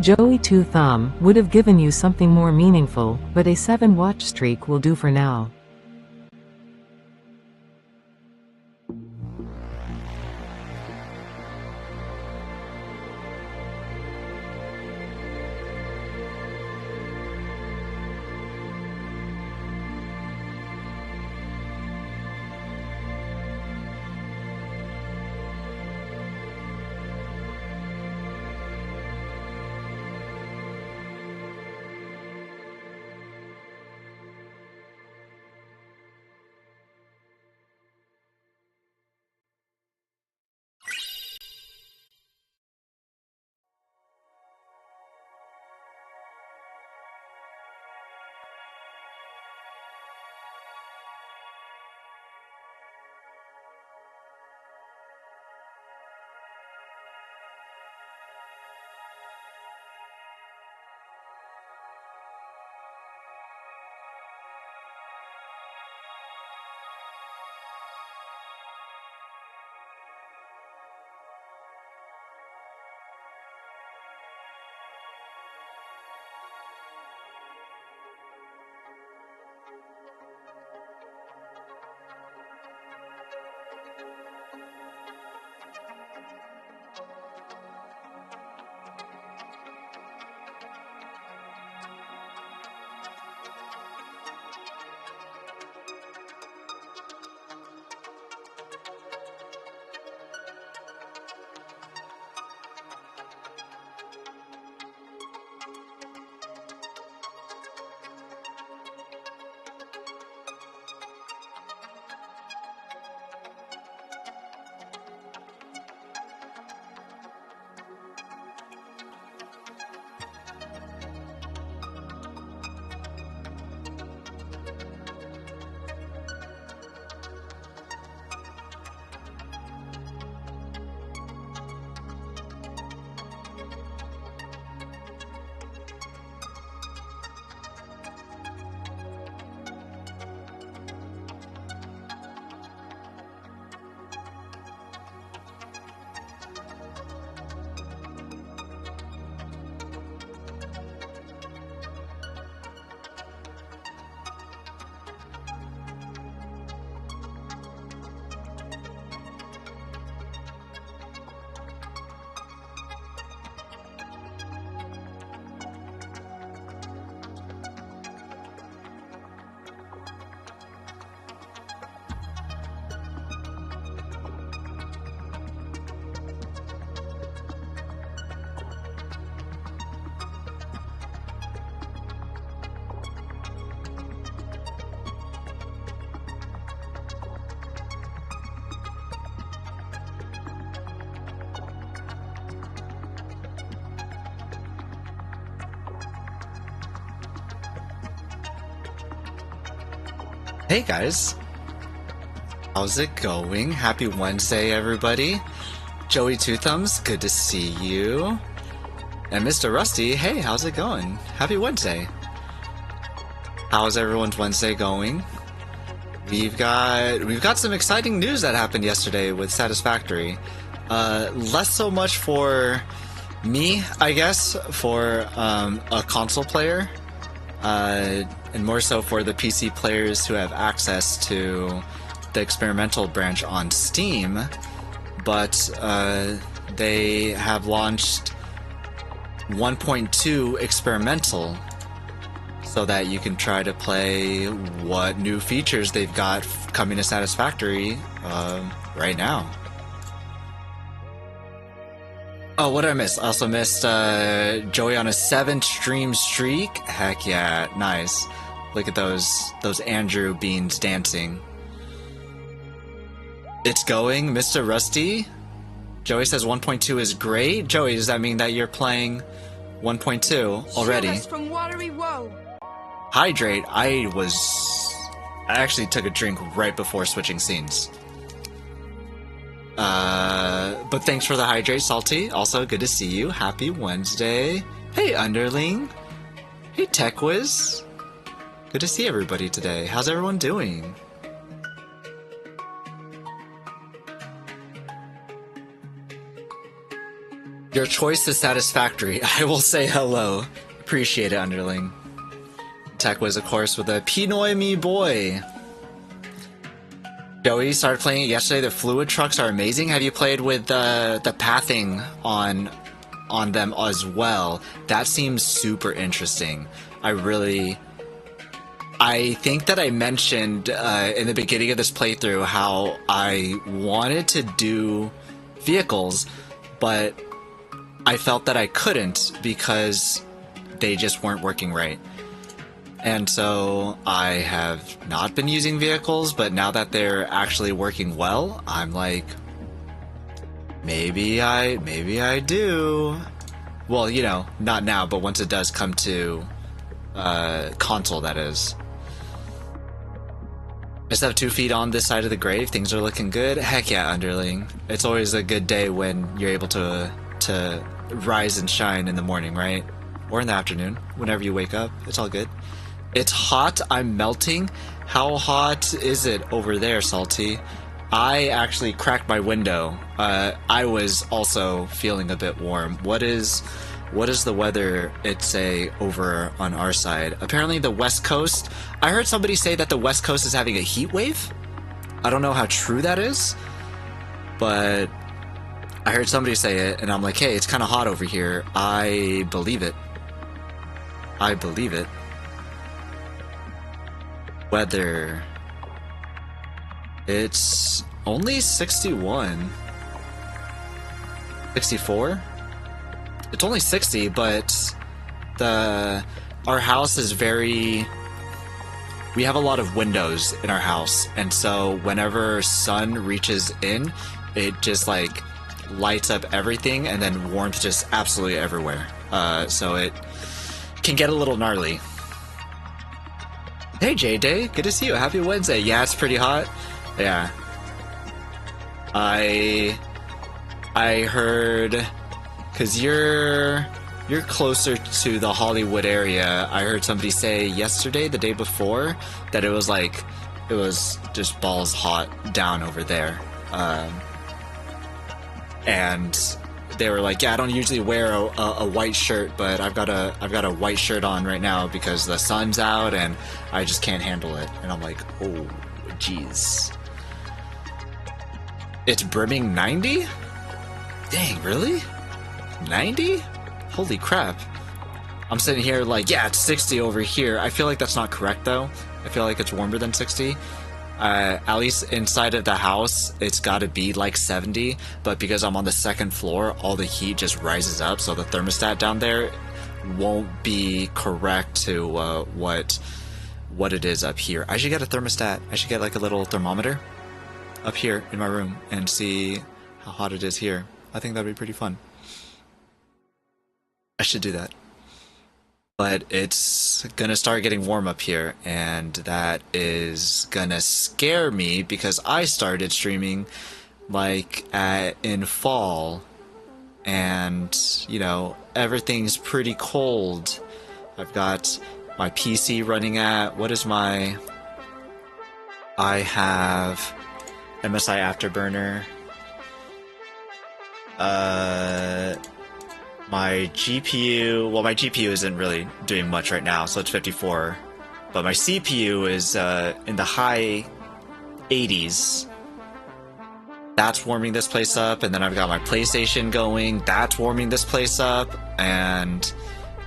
Joey Two Thumb would have given you something more meaningful, but a 7-watch streak will do for now. Hey guys, how's it going? Happy Wednesday, everybody. Joey Two Thumbs, good to see you. And Mr. Rusty, hey, how's it going? Happy Wednesday. How's everyone's Wednesday going? We've got some exciting news that happened yesterday with Satisfactory. Less so much for me, I guess, for a console player. And more so for the PC players who have access to the experimental branch on Steam, but they have launched 1.2 experimental so that you can try to play what new features they've got coming to Satisfactory right now. Oh, what did I miss? I also missed Joey on a 7-stream streak. Heck yeah, nice. Look at those Andrew beans dancing. It's going, Mr. Rusty. Joey says 1.2 is great. Joey, does that mean that you're playing 1.2 already? From Watery Woe. Hydrate. I actually took a drink right before switching scenes. But thanks for the hydrate, Salty. Also, good to see you. Happy Wednesday. Hey, Underling. Hey, TechWiz. Good to see everybody today. How's everyone doing? Your choice is Satisfactory. I will say hello. Appreciate it, Underling. TechWiz, of course, with a P-NoyBoy. Joey started playing it yesterday. The fluid trucks are amazing. Have you played with the pathing on them as well? That seems super interesting. I think that I mentioned in the beginning of this playthrough how I wanted to do vehicles, but I felt that I couldn't because they just weren't working right. And so I have not been using vehicles, but now that they're actually working well, I'm like, maybe I do. Well, you know, not now, but once it does come to console, that is. I just have 2 feet on this side of the grave. Things are looking good. Heck yeah, Underling. It's always a good day when you're able to rise and shine in the morning, right? Or in the afternoon, whenever you wake up. It's all good. It's hot. I'm melting. How hot is it over there, Salty? I actually cracked my window. I was also feeling a bit warm. What is the weather, over on our side? Apparently the West Coast. I heard somebody say that the West Coast is having a heat wave. I don't know how true that is, but I heard somebody say it, and I'm like, hey, it's kind of hot over here. I believe it. I believe it. Weather. It's only 61. 64? It's only 60, but our house is we have a lot of windows in our house, and so whenever sun reaches in, it just like lights up everything, and then warmth just absolutely everywhere. So it can get a little gnarly. Hey J-Day, good to see you. Happy Wednesday. Yeah, it's pretty hot. Yeah. I heard, cause you're closer to the Hollywood area. I heard somebody say yesterday, the day before, that it was just balls hot down over there. And they were like, yeah, I don't usually wear a white shirt, but I've got a white shirt on right now because the sun's out and I just can't handle it. And I'm like, oh, jeez. It's brimming 90? Dang, really? 90? Holy crap. I'm sitting here like, yeah, it's 60 over here. I feel like that's not correct, though. I feel like it's warmer than 60. At least inside of the house, it's got to be like 70, but because I'm on the 2nd floor, all the heat just rises up, so the thermostat down there won't be correct to what it is up here. I should get a thermostat. I should get like a little thermometer up here in my room and see how hot it is here. I think that'd be pretty fun. I should do that. but it's gonna start getting warm up here, and that is gonna scare me because I started streaming like in fall, and you know, everything's pretty cold. I've got my PC running at, what is my, I have MSI Afterburner, my GPU, well, my GPU isn't really doing much right now, so it's 54, but my CPU is in the high 80s. That's warming this place up, and then I've got my PlayStation going, that's warming this place up, and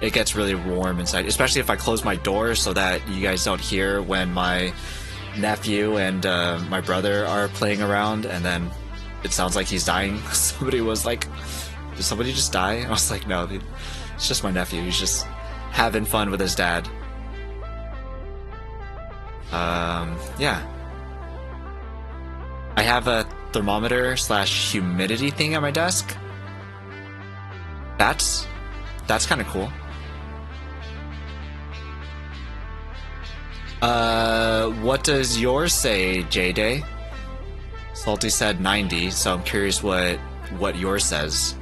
it gets really warm inside, especially if I close my door so that you guys don't hear when my nephew and my brother are playing around, and then it sounds like he's dying. Somebody was like, did somebody just die? I was like, no, it's just my nephew. He's just having fun with his dad. Yeah. I have a thermometer / humidity thing at my desk. That's kind of cool. What does yours say, J-Day? Salty said 90, so I'm curious what yours says.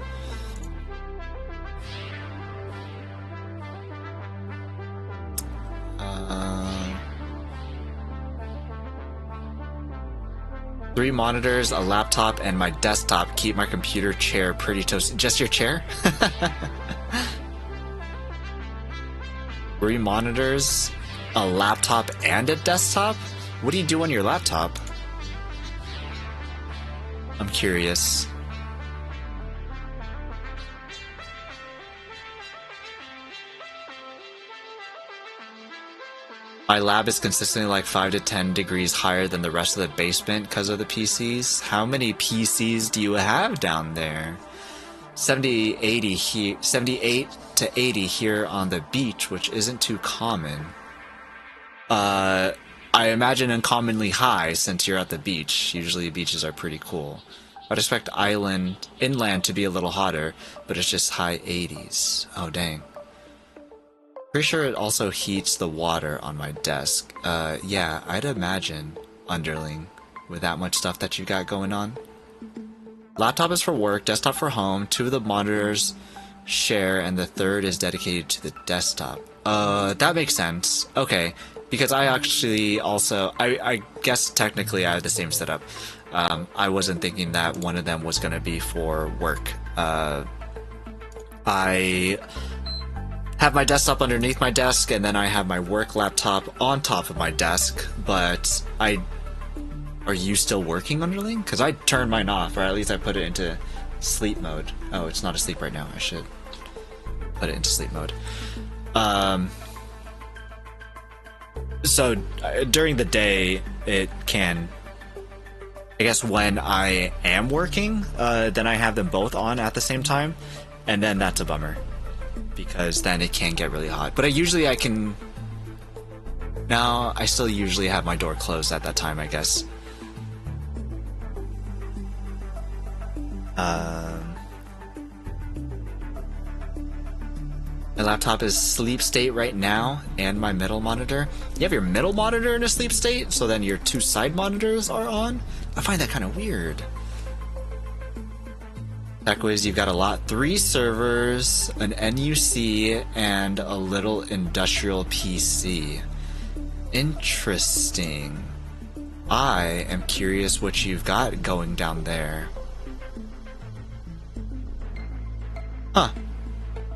Three monitors, a laptop, and my desktop keep my computer chair pretty toasty. Just your chair? 3 monitors, a laptop, and a desktop? What do you do on your laptop? I'm curious. My lab is consistently like 5 to 10 degrees higher than the rest of the basement because of the PCs. How many PCs do you have down there? 78 to 80 here on the beach, which isn't too common. I imagine uncommonly high since you're at the beach. Usually beaches are pretty cool. I'd expect inland to be a little hotter, but it's just high 80s. Oh, dang. Pretty sure it also heats the water on my desk. Yeah, I'd imagine, Underling, with that much stuff that you got going on. Laptop is for work, desktop for home, 2 of the monitors share, and the 3rd is dedicated to the desktop. That makes sense. Okay, because I actually also, I guess technically I have the same setup. I wasn't thinking that one of them was going to be for work. I have my desktop underneath my desk, and then I have my work laptop on top of my desk, but are you still working, Underling? Because I turned mine off, or at least I put it into sleep mode. Oh, it's not asleep right now. I should put it into sleep mode. So during the day, it can, I guess when I am working, then I have them both on at the same time, and then that's a bummer, because then it can get really hot. But I still usually have my door closed at that time, I guess. My laptop is sleep state right now, and my middle monitor. You have your middle monitor in a sleep state, so then your 2 side monitors are on? I find that kind of weird. TechWiz, you've got a lot. 3 servers, an NUC, and a little industrial PC. Interesting. I am curious what you've got going down there. Huh.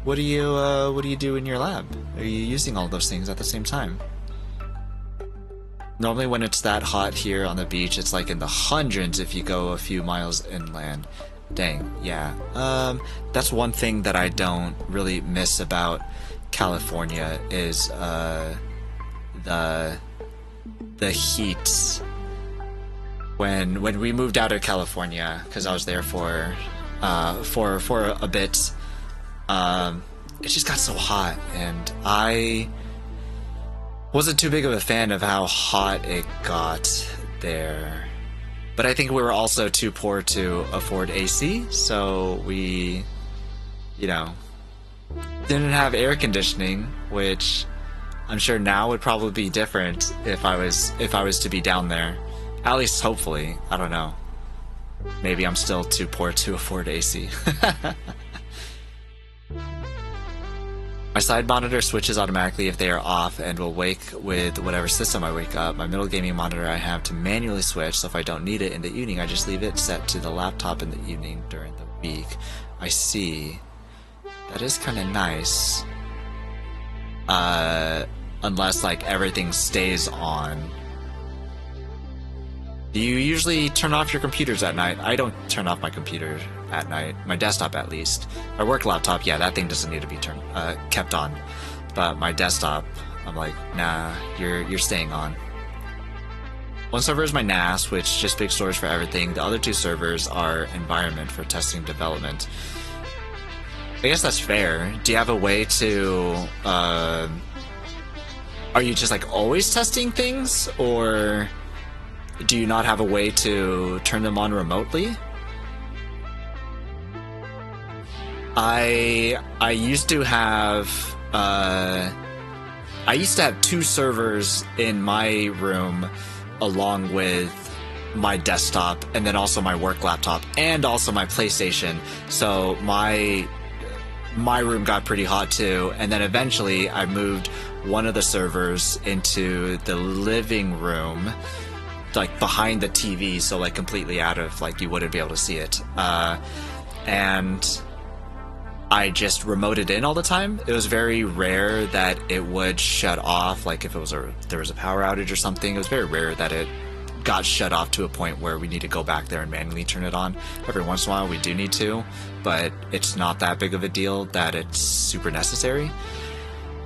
What do you do in your lab? Are you using all those things at the same time? Normally when it's that hot here on the beach, it's like in the hundreds if you go a few miles inland. Dang, yeah. That's one thing that I don't really miss about California is the heat. When we moved out of California, because I was there for a bit, it just got so hot, and I wasn't too big of a fan of how hot it got there. But I think we were also too poor to afford AC, so we, didn't have air conditioning, which I'm sure now would probably be different if I was to be down there. At least hopefully. I don't know. Maybe I'm still too poor to afford AC. My side monitor switches automatically if they are off and will wake with whatever system I wake up. My middle gaming monitor I have to manually switch, so if I don't need it in the evening, I just leave it set to the laptop in the evening during the week. I see. That is kind of nice. Unless, like, everything stays on. Do you usually turn off your computers at night? I don't turn off my computer at night. My desktop, at least. My work laptop, yeah, that thing doesn't need to be kept on. But my desktop, I'm like, nah, you're staying on. One server is my NAS, which just big storage for everything. The other two servers are environment for testing development. I guess that's fair. Do you have a way to... are you just, like, always testing things? Or... do you not have a way to turn them on remotely? I used to have two servers in my room along with my desktop and then also my work laptop and also my PlayStation. So my room got pretty hot too, and then eventually I moved one of the servers into the living room, like behind the TV, so like completely out of, like, you wouldn't be able to see it, and I just remoted in all the time. It was very rare that it would shut off, like if there was a power outage or something. It was very rare that it got shut off to a point where we need to go back there and manually turn it on. Every once in a while we do need to, but it's not that big of a deal that it's super necessary.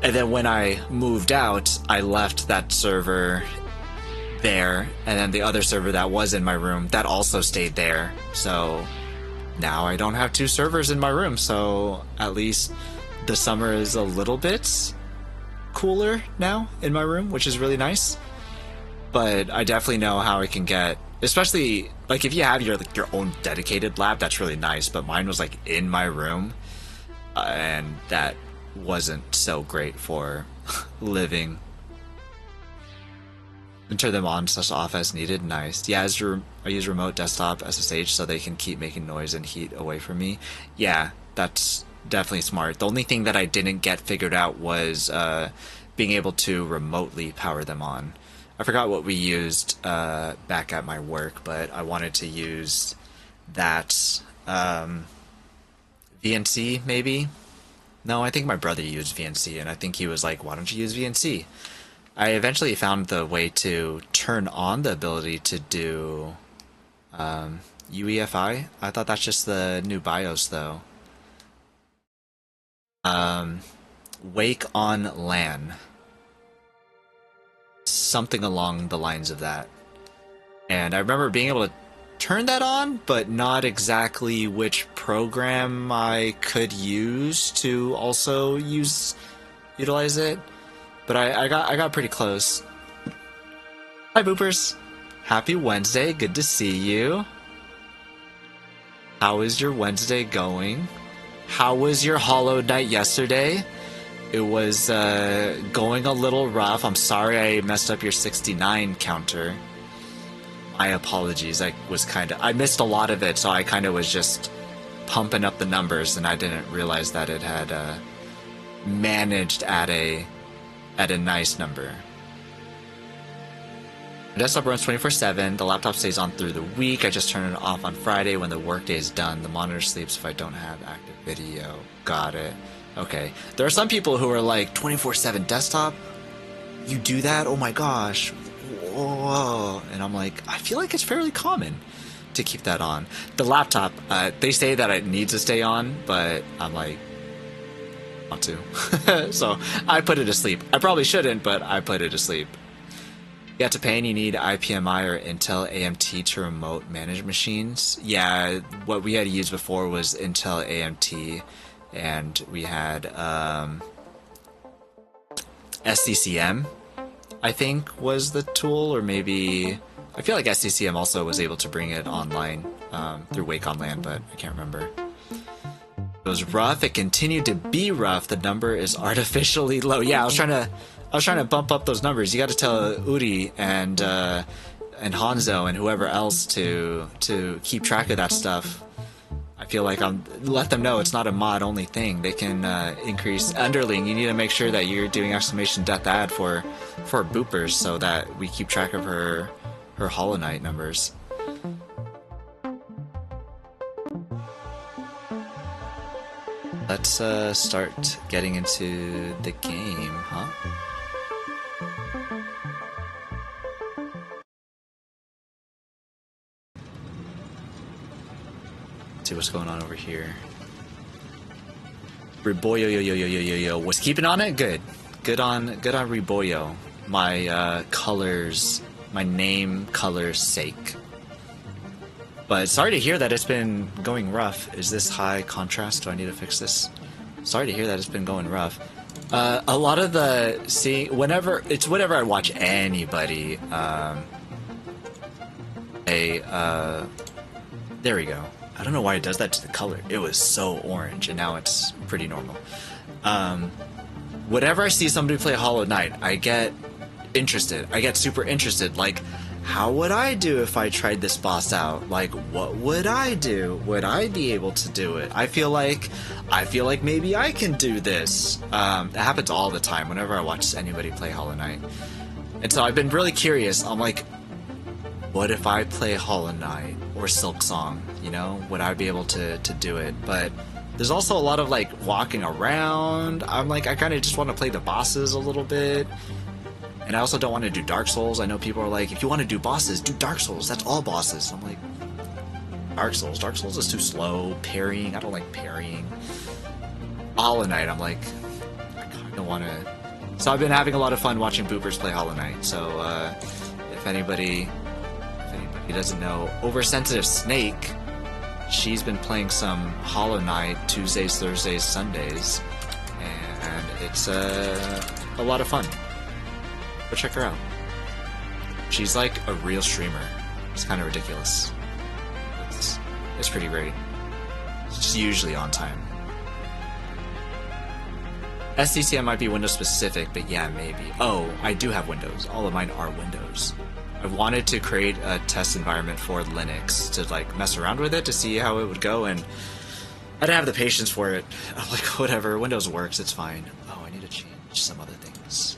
And then when I moved out, I left that server there, and then the other server that was in my room, that also stayed there. So now I don't have two servers in my room, so at least the summer is a little bit cooler now in my room, which is really nice. But I definitely know how it can get, especially like if you have your own dedicated lab, that's really nice. But mine was like in my room, and that wasn't so great for living. And turn them on / off as needed. Nice. Yeah, I use remote desktop SSH so they can keep making noise and heat away from me. Yeah, that's definitely smart. The only thing that I didn't get figured out was being able to remotely power them on. I forgot what we used back at my work, but I wanted to use that VNC maybe? No, I think my brother used VNC, and I think he was like, why don't you use VNC? I eventually found the way to turn on the ability to do UEFI. I thought that's just the new BIOS, though. Wake on LAN. Something along the lines of that. And I remember being able to turn that on, but not exactly which program I could use to also utilize it. But I got pretty close. Hi, Boopers. Happy Wednesday. Good to see you. How is your Wednesday going? How was your Hollow Knight yesterday? It was going a little rough. I'm sorry I messed up your 69 counter. My apologies. I missed a lot of it, so I kind of was just pumping up the numbers, and I didn't realize that it had managed at a nice number. The desktop runs 24/7. The laptop stays on through the week. I just turn it off on Friday when the workday is done. The monitor sleeps if I don't have active video. Got it. Okay. There are some people who are like, 24/7 desktop? You do that? Oh my gosh. Whoa. And I'm like, I feel like it's fairly common to keep that on. The laptop, they say that it needs to stay on, but I'm like, want to. So I put it to sleep. I probably shouldn't, but I put it to sleep. You got to pay and you need IPMI or Intel AMT to remote manage machines. Yeah, what we had to use before was Intel AMT, and we had SCCM, I think was the tool, or maybe I feel like SCCM also was able to bring it online through Wake on LAN, but I can't remember. It was rough. It continued to be rough. The number is artificially low. Yeah, I was trying to bump up those numbers. You got to tell Uri and Hanzo and whoever else to keep track of that stuff. I feel like let them know it's not a mod only thing. They can increase underling. You need to make sure that you're doing exclamation death add for boopers so that we keep track of her Hollow Knight numbers. Let's start getting into the game, huh? See what's going on over here. Riboyo yo was keeping on it. Good on Riboyo. My colors, my name color's sake. But sorry to hear that it's been going rough. Is this high contrast? Do I need to fix this? Sorry to hear that it's been going rough. A lot of the whenever I watch anybody there we go. I don't know why it does that to the color. It was so orange, and now it's pretty normal. Whenever I see somebody play Hollow Knight, I get interested. I get super interested. Like, how would I do if I tried this boss out? Like, what would I do? Would I be able to do it? I feel like maybe I can do this. It happens all the time whenever I watch anybody play Hollow Knight. And so I've been really curious. I'm like, what if I play Hollow Knight or Silk Song? You know, would I be able to do it? But there's also a lot of like walking around. I'm like, I kind of just want to play the bosses a little bit. And I also don't want to do Dark Souls. I know people are like, if you want to do bosses, do Dark Souls. That's all bosses. I'm like, Dark Souls is too slow. Parrying, I don't like parrying. Hollow Knight, I'm like, I kind of want to. So I've been having a lot of fun watching boopers play Hollow Knight. So if anybody doesn't know, Oversensitive Snake, she's been playing some Hollow Knight Tuesdays, Thursdays, Sundays, and it's a lot of fun. Go check her out. She's like a real streamer. It's kind of ridiculous. It's pretty great. She's usually on time. SCCM might be Windows specific, but yeah, maybe. Oh, I do have Windows. All of mine are Windows. I wanted to create a test environment for Linux to like mess around with it to see how it would go, and I didn't have the patience for it. I'm like, whatever, Windows works, it's fine. Oh, I need to change some other things.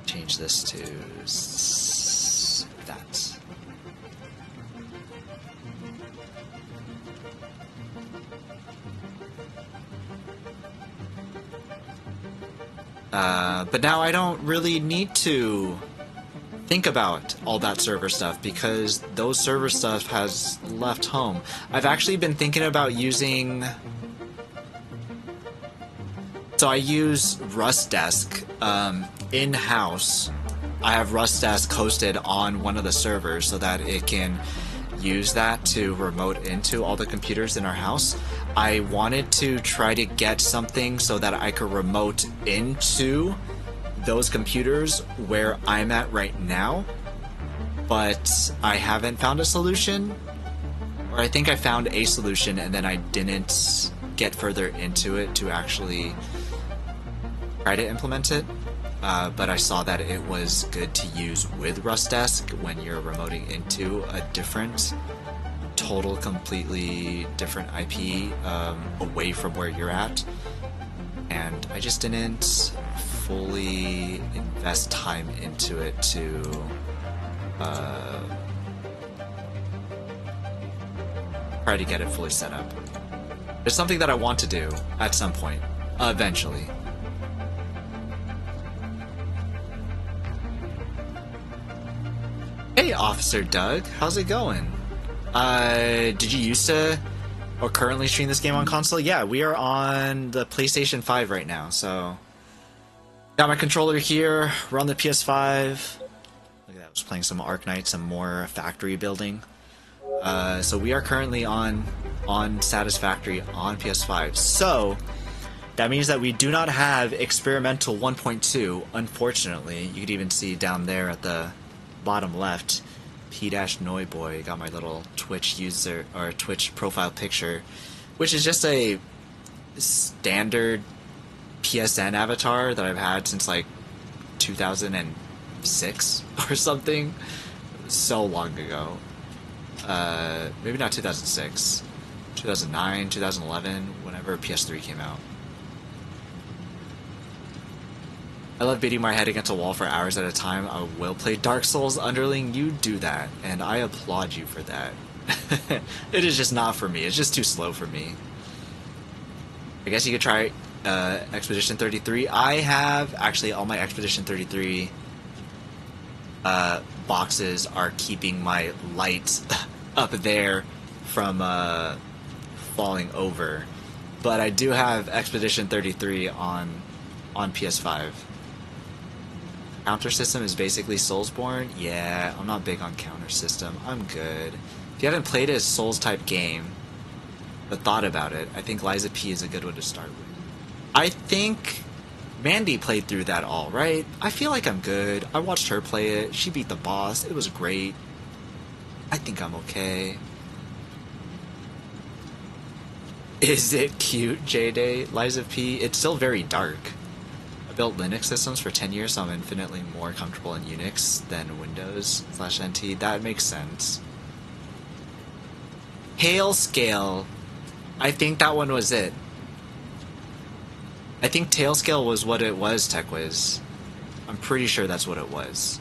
Change this to that. But now I don't really need to think about all that server stuff because those server stuff has left home. I've actually been thinking about using... So I use Rustdesk in-house. I have Rustdesk hosted on one of the servers so that it can use that to remote into all the computers in our house. I wanted to try to get something so that I could remote into those computers where I'm at right now, but I haven't found a solution, or I think I found a solution and then I didn't get further into it to actually try to implement it. But I saw that it was good to use with Rustdesk when you're remoting into a different, completely different IP away from where you're at. And I just didn't fully invest time into it to try to get it fully set up. It's something that I want to do at some point, eventually. Hey, Officer Doug, how's it going? Did you used to or currently stream this game on console? Yeah, we are on the PlayStation 5 right now, so... Got my controller here, we're on the PS5. Look at that, I was playing some Arknight, some more factory building. So we are currently on Satisfactory on PS5. So, that means that we do not have Experimental 1.2, unfortunately. You could even see down there at the bottom left, P-NoyBoy, got my little Twitch user or Twitch profile picture which is just a standard PSN avatar that I've had since like 2006 or something. So long ago. Maybe not 2006. 2009, 2011, whenever PS3 came out. I love beating my head against a wall for hours at a time. I will play Dark Souls. Underling, you do that, and I applaud you for that. It is just not for me. It's just too slow for me. I guess you could try Expedition 33. I have, actually, all my Expedition 33 boxes are keeping my lights up there from falling over. But I do have Expedition 33 on PS5. Counter system is basically Soulsborne. Yeah, I'm not big on counter system. I'm good. If you haven't played a Souls type game, but thought about it, I think Liza P is a good one to start with. I think Mandy played through that all, right? I feel like I'm good. I watched her play it. She beat the boss. It was great. I think I'm okay. Is it cute, J-Day? Liza P? It's still very dark. I built Linux systems for 10 years, so I'm infinitely more comfortable in Unix than Windows/NT. That makes sense. Hail Scale. I think that one was it. I think Tailscale was what it was, TechWiz. I'm pretty sure that's what it was.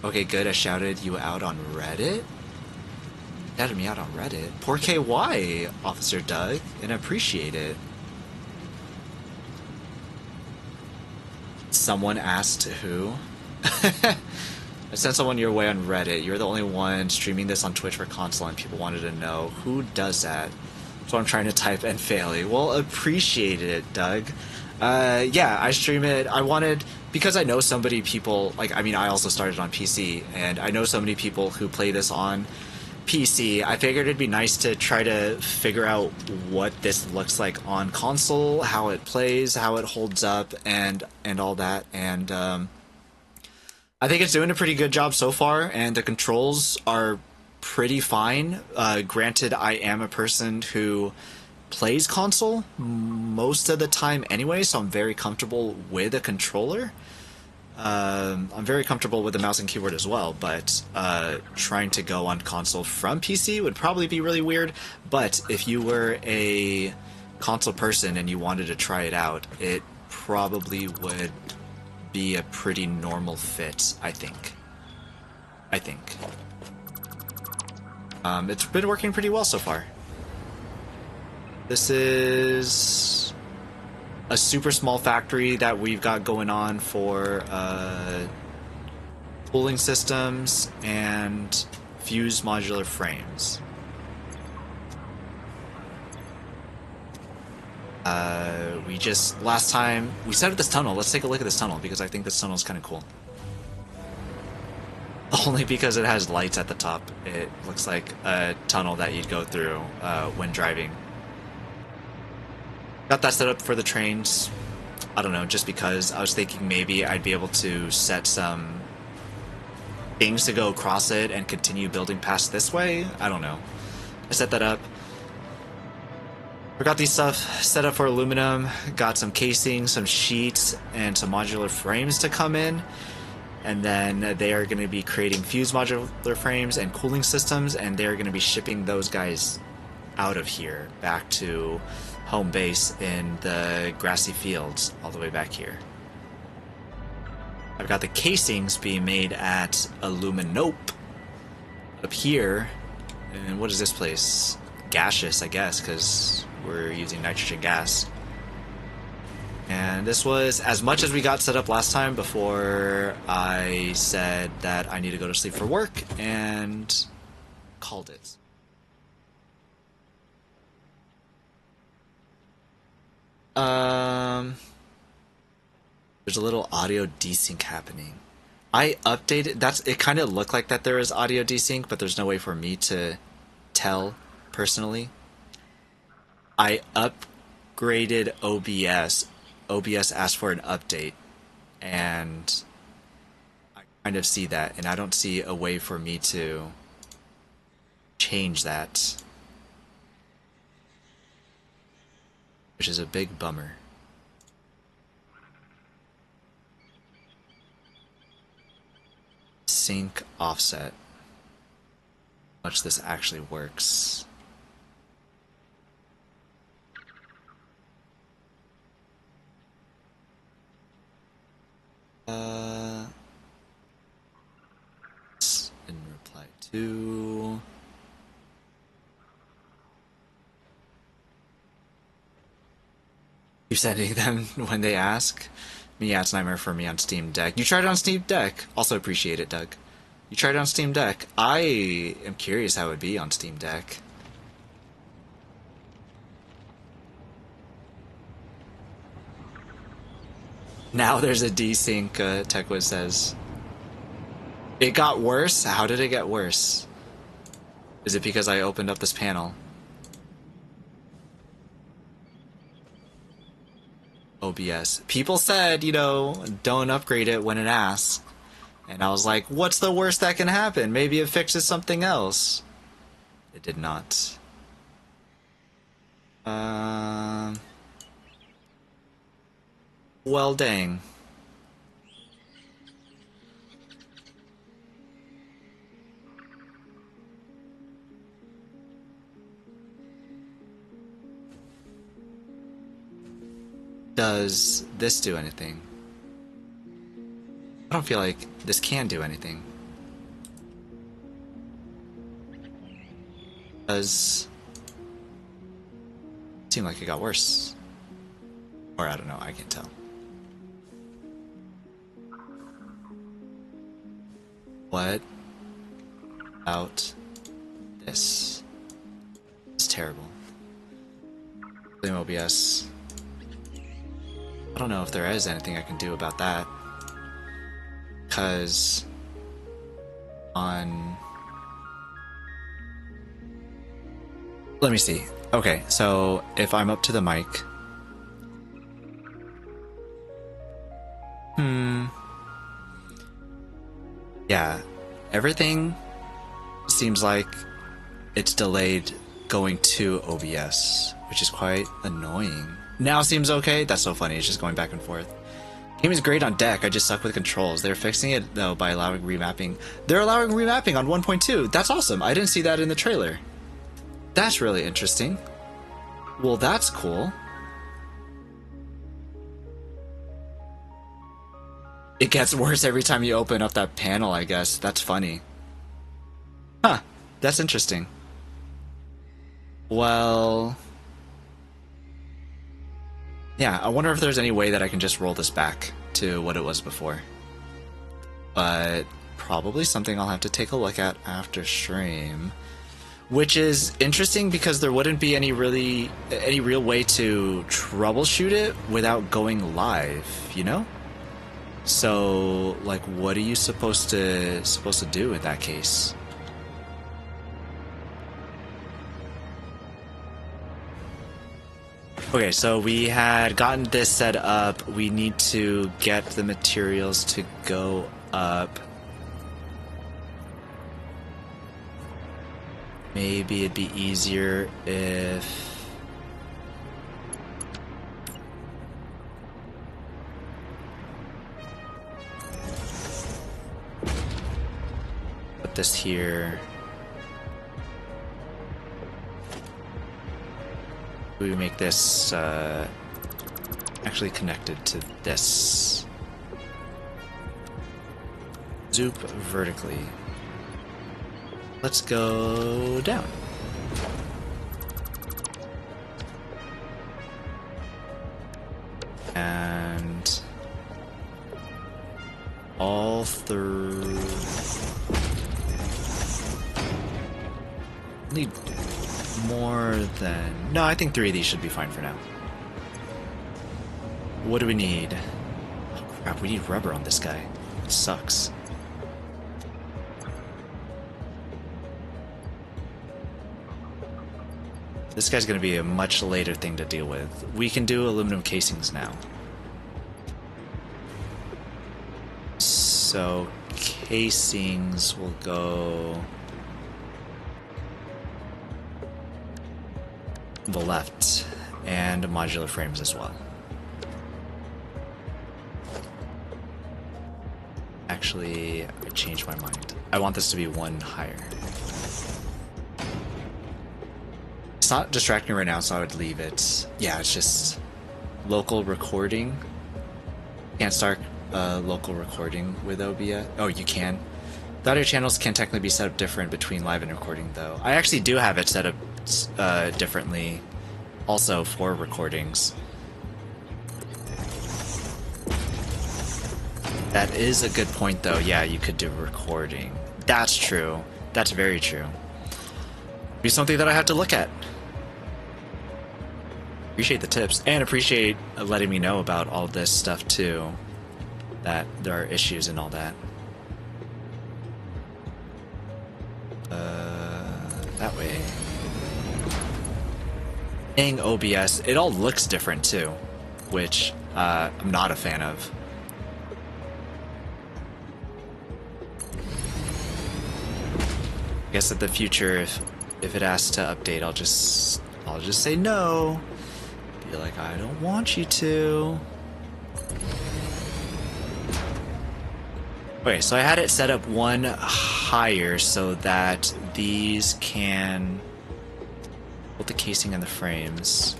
Okay, good. I shouted you out on Reddit? Shouted me out on Reddit? Poor KY, Officer Doug, and I appreciate it. Someone asked who? I sent someone your way on Reddit. You're the only one streaming this on Twitch for console, and people wanted to know who does that. So I'm trying to type and failing. Well, appreciate it, Doug. Yeah, I stream it. I wanted, because I know so many people, like, I mean, I also started on PC, and I know so many people who play this on PC. I figured it'd be nice to try to figure out what this looks like on console, how it plays, how it holds up, and all that. And I think it's doing a pretty good job so far, and the controls are pretty fine. Granted, I am a person who plays console most of the time anyway, so I'm very comfortable with a controller. I'm very comfortable with the mouse and keyboard as well, but trying to go on console from PC would probably be really weird. But if you were a console person and you wanted to try it out, it probably would be a pretty normal fit, I think. It's been working pretty well so far. This is a super small factory that we've got going on for cooling systems and fused modular frames. Last time, we set up this tunnel. Let's take a look at this tunnel, because I think this tunnel is kind of cool. Only because it has lights at the top. It looks like a tunnel that you'd go through when driving. Got that set up for the trains. I don't know, just because I was thinking maybe I'd be able to set some things to go across it and continue building past this way. I don't know. I set that up. I got these stuff set up for aluminum. Got some casing, some sheets, and some modular frames to come in. And then they are going to be creating fused modular frames and cooling systems, and they're going to be shipping those guys out of here back to home base in the grassy fields all the way back here. I've got the casings being made at Aluminope up here. And what is this place? Gaseous, I guess, because we're using nitrogen gas. And this was as much as we got set up last time before I said that I need to go to sleep for work, and called it. There's a little audio desync happening. I updated, it kind of looked like that there is audio desync, but there's no way for me to tell personally. I upgraded OBS. OBS asked for an update, and I kind of see that, and I don't see a way for me to change that. Which is a big bummer. Sync offset. How much this actually works. In reply to. You sending them when they ask? Yeah, it's Nightmare for me on Steam Deck. You tried it on Steam Deck. Also appreciate it, Doug. You tried it on Steam Deck. I am curious how it would be on Steam Deck. Now there's a desync, TechWiz says. It got worse? How did it get worse? Is it because I opened up this panel? OBS. People said, you know, don't upgrade it when it asks. And I was like, what's the worst that can happen? Maybe it fixes something else. It did not. Well, dang. Does this do anything? I don't feel like this can do anything. Does seem like it got worse. Or I don't know, I can't tell. What about this? It's terrible. Blame OBS. I don't know if there is anything I can do about that. Because on... Let me see. Okay, so if I'm up to the mic... Yeah, everything seems like it's delayed going to OBS, which is quite annoying. Now seems okay? That's so funny, it's just going back and forth. Game is great on deck, I just suck with controls. They're fixing it, though, by allowing remapping. They're allowing remapping on 1.2. That's awesome. I didn't see that in the trailer. That's really interesting. Well, that's cool. It gets worse every time you open up that panel, I guess. That's funny. Huh. That's interesting. Well... Yeah, I wonder if there's any way that I can just roll this back to what it was before. But probably something I'll have to take a look at after stream. Which is interesting because there wouldn't be any real way to troubleshoot it without going live, you know? So, like, what are you supposed to do in that case? Okay, so we had gotten this set up. We need to get the materials to go up. Maybe it'd be easier if... Put this here. We make this actually connected to this. Zoop vertically. Let's go down. And all through. Need more than... No, I think 3 of these should be fine for now. What do we need? Oh crap, we need rubber on this guy. It sucks. This guy's gonna be a much later thing to deal with. We can do aluminum casings now. So casings will go the left, and modular frames as well. Actually, I changed my mind. I want this to be one higher. It's not distracting right now, so I would leave it. Yeah, it's just local recording. Can't start local recording with OBS. Oh, you can. The audio channels can technically be set up different between live and recording, though. I actually do have it set up differently also for recordings. That is a good point, though. Yeah, you could do recording. That's true. That's very true. Be something that I have to look at. Appreciate the tips, and appreciate letting me know about all this stuff, too. That there are issues and all that. That way. Dang OBS, it all looks different, too. Which, I'm not a fan of. I guess in the future, if it asks to update, I'll just say no. Be like, I don't want you to. Okay, so I had it set up one higher so that these can put the casing and the frames.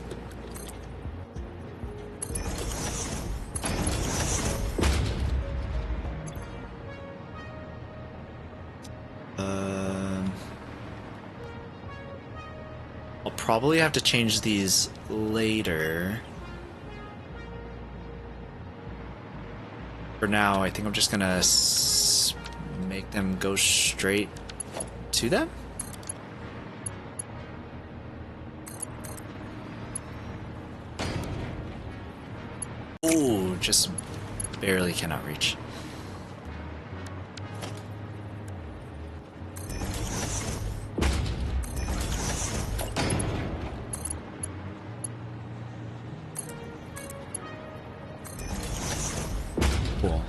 I'll probably have to change these later. For now, I think I'm just gonna make them go straight to them. Oh, just barely cannot reach. Cool.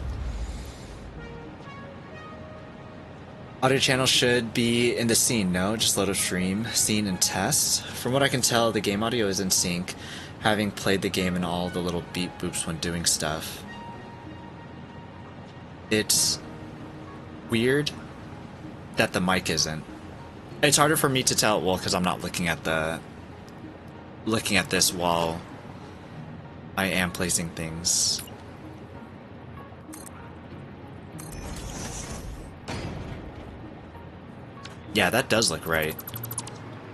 Audio channel should be in the scene, no? Just load a stream, scene, and test. From what I can tell, the game audio is in sync, having played the game and all the little beep boops when doing stuff. It's weird that the mic isn't. It's harder for me to tell, well, because I'm not looking at this while I am placing things. Yeah, that does look right.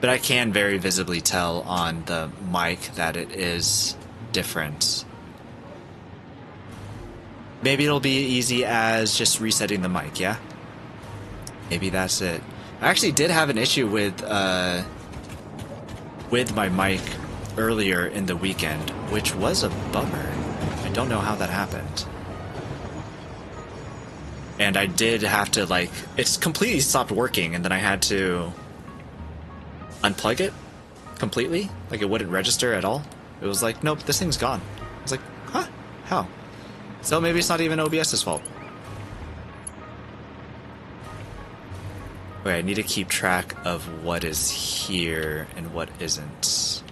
But I can very visibly tell on the mic that it is different. Maybe it'll be easy as just resetting the mic, yeah? Maybe that's it. I actually did have an issue with my mic earlier in the weekend, which was a bummer. I don't know how that happened. And I did have to, like, it's completely stopped working, and then I had to unplug it completely. Like, it wouldn't register at all. It was like, nope, this thing's gone. I was like, huh? How? So maybe it's not even OBS's fault. Okay, I need to keep track of what is here and what isn't.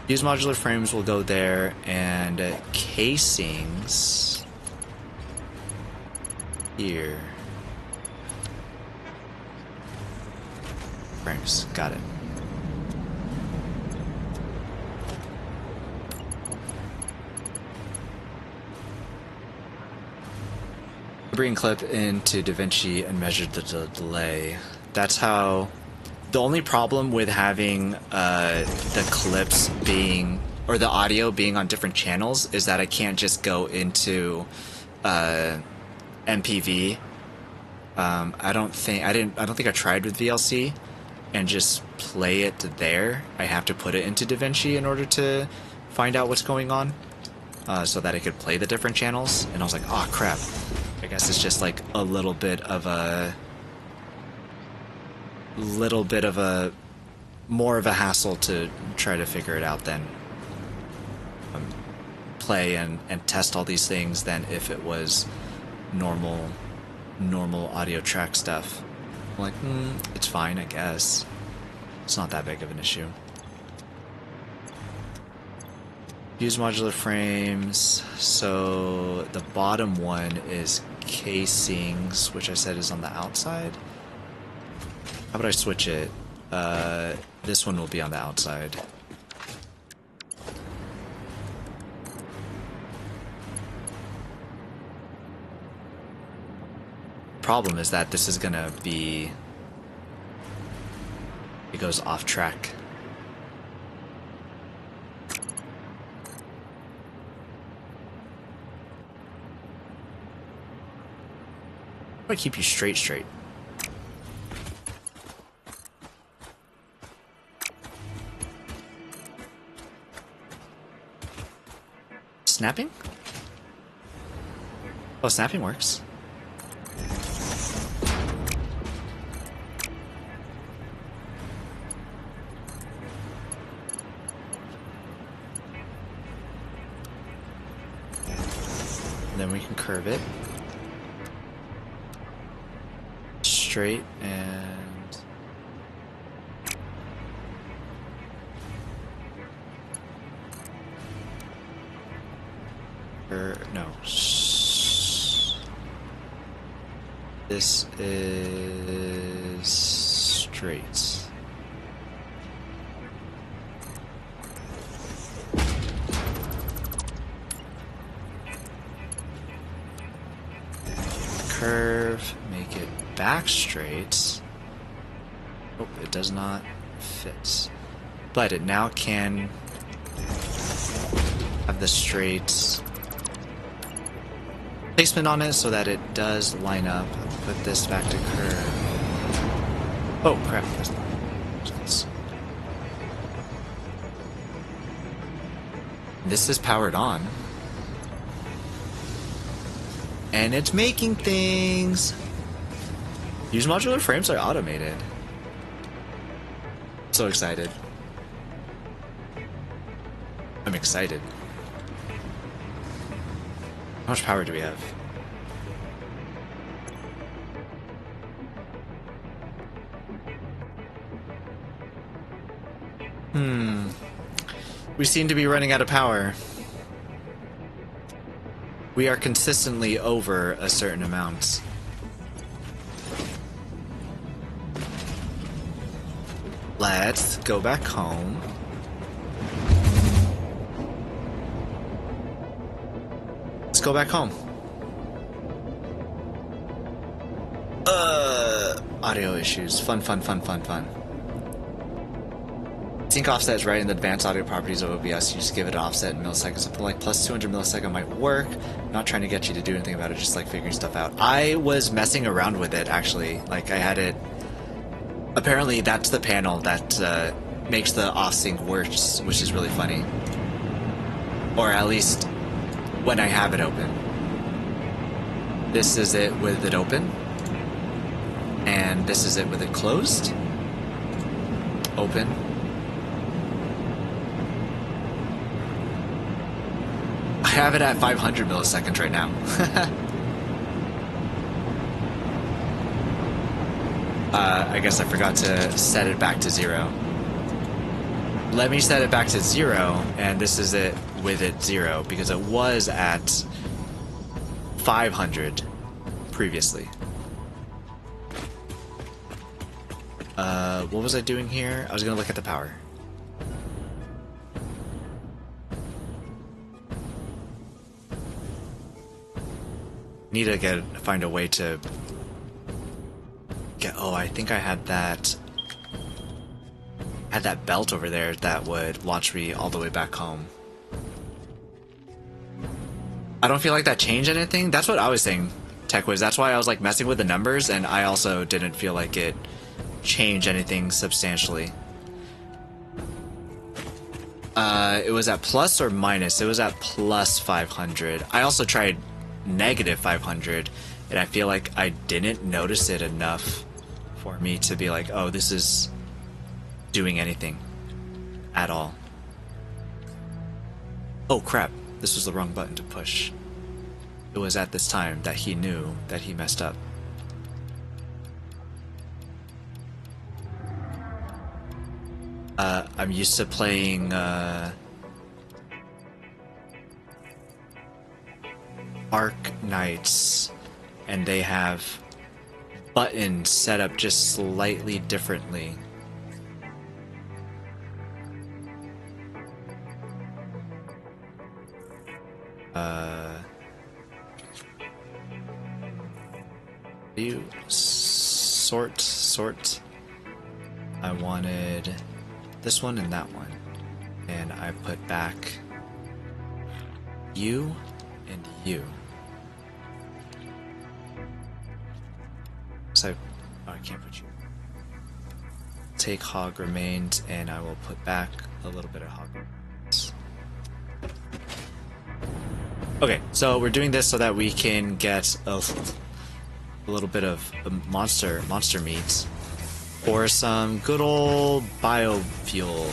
Use modular frames will go there, and casings here. Frames, got it. Bring clip into DaVinci and measure the delay. That's how. The only problem with having the clips being, or the audio being on different channels, is that I can't just go into MPV. I don't think I tried with VLC and just play it there. I have to put it into DaVinci in order to find out what's going on, so that I could play the different channels. And I was like, oh crap. I guess it's just like a little bit of a more of a hassle to try to figure it out than play and test all these things than if it was normal audio track stuff. I'm like, it's fine, I guess. It's not that big of an issue. Use modular frames. So the bottom one is casings, which I said is on the outside. How about I switch it? This one will be on the outside. Problem is that this is gonna be... It goes off track. I'm gonna keep you straight. Snapping? Oh, snapping works. And then we can curve it. Straight and... no. This is straight. Curve, make it back straight. Oh, it does not fit. But it now can have the straight placement on it so that it does line up. Put this back to curve. Oh crap. This is powered on. And it's making things. Use modular frames are automated. So excited. I'm excited. How much power do we have? We seem to be running out of power. We are consistently over a certain amount. Let's go back home. Let's go back home. Audio issues. Fun. Sync offset is right in the advanced audio properties of OBS. You just give it an offset in milliseconds. Something like plus 200 millisecond might work. Not trying to get you to do anything about it, just like figuring stuff out. I was messing around with it, actually. Like, I had it... Apparently, that's the panel that makes the off-sync worse, which is really funny. Or at least, when I have it open. This is it with it open. And this is it with it closed. Open. I have it at 500 milliseconds right now. I guess I forgot to set it back to 0. Let me set it back to 0, and this is it with it 0, because it was at 500 previously. What was I doing here? I was gonna look at the power. Need to find a way to get... Oh, I think I had that belt over there that would launch me all the way back home. I don't feel like that changed anything. That's what I was saying, TechWiz. That's why I was like messing with the numbers, and I also didn't feel like it changed anything substantially. It was at plus or minus? It was at plus 500. I also tried negative 500, and I feel like I didn't notice it enough for me to be like, oh, this is doing anything at all. Oh crap, this was the wrong button to push. It was at this time that he knew that he messed up. I'm used to playing Arc Knights, and they have buttons set up just slightly differently. You sort. I wanted this one and that one, and I put back you and you. So I can't put you. Take hog remains, and I will put back a little bit of hog remains. Okay, so we're doing this so that we can get a little bit of monster meat or some good old biofuel.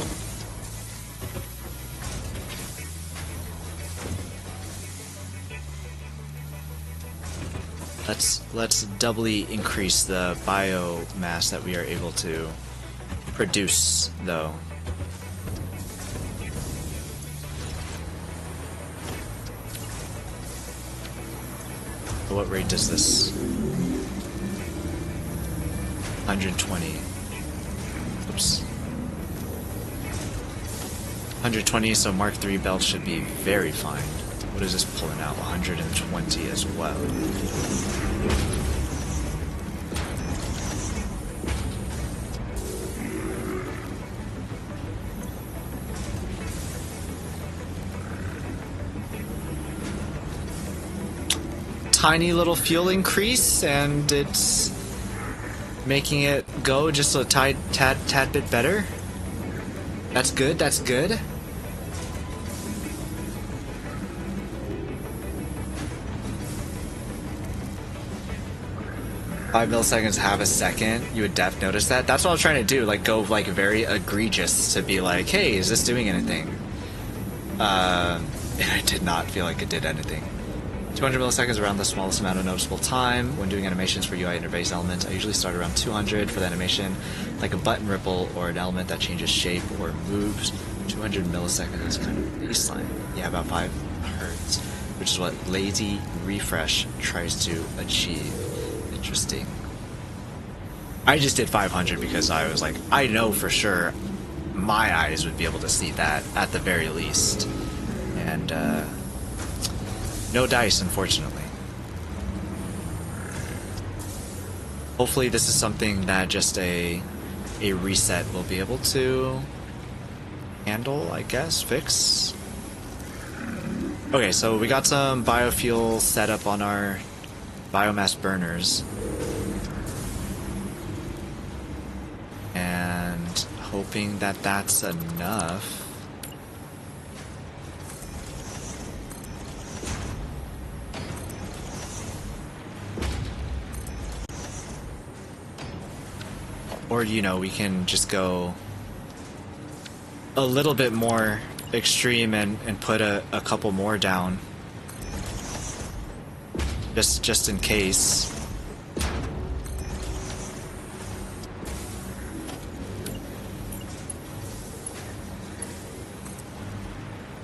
Let's doubly increase the biomass that we are able to produce, though. What rate does this? 120. Oops. 120, so Mark III belt should be very fine. What is this pulling out? 120 as well. Tiny little fuel increase, and it's making it go just a tad bit better. That's good, that's good. Five milliseconds, half a second. You would def notice that. That's what I was trying to do, like go like very egregious to be like, hey, is this doing anything? And I did not feel like it did anything. 200 milliseconds around the smallest amount of noticeable time. When doing animations for UI interface elements, I usually start around 200 for the animation, like a button ripple or an element that changes shape or moves. 200 milliseconds is kind of baseline. Yeah, about 5 hertz, which is what lazy refresh tries to achieve. Interesting. I just did 500 because I was like, I know for sure my eyes would be able to see that at the very least. And, no dice, unfortunately. Hopefully this is something that just a reset will be able to handle, I guess, fix. Okay, so we got some biofuel set up on our biomass burners. And hoping that that's enough. Or, you know, we can just go a little bit more extreme and put a couple more down. Just in case.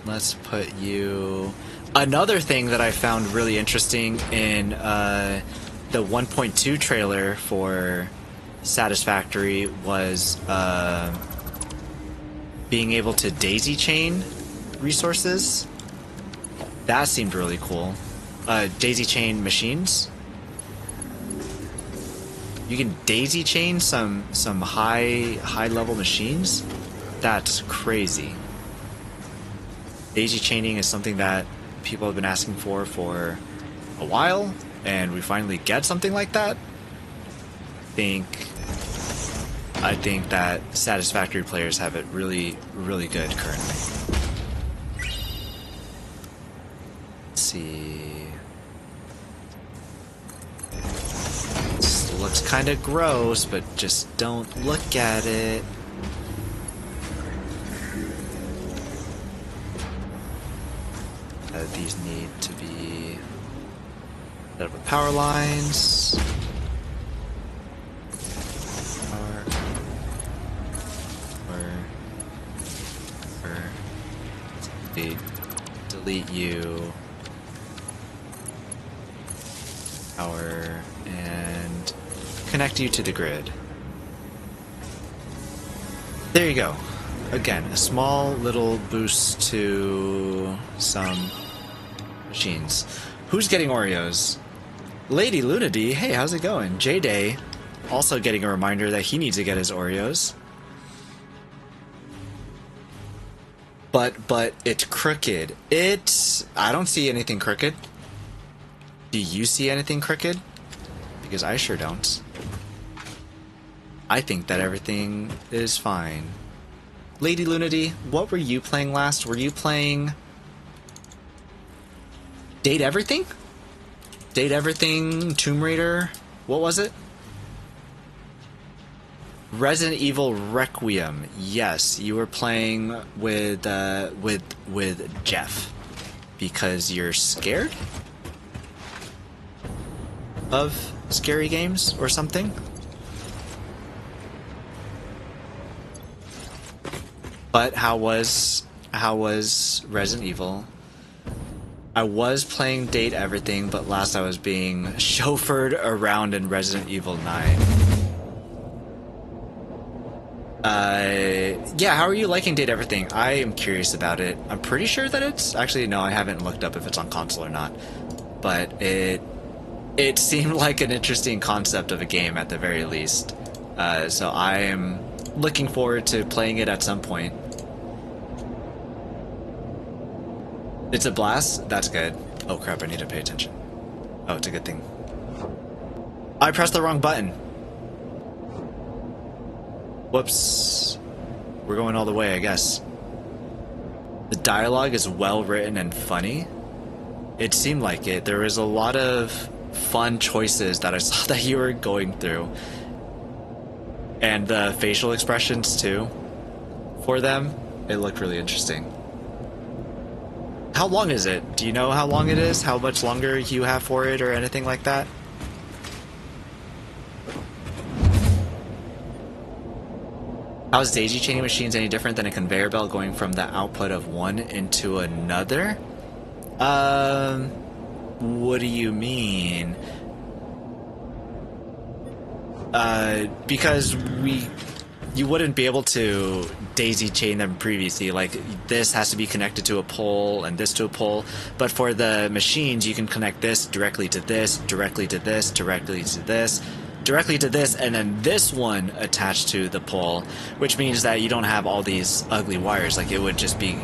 Let's put you... Another thing that I found really interesting in the 1.2 trailer for Satisfactory was being able to daisy chain resources. That seemed really cool. Daisy chain machines. You can daisy chain some high level machines. That's crazy. Daisy chaining is something that people have been asking for a while, and we finally get something like that. I think that Satisfactory players have it really, really good currently. Let's see. This looks kind of gross, but just don't look at it. These need to be set up with power lines. delete you. Power and connect you to the grid. There you go. Again, a small little boost to some machines. Who's getting Oreos? Lady Lunady, hey, how's it going? J-Day, also getting a reminder that he needs to get his Oreos. But it's crooked. I don't see anything crooked. Do you see anything crooked? Because I sure don't. I think that everything is fine. Lady Lunady, what were you playing last? Were you playing Date Everything? Date Everything, Tomb Raider, what was it? Resident Evil Requiem. Yes, you were playing with Jeff because you're scared of scary games or something. But how was Resident Evil? I was playing Date Everything, but last I was being chauffeured around in Resident Evil 9. Yeah, how are you liking Date Everything? I am curious about it. I'm pretty sure that it's... Actually, no, I haven't looked up if it's on console or not. But it seemed like an interesting concept of a game at the very least. So I am looking forward to playing it at some point. It's a blast? That's good. Oh crap, I need to pay attention. Oh, it's a good thing. I pressed the wrong button. Whoops. We're going all the way, I guess. The dialogue is well written and funny. It seemed like it. There was a lot of fun choices that I saw that you were going through. And the facial expressions too. For them, it looked really interesting. How long is it? Do you know how long it is? How much longer you have for it or anything like that? How is daisy chaining machines any different than a conveyor belt going from the output of one into another? What do you mean? Because you wouldn't be able to daisy chain them previously. Like, this has to be connected to a pole and this to a pole. But for the machines, you can connect this directly to this, directly to this, directly to this, directly to this, and then this one attached to the pole, which means that you don't have all these ugly wires. Like, it would just be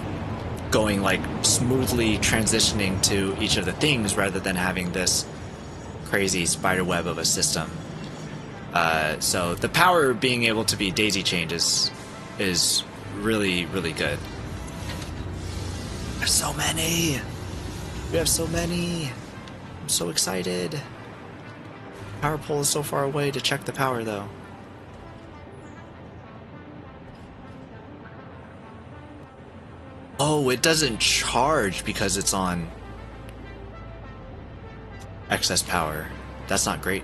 going, like, smoothly transitioning to each of the things rather than having this crazy spider web of a system. So the power being able to be daisy chained is really, really good. There's so many! We have so many! I'm so excited! Power pole is so far away to check the power, though. Oh, it doesn't charge because it's on excess power. That's not great.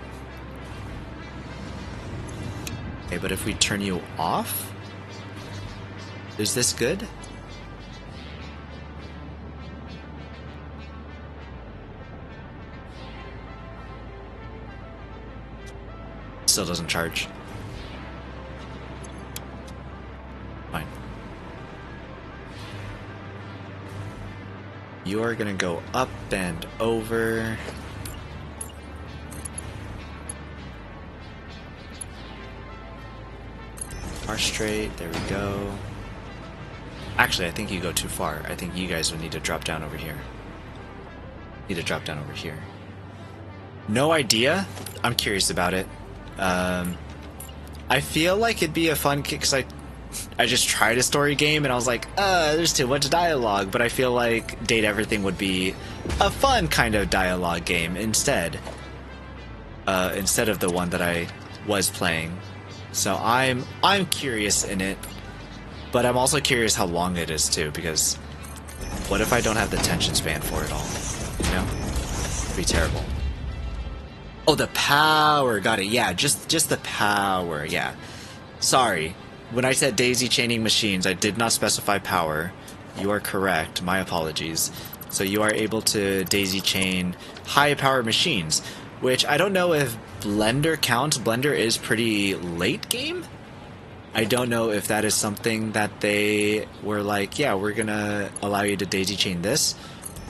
Okay, but if we turn you off, is this good? Still doesn't charge. Fine. You are gonna go up and over. Straight, there we go. Actually, I think you go too far. I think you guys would need to drop down over here. Need to drop down over here. No idea. I'm curious about it. I feel like it'd be a fun kick because I just tried a story game and I was like, there's too much dialogue. But I feel like Date Everything would be a fun kind of dialogue game instead. Instead of the one that I was playing. So I'm curious in it, but I'm also curious how long it is too, because what if I don't have the attention span for it all? You know? It'd be terrible. Oh, the power, got it. Yeah, just the power, yeah. Sorry, when I said daisy chaining machines, I did not specify power. You are correct. My apologies. So you are able to daisy chain high power machines, which I don't know if Blender counts. Blender is pretty late game. I don't know if that is something that they were like, yeah, we're gonna allow you to daisy chain this,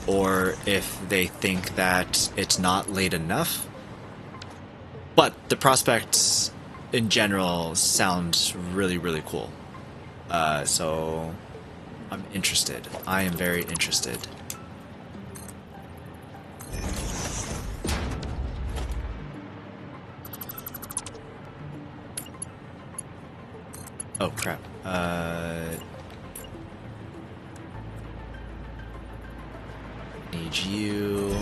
or if they think that it's not late enough. But the prospects in general sounds really, really cool. So I'm interested. I am very interested. Oh crap. Need you.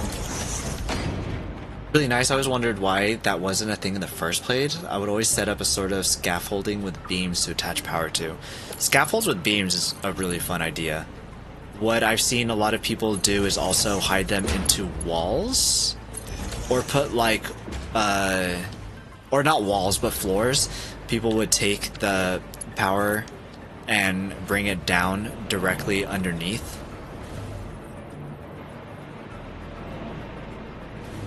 Really nice. I always wondered why that wasn't a thing in the first place. I would always set up a sort of scaffolding with beams to attach power to. Scaffolds with beams is a really fun idea. What I've seen a lot of people do is also hide them into walls, or put like, or not walls, but floors. People would take the power and bring it down directly underneath,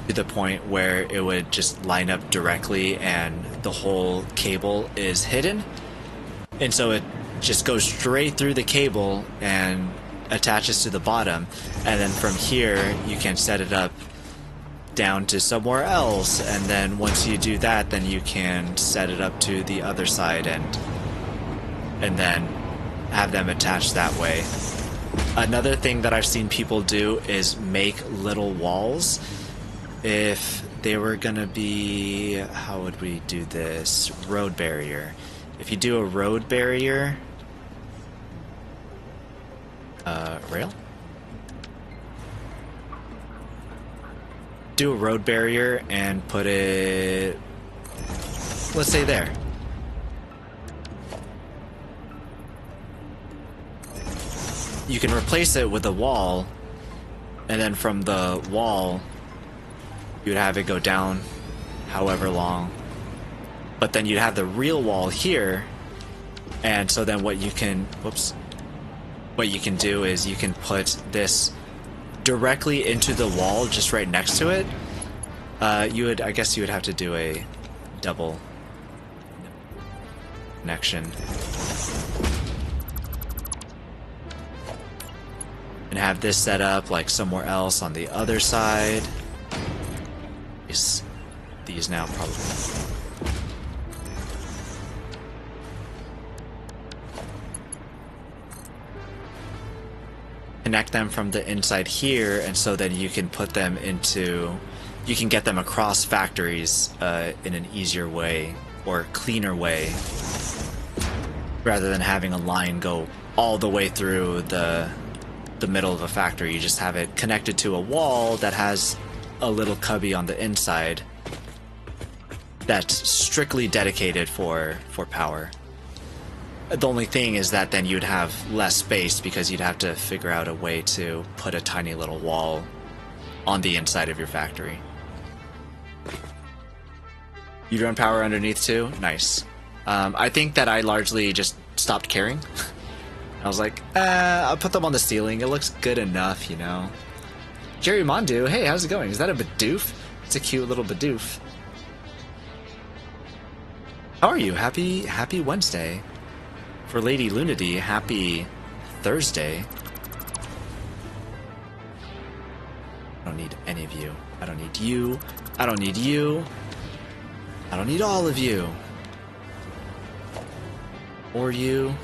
to the point where it would just line up directly and the whole cable is hidden, and so it just goes straight through the cable and attaches to the bottom, and then from here you can set it up down to somewhere else, and then once you do that, then you can set it up to the other side and then have them attached that way. Another thing that I've seen people do is make little walls. If they were gonna be, how would we do this? Road barrier. If you do a road barrier, rail? Do a road barrier and put it, let's say there. You can replace it with a wall, and then from the wall you'd have it go down however long, but then you'd have the real wall here, and so then what you can, what you can do is you can put this directly into the wall just right next to it. I guess you would have to do a double connection and have this set up like somewhere else on the other side. These now probably. Connect them from the inside here, and so then you can put them into, you can get them across factories in an easier way or cleaner way, rather than having a line go all the way through the middle of a factory. You just have it connected to a wall that has a little cubby on the inside that's strictly dedicated for power. The only thing is that then you'd have less space because you'd have to figure out a way to put a tiny little wall on the inside of your factory. You run power underneath too? Nice. I think that I largely just stopped caring. I was like, I'll put them on the ceiling. It looks good enough, you know. Jerry Mondu, hey, how's it going? Is that a Bidoof? It's a cute little Bidoof. How are you? Happy Wednesday. For Lady Lunity, happy Thursday. I don't need any of you. I don't need you. I don't need you. I don't need all of you. Or you.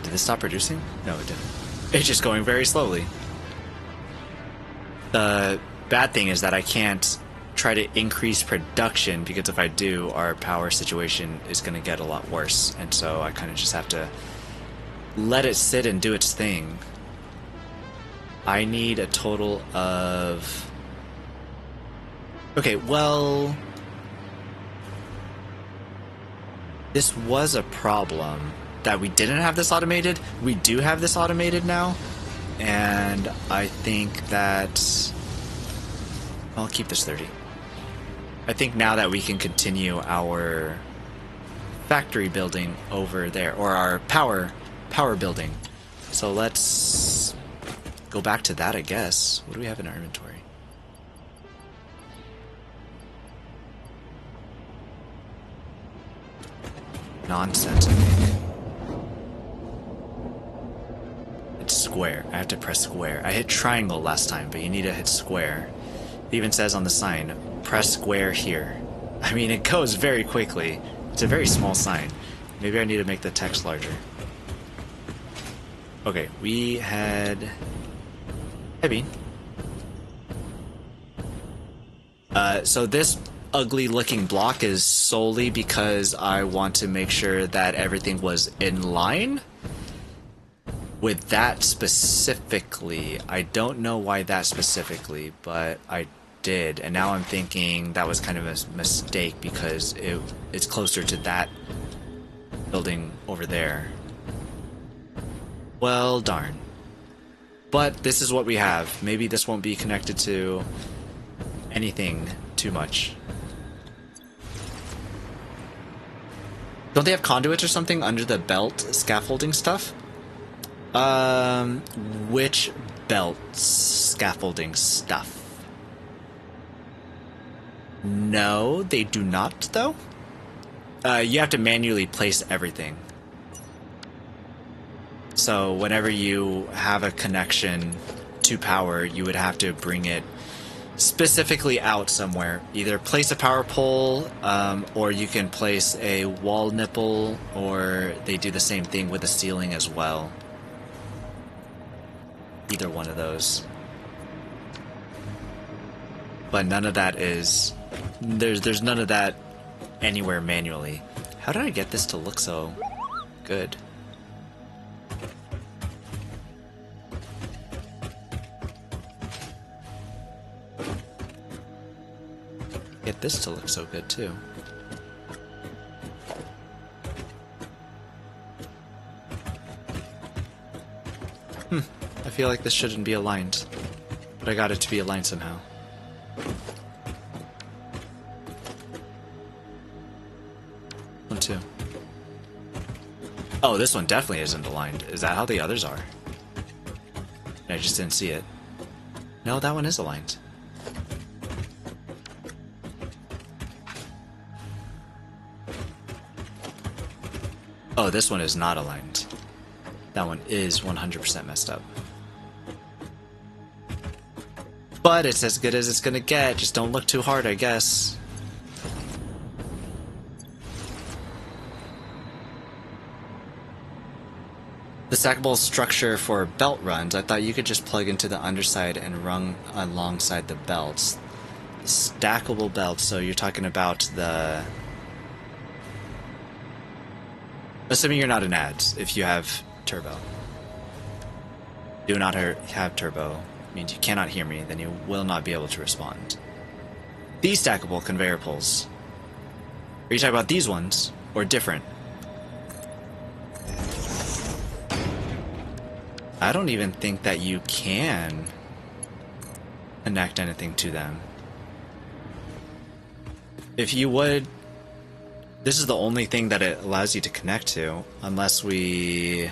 Did this stop producing? No, it didn't. It's just going very slowly. The bad thing is that I can't try to increase production, because if I do, our power situation is going to get a lot worse, and so I kind of just have to let it sit and do its thing. I need a total of... Okay, well... This was a problem, that we didn't have this automated. We do have this automated now, and I think that I'll keep this 30. I think now that we can continue our factory building over there, or our power building. So let's go back to that, I guess. What do we have in our inventory? Nonsense. It's square. I have to press square. I hit triangle last time, but you need to hit square. It even says on the sign, press square here. I mean, it goes very quickly. It's a very small sign. Maybe I need to make the text larger. Okay, we had heavy. So this ugly looking block is solely because I want to make sure that everything was in line with that specifically. I don't know why that specifically, but I did, and now I'm thinking that was kind of a mistake because it's closer to that building over there. Well, darn. But this is what we have. Maybe this won't be connected to anything too much. Don't they have conduits or something under the belt scaffolding stuff? Which belt scaffolding stuff? No, they do not, though. You have to manually place everything. So whenever you have a connection to power, you would have to bring it specifically out somewhere. Either place a power pole, or you can place a wall nipple, or they do the same thing with the ceiling as well. Either one of those. But none of that is... There's none of that anywhere manually. How did I get this to look so good? Get this to look so good too. I feel like this shouldn't be aligned, but I got it to be aligned somehow. One, two. Oh, this one definitely isn't aligned. Is that how the others are? I just didn't see it. No, that one is aligned. Oh, this one is not aligned. That one is 100% messed up. But it's as good as it's gonna get. Just don't look too hard, I guess. The stackable structure for belt runs, I thought you could just plug into the underside and run alongside the belts. Stackable belts, so you're talking about the... Assuming you're not an ad, if you have turbo. Do not have turbo. Means you cannot hear me, then you will not be able to respond. These stackable conveyor pulls. Are you talking about these ones, or different? I don't even think that you can connect anything to them. If you would, this is the only thing that it allows you to connect to, unless we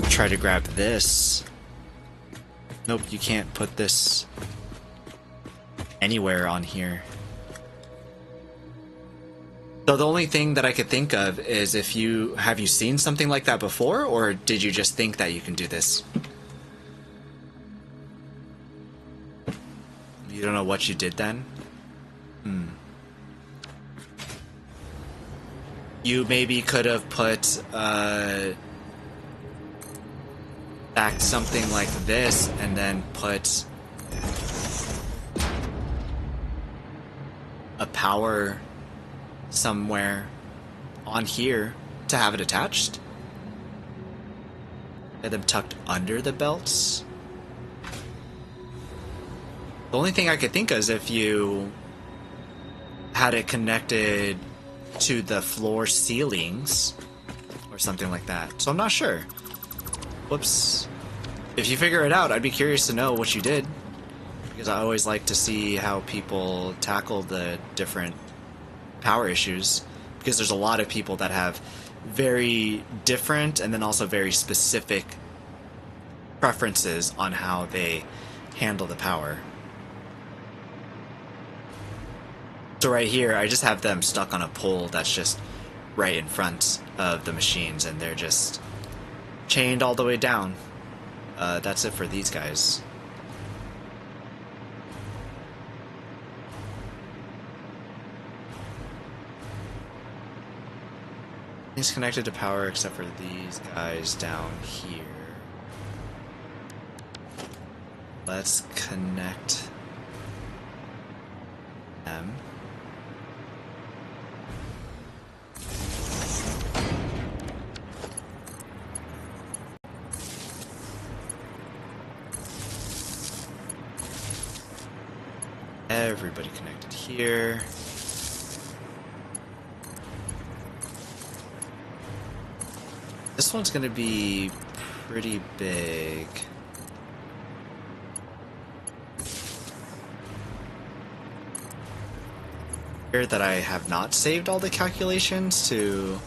try to grab this. Nope, you can't put this anywhere on here. So the only thing that I could think of is if you... Have you seen something like that before, or did you just think that you can do this? You don't know what you did then? You maybe could have put, back something like this, and then put a power somewhere on here to have it attached. Get them tucked under the belts. The only thing I could think of is if you had it connected to the floor ceilings or something like that. So I'm not sure. Whoops. If you figure it out, I'd be curious to know what you did. because I always like to see how people tackle the different power issues, because there's a lot of people that have very different and then also very specific preferences on how they handle the power. So right here, I just have them stuck on a pole that's just right in front of the machines, and they're just chained all the way down. That's it for these guys. It's connected to power except for these guys down here. Let's connect them. Everybody connected here. This one's going to be pretty big. Here that I have not saved all the calculations to...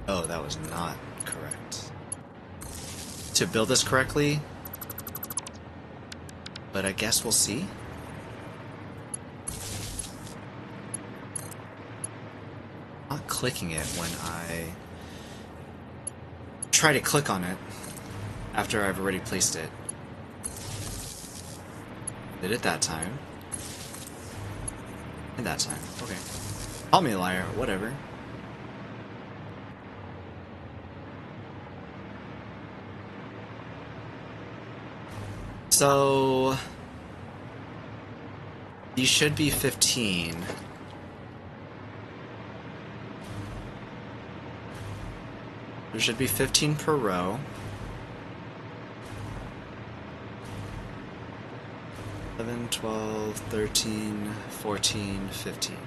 Oh, that was not correct. To build this correctly. But I guess we'll see. Not clicking it when I try to click on it after I've already placed it. Did it that time. And that time. Okay. Call me a liar, whatever. So these should be 15. There should be 15 per row. 11, 12, 13, 14, 15.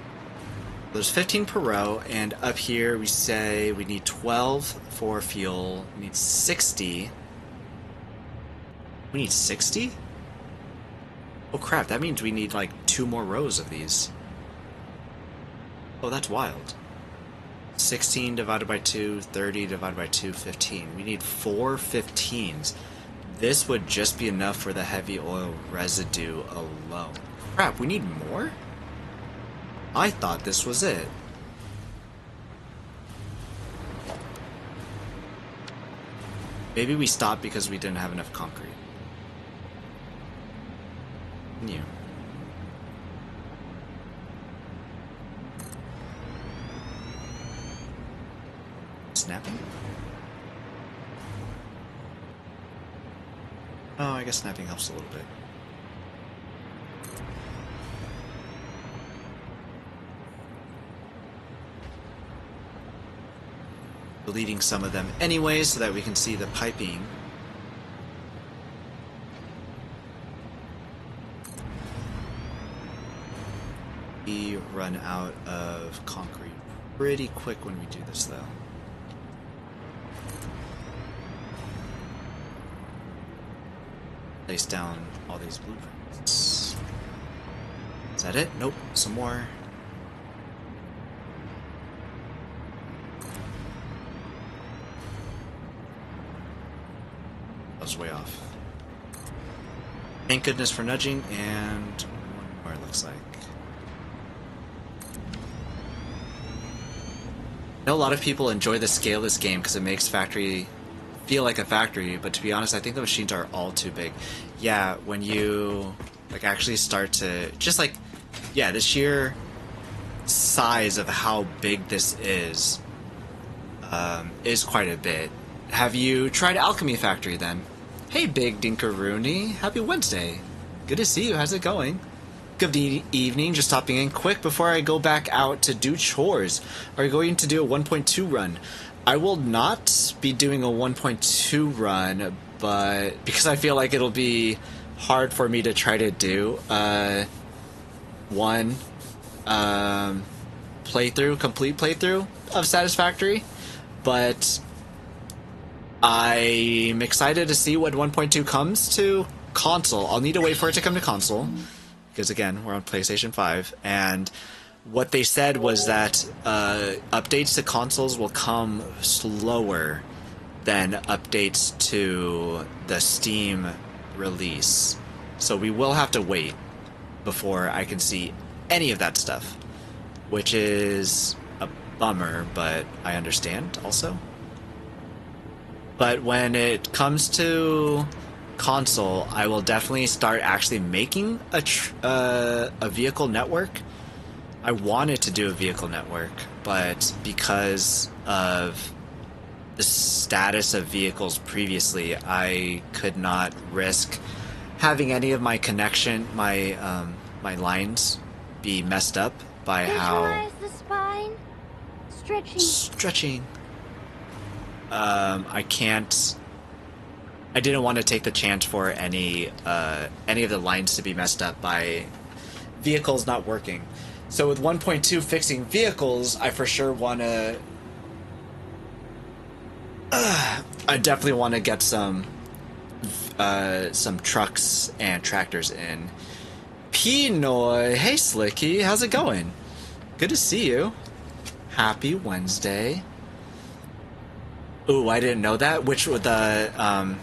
There's 15 per row, and up here we say we need 12 for fuel. We need 60. We need 60? Oh crap, that means we need like 2 more rows of these. Oh, that's wild. 16 divided by 2, 30 divided by 2, 15. We need 4 15s. This would just be enough for the heavy oil residue alone. Crap, we need more? I thought this was it. Maybe we stopped because we didn't have enough concrete. Yeah. Snapping? Oh, I guess snapping helps a little bit. Deleting some of them anyway so that we can see the piping. We run out of concrete pretty quick when we do this though. Place down all these blueprints. Is that it? Nope. Some more. I was way off. Thank goodness for nudging, and one more it looks like. I know a lot of people enjoy the scale of this game because it makes Factory feel like a factory, but to be honest, I think the machines are all too big. Yeah, when you like actually start to just like, yeah, the sheer size of how big this is quite a bit. Have you tried Alchemy Factory then? Hey, Big Dinkaroony, happy Wednesday. Good to see you. How's it going? Good evening. Just stopping in quick before I go back out to do chores. Are you going to do a 1.2 run? I will not be doing a 1.2 run, but because I feel like it'll be hard for me to try to do one complete playthrough of Satisfactory, but I'm excited to see what 1.2 comes to console, I'll need to wait for it to come to console, because again, we're on PlayStation 5, and what they said was that updates to consoles will come slower than updates to the Steam release. So we will have to wait before I can see any of that stuff, which is a bummer, but I understand also. But when it comes to console, I will definitely start actually making a vehicle network. I wanted to do a vehicle network, but because of the status of vehicles previously, I could not risk having any of my connection, my lines be messed up by how... Visualize the spine. Stretching. I can't... I didn't want to take the chance for any of the lines to be messed up by vehicles not working. So with 1.2 fixing vehicles, I for sure want to... I definitely want to get some trucks and tractors in. P-Noy, hey Slicky, how's it going? Good to see you. Happy Wednesday. Ooh, I didn't know that. Which were the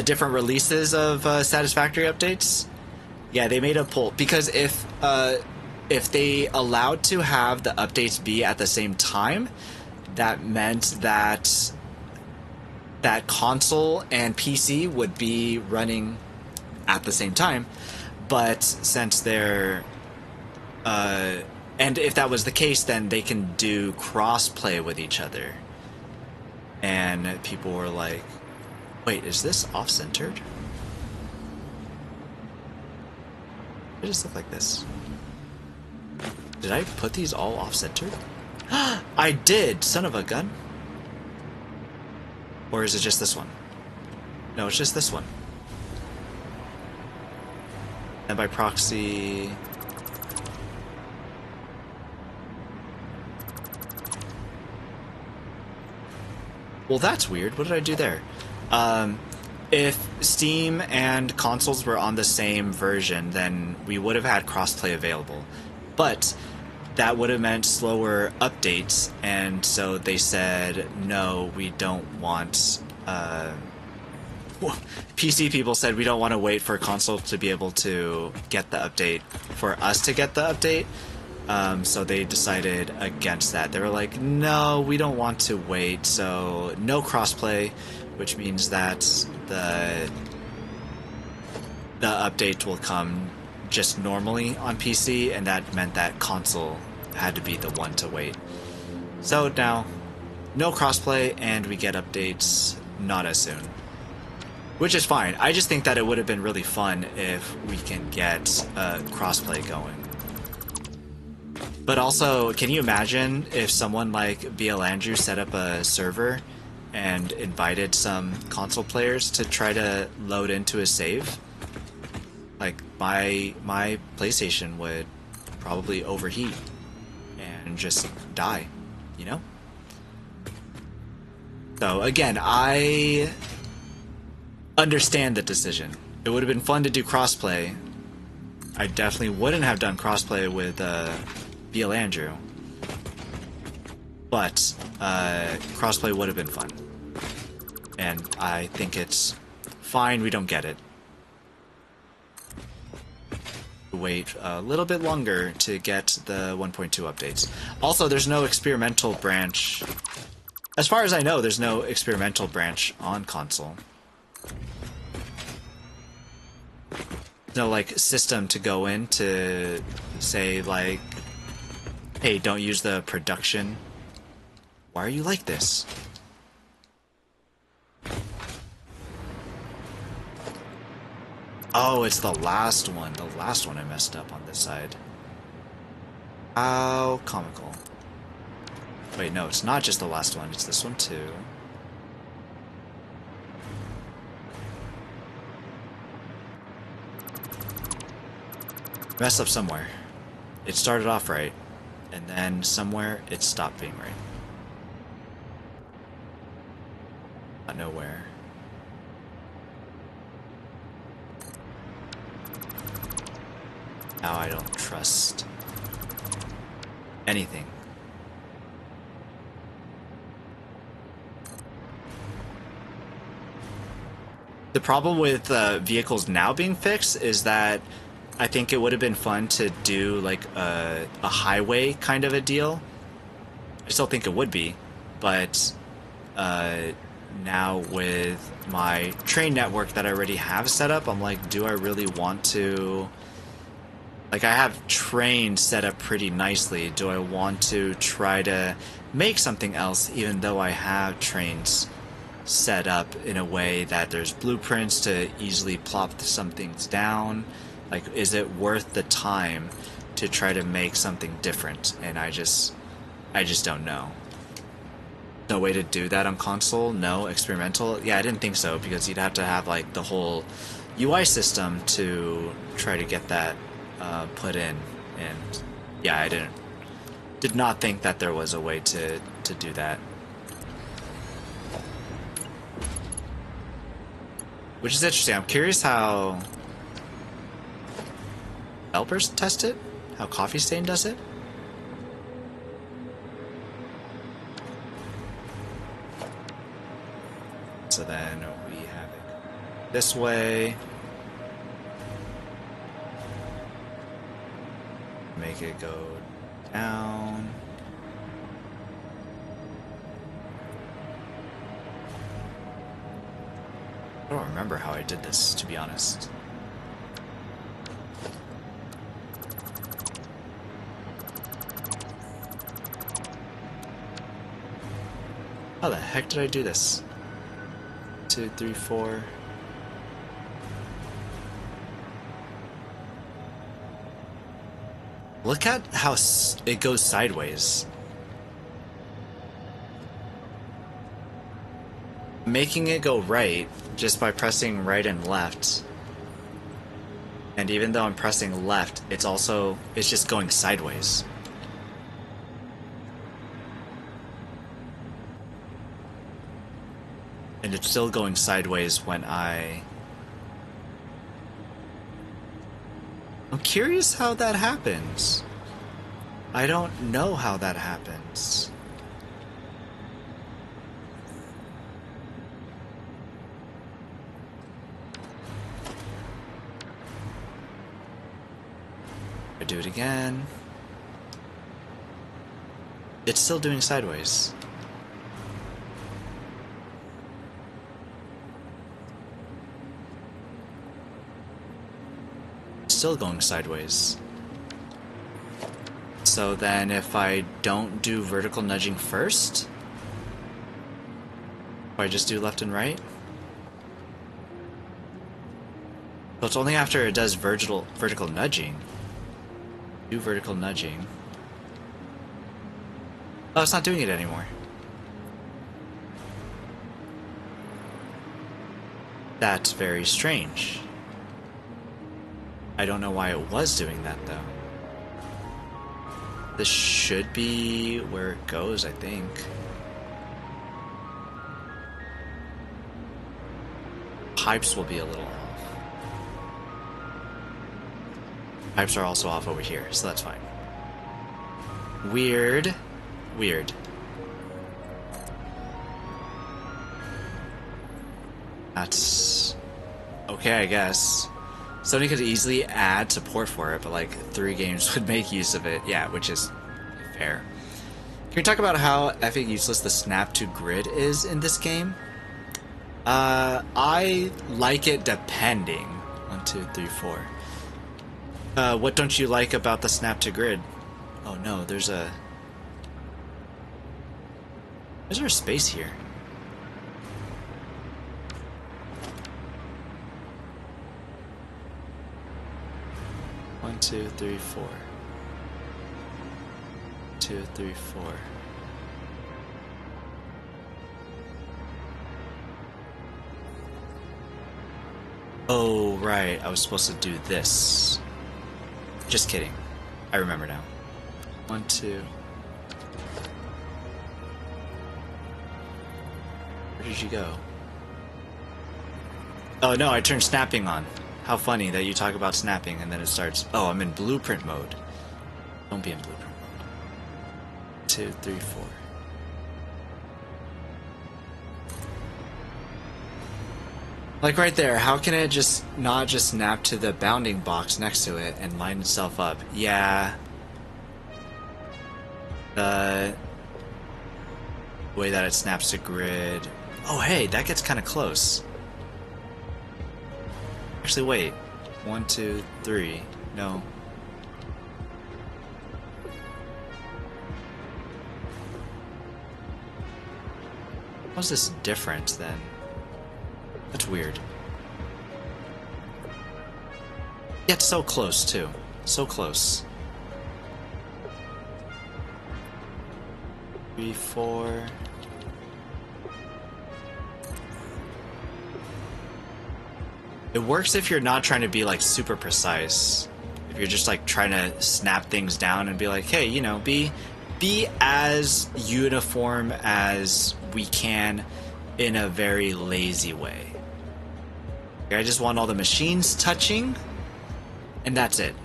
different releases of Satisfactory updates? Yeah, they made a poll because if they allowed to have the updates be at the same time, that meant that console and PC would be running at the same time. But since they're and if that was the case, then they can do cross-play with each other. And people were like, wait, is this off-centered? It just look like this. Did I put these all off-centered? I did, son of a gun. Or is it just this one? No, it's just this one. And by proxy... Well, that's weird. What did I do there? If Steam and consoles were on the same version, then we would have had crossplay available. But that would have meant slower updates, and so they said, no, we don't want... PC people said we don't want to wait for console to be able to get the update for us to get the update. So they decided against that. They were like, no, we don't want to wait, so no crossplay, which means that the update will come just normally on PC, and that meant that console had to be the one to wait. So now, no crossplay, and we get updates not as soon. Which is fine. I just think that it would have been really fun if we can get crossplay going. But also, can you imagine if someone like BL Andrew set up a server and invited some console players to try to load into a save? Like, my PlayStation would probably overheat and just die, you know? So, again, I understand the decision. It would have been fun to do crossplay. I definitely wouldn't have done crossplay with BL Andrew, but crossplay would have been fun, and I think it's fine we don't get it. Wait a little bit longer to get the 1.2 updates. Also, there's no experimental branch. As far as I know, there's no experimental branch on console. No, like, system to go in to say, like, hey, don't use the production. Why are you like this? Oh, it's the last one. The last one I messed up on this side. How comical. Wait, no, it's not just the last one. It's this one too. Messed up somewhere. It started off right, and then somewhere it stopped being right. Not nowhere. Now I don't trust anything. The problem with vehicles now being fixed is that I think it would have been fun to do like a highway kind of a deal. I still think it would be, but now with my train network that I already have set up, I'm like, do I really want to... Like, I have trains set up pretty nicely. Do I want to try to make something else even though I have trains set up in a way that there's blueprints to easily plop some things down? Like, is it worth the time to try to make something different? And I just don't know. No way to do that on console? No? Experimental? Yeah, I didn't think so, because you'd have to have like the whole UI system to try to get that put in. And yeah, I did not think that there was a way to do that. Which is interesting. I'm curious how developers test it, how Coffee Stain does it. So then we have it this way. Make it go down. I don't remember how I did this, to be honest. How the heck did I do this? 2, 3, 4. Look at how it goes sideways. Making it go right just by pressing right and left. And even though I'm pressing left, it's just going sideways. And it's still going sideways when I'm curious how that happens. I don't know how that happens. I do it again. It's still doing sideways. Still going sideways. So then if I don't do vertical nudging first, if I just do left and right, so it's only after it does vertical nudging. Do vertical nudging. Oh, it's not doing it anymore. That's very strange. I don't know why it was doing that, though. This should be where it goes, I think. Pipes will be a little off. Pipes are also off over here, so that's fine. Weird. Weird. That's okay, I guess. Sony could easily add support for it, but like 3 games would make use of it. Yeah, which is fair. Can we talk about how effing useless the snap to grid is in this game? I like it depending. 1, 2, 3, 4. What don't you like about the snap to grid? Oh no, there's a... Is there a space here? One, 2, 3, 4. 2, 3, 4. Oh, right. I was supposed to do this. Just kidding. I remember now. 1, 2. Where did you go? Oh no, I turned snapping on. How funny that you talk about snapping and then it starts. Oh, I'm in blueprint mode. Don't be in blueprint mode. 2, 3, 4. Like right there, how can it just not just snap to the bounding box next to it and line itself up? Yeah. The way that it snaps to grid. Oh, hey, that gets kind of close. Actually, wait. 1, 2, 3. No. How's this different then? That's weird. Yet so close, too. So close. 3, 4. It works if you're not trying to be like super precise. If you're just like trying to snap things down and be like, hey, you know, be as uniform as we can in a very lazy way. I just want all the machines touching, and that's it.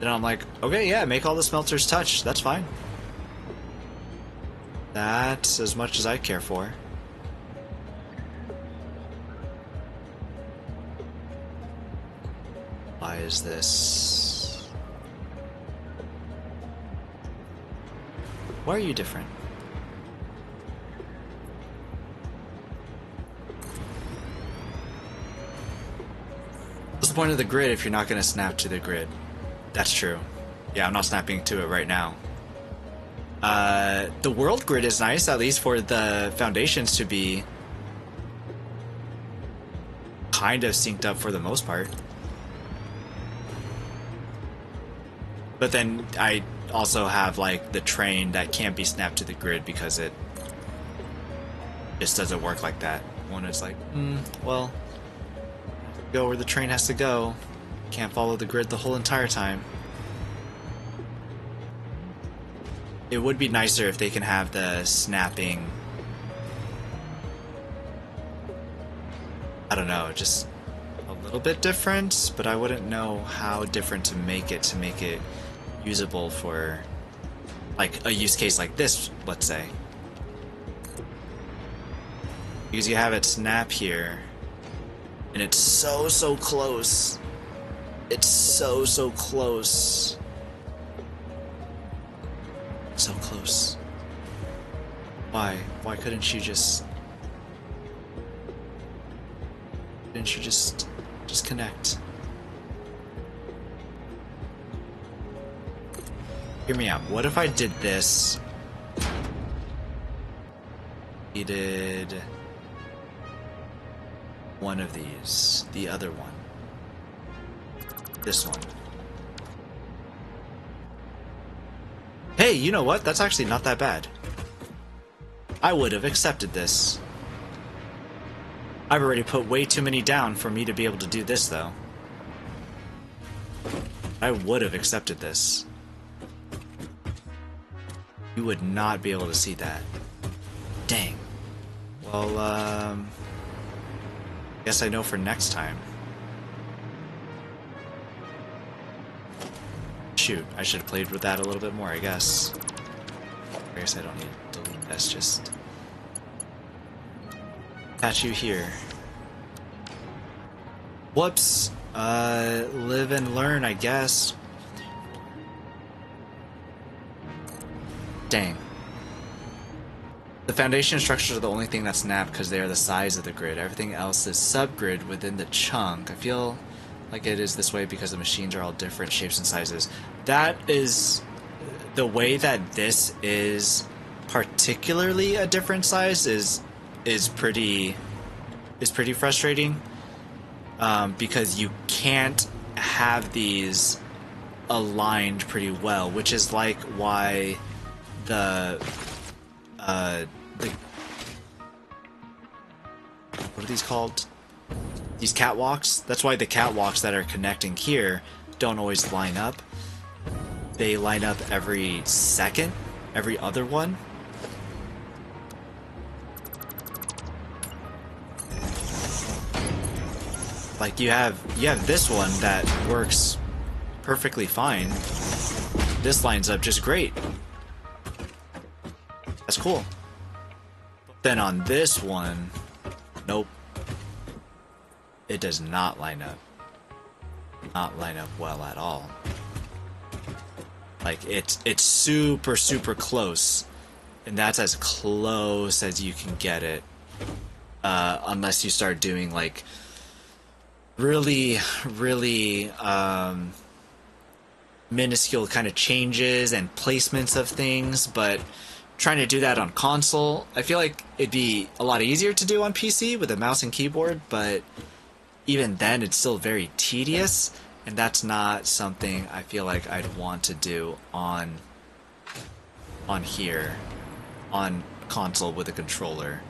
Then I'm like, okay, yeah, make all the smelters touch. That's fine. That's as much as I care for. Why is this? Why are you different? What's the point of the grid if you're not going to snap to the grid? That's true. Yeah, I'm not snapping to it right now. The world grid is nice, at least for the foundations to be kind of synced up for the most part. But then I also have like the train that can't be snapped to the grid because it just doesn't work like that. One is like, well, go where the train has to go. Can't follow the grid the whole entire time. It would be nicer if they can have the snapping. I don't know, just a little bit different, but I wouldn't know how different to make it usable for like a use case like this, let's say. Because you have it snap here and it's so close. It's so close. So close. Why couldn't you just connect? Hear me out. What if I did this? Needed one of these. The other one. This one. Hey, you know what? That's actually not that bad. I would have accepted this. I've already put way too many down for me to be able to do this, though. I would have accepted this. You would not be able to see that. Dang. Well, guess I know for next time. Shoot, I should have played with that a little bit more, I guess. I guess I don't need to delete this, just catch you here. Whoops. Live and learn, I guess. Dang. The foundation structures are the only thing that snap because they are the size of the grid. Everything else is subgrid within the chunk. I feel like it is this way because the machines are all different shapes and sizes. That is the way that this is particularly a different size is pretty frustrating, because you can't have these aligned pretty well, which is like why the what are these called? These catwalks? That's why the catwalks that are connecting here don't always line up. They line up every second, every other one. Like you have this one that works perfectly fine. This lines up just great. That's cool. Then on this one, nope. It does not line up. Not line up well at all. Like it's super close, and that's as close as you can get it, unless you start doing like really minuscule kind of changes and placements of things. But trying to do that on console, I feel like it'd be a lot easier to do on PC with a mouse and keyboard, but even then it's still very tedious. And that's not something I feel like I'd want to do on here, on console with a controller,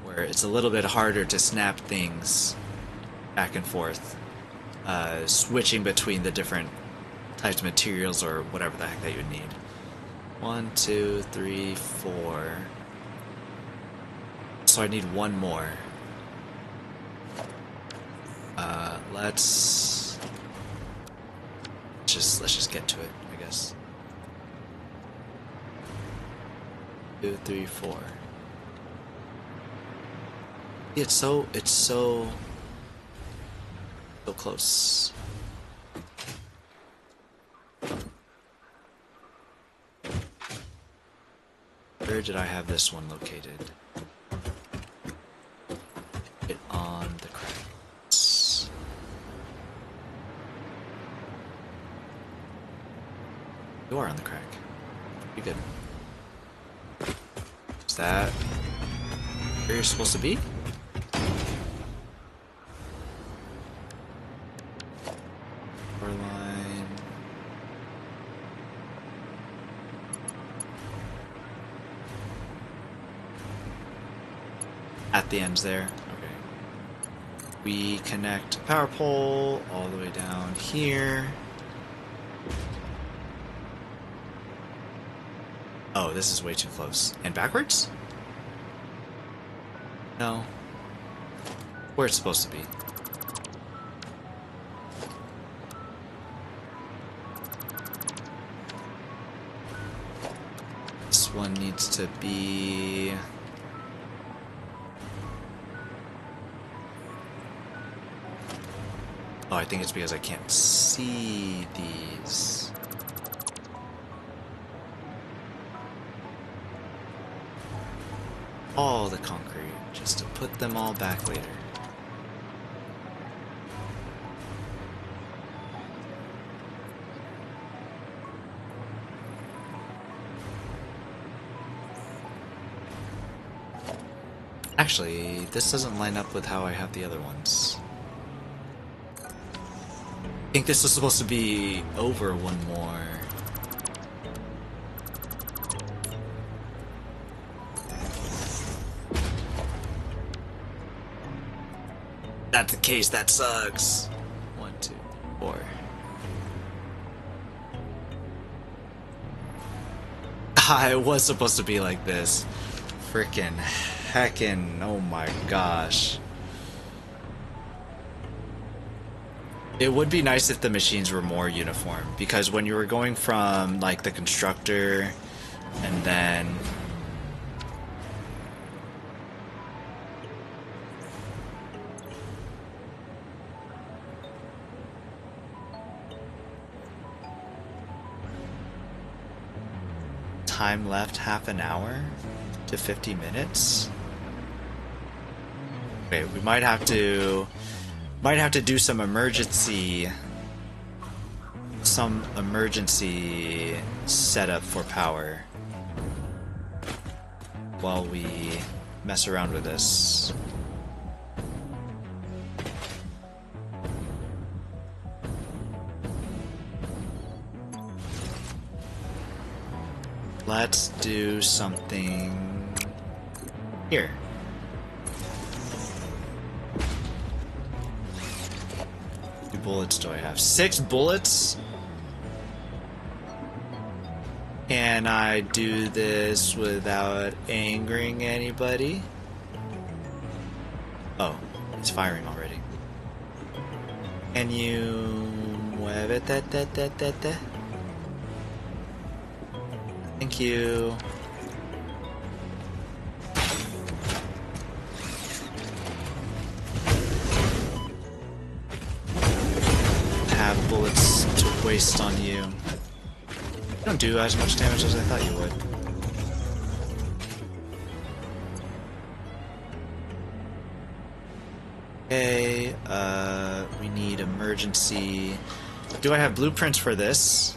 where it's a little bit harder to snap things back and forth, switching between the different types of materials or whatever the heck that you would need. 1, 2, 3, 4. So I need one more. Let's just get to it, I guess. 2, 3, 4. It's so close. Where did I have this one located? It on the cracks. You are on the crack. You good? Is that where you're supposed to be? Line. At the ends there. Okay. We connect power pole all the way down here. Oh, this is way too close. And backwards? No. Where it's supposed to be. This one needs to be... Oh, I think it's because I can't see these. All the concrete, just to put them all back later. Actually, this doesn't line up with how I have the other ones. I think this was supposed to be over one more. That's the case, that sucks. 1, 2, 4. It was supposed to be like this. Frickin' heckin', oh my gosh. It would be nice if the machines were more uniform, because when you were going from like the constructor and then time left half an hour to 50 minutes. Okay, we might have to do some emergency setup for power while we mess around with this. Let's do something here. How many bullets do I have? 6 bullets? Can I do this without angering anybody? Oh, it's firing already. Can you mueve that? Thank you. Have bullets to waste on you. You don't do as much damage as I thought you would. Okay, we need emergency. Do I have blueprints for this?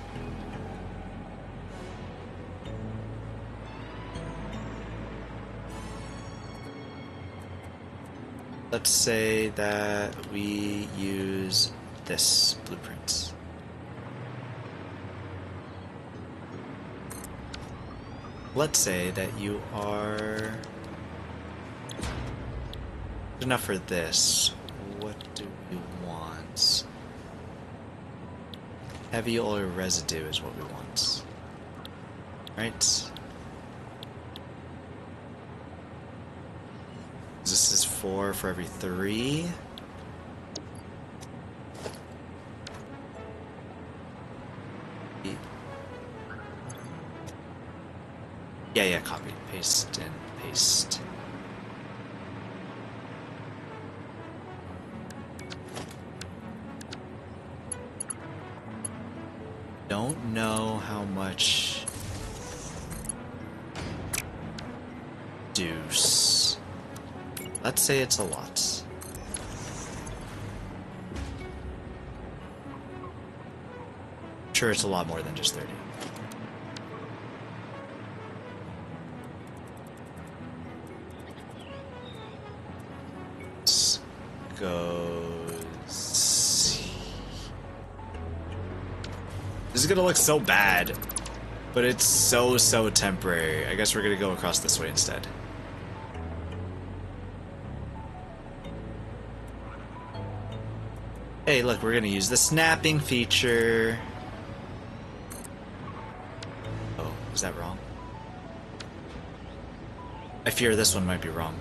Let's say that we use this blueprint. Let's say that you are enough for this. What do we want? Heavy oil residue is what we want. Right? This is 4 for every 3. Yeah, copy, paste, and paste. Don't know how much deuce. Let's say it's a lot. Sure, it's a lot more than just 30. Let's go see. This is gonna look so bad, but it's so temporary. I guess we're gonna go across this way instead. Hey, look, we're gonna use the snapping feature. Oh, is that wrong? I fear this one might be wrong.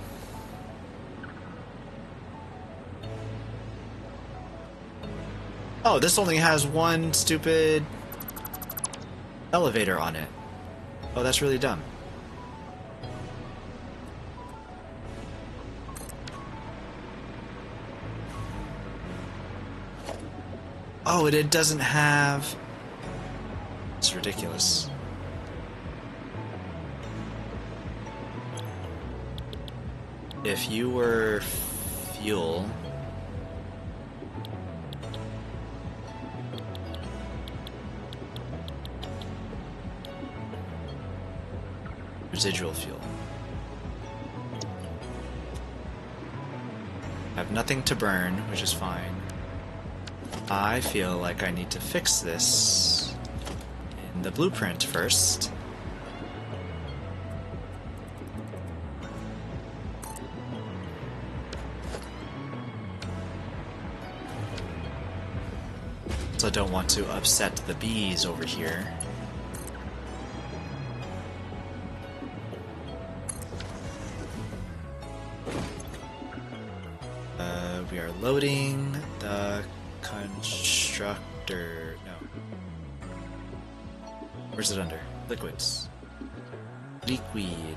Oh, this only has one stupid elevator on it. Oh, that's really dumb. Oh, it doesn't have... It's ridiculous. If you were fuel... Residual fuel. I have nothing to burn, which is fine. I feel like I need to fix this in the blueprint first. So I don't want to upset the bees over here. We are loading the constructor. No. Where's it under? Liquids. Liquid.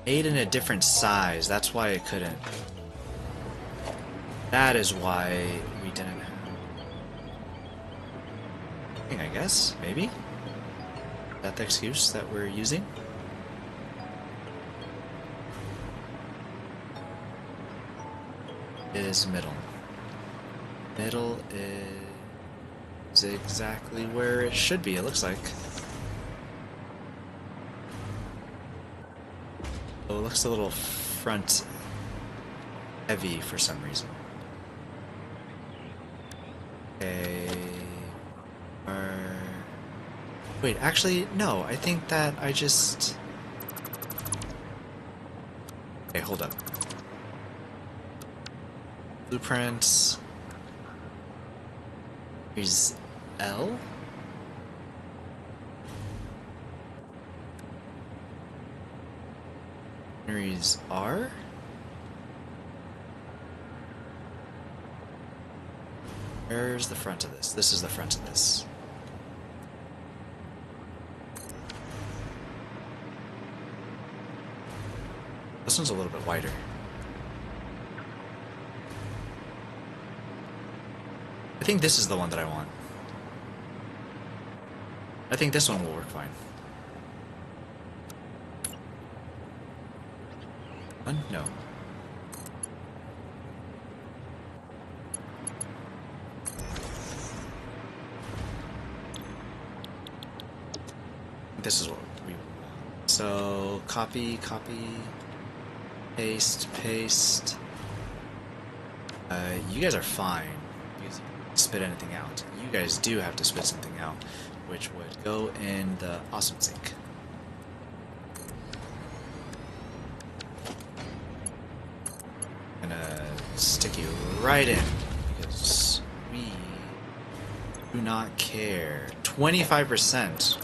Made in a different size. That's why it couldn't. That is why we didn't have. I guess, maybe? Is that the excuse that we're using? Is middle. Middle is exactly where it should be, it looks like. Oh, it looks a little front heavy for some reason. Okay. Wait, actually, no, I think that I just... Okay, hold up. Blueprints. Here's L. Here's R. Where's the front of this? This is the front of this. This one's a little bit wider. I think this is the one that I want. I think this one will work fine. One? No. This is what we want. So, copy, paste, paste. You guys are fine. You guys spit anything out. You guys do have to spit something out, which would go in the awesome sink. Gonna stick you right in because we do not care. 25%.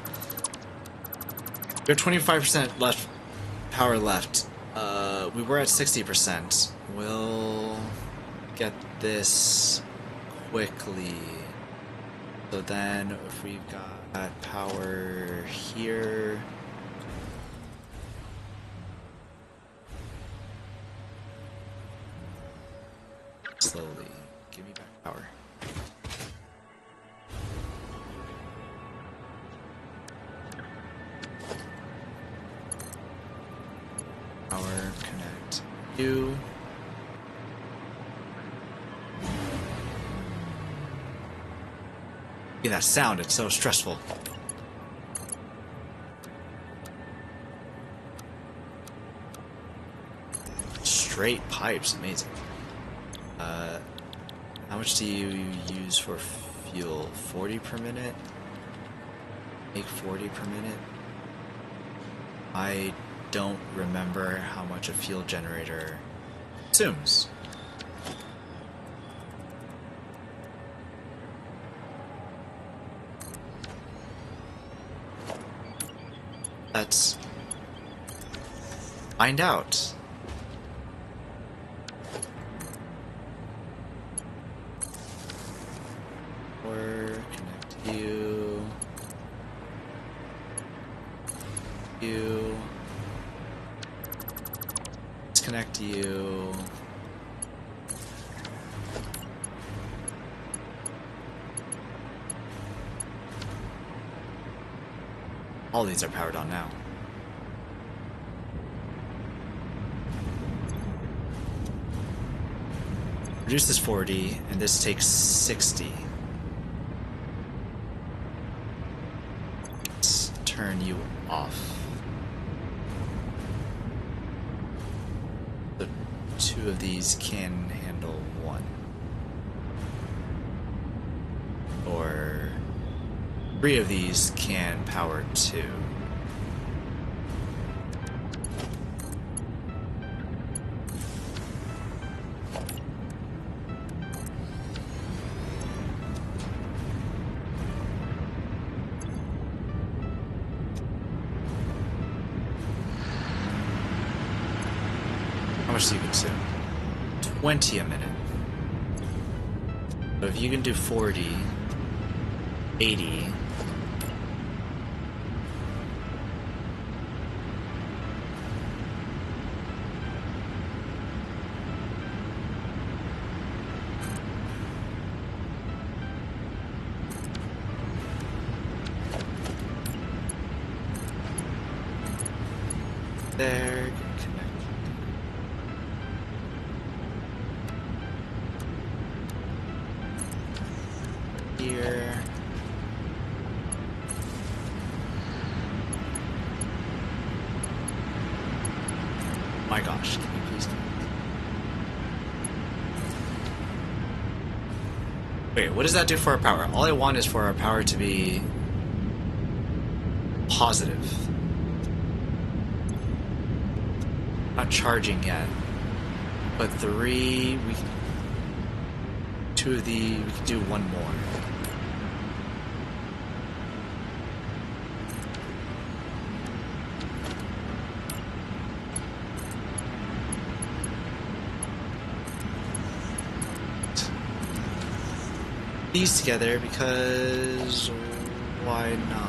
We have 25% left power left. We were at 60%. We'll get this quickly. So then if we've got power here. Slowly. Give me back power. Power, connect you. Yeah, that sound, it's so stressful. Straight pipes, amazing. How much do you use for fuel? 40 per minute? Make 40 per minute? I don't remember how much a fuel generator consumes. Let's find out. Or connect you. Disconnect you. All these are powered on now. Reduce this 40, and this takes 60. Let's turn you off. The two of these can handle one. Or 3 of these can power 2. How much do you consume? 20 a minute. So if you can do 40, 80. There, connect. Here. My gosh, can you please connect? Wait, what does that do for our power? All I want is for our power to be positive. Not charging yet, but 3. We can, 2 of the. We can do 1 more. these together because why not?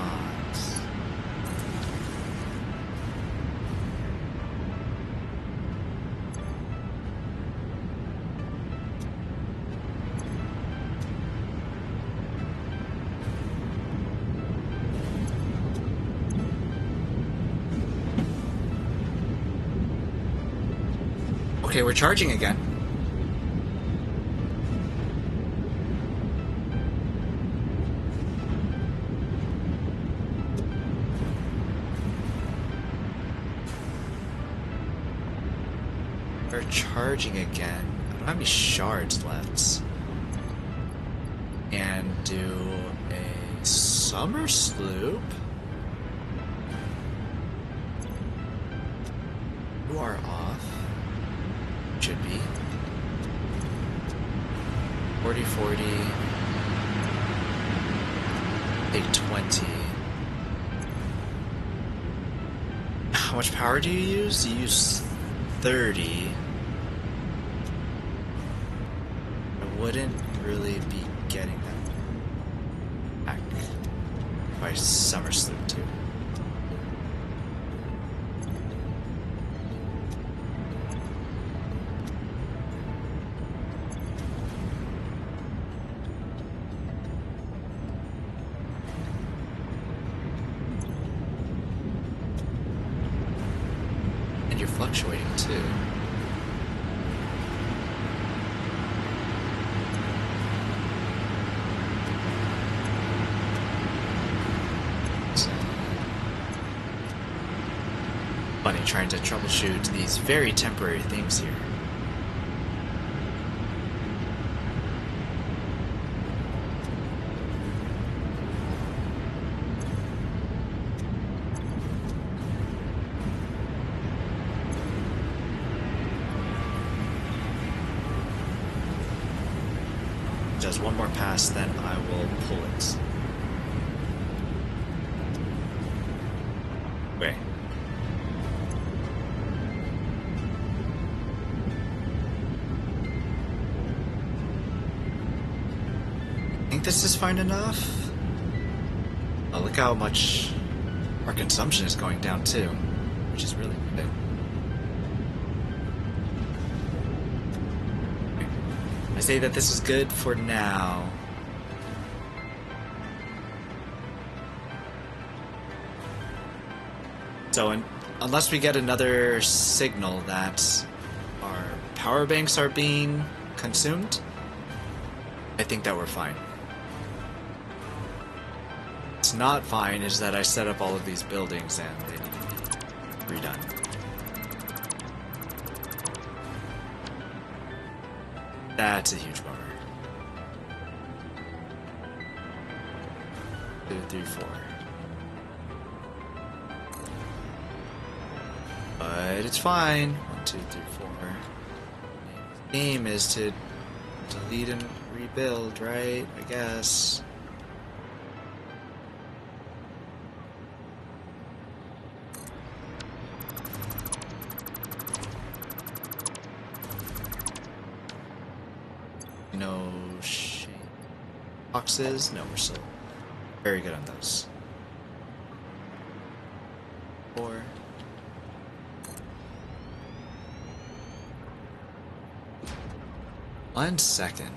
Okay, we're charging again. We're charging again. I don't have any shards left. And do a summer sloop. You are off. Should be 40 take 20. How much power do you use? You use 30. I wouldn't really be getting that back by summer sloop too. You're fluctuating too. So, funny trying to troubleshoot these very temporary things here. Just one more pass, then I will pull it. Wait. I think this is fine enough. Oh, look how much our consumption is going down too, which is really good. I say that this is good for now. So, unless we get another signal that our power banks are being consumed, I think that we're fine. What's not fine is that I set up all of these buildings and they need to be redone. That's a huge bummer. 2, 3, 4. But it's fine. 1, 2, 3, 4. The aim is to delete and rebuild, right? I guess. No shade boxes. No, we're still very good on those. 4. One second.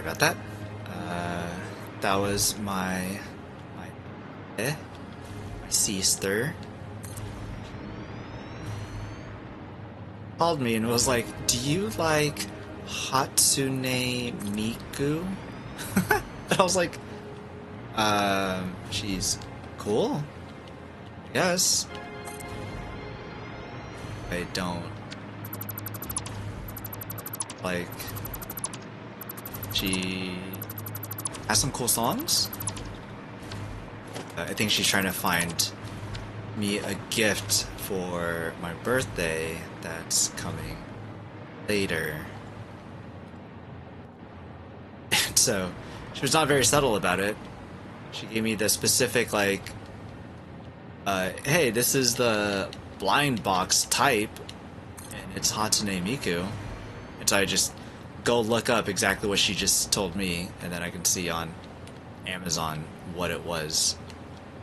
about that. That was my sister. Called me and was like, "Do you like Hatsune Miku?" And I was like, she's cool. Yes. I don't like. She has some cool songs. I think she's trying to find me a gift for my birthday that's coming later. And so she was not very subtle about it. She gave me the specific, like, hey, this is the blind box type, and it's Hatsune Miku. And so I just go look up exactly what she just told me, and then I can see on Amazon what it was.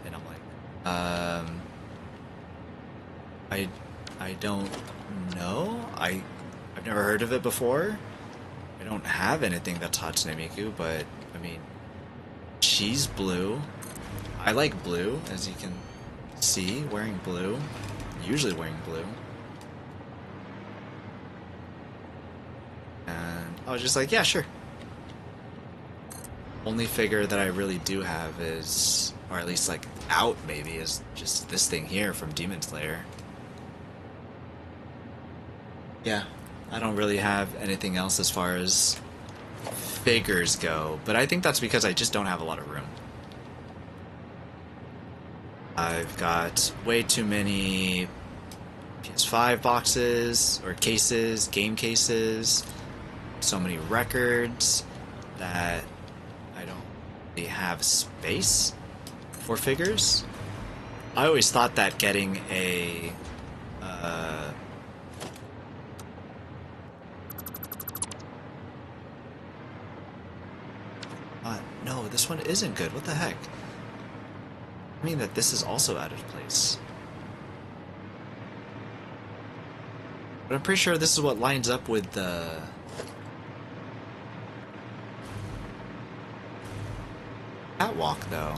And I'm like, I don't know. I've never heard of it before. I don't have anything that's Hatsune Miku, but I mean, she's blue. I like blue, as you can see, wearing blue. Usually wearing blue. And I was just like, yeah, sure. Only figure that I really do have is, or at least like out maybe, is just this thing here from Demon Slayer. Yeah, I don't really have anything else as far as figures go, but I think that's because I just don't have a lot of room. I've got way too many PS5 boxes, or cases, game cases, so many records that I don't really have space for figures. I always thought that getting a no, this one isn't good. What the heck? I mean that this is also out of place. But I'm pretty sure this is what lines up with the catwalk, though.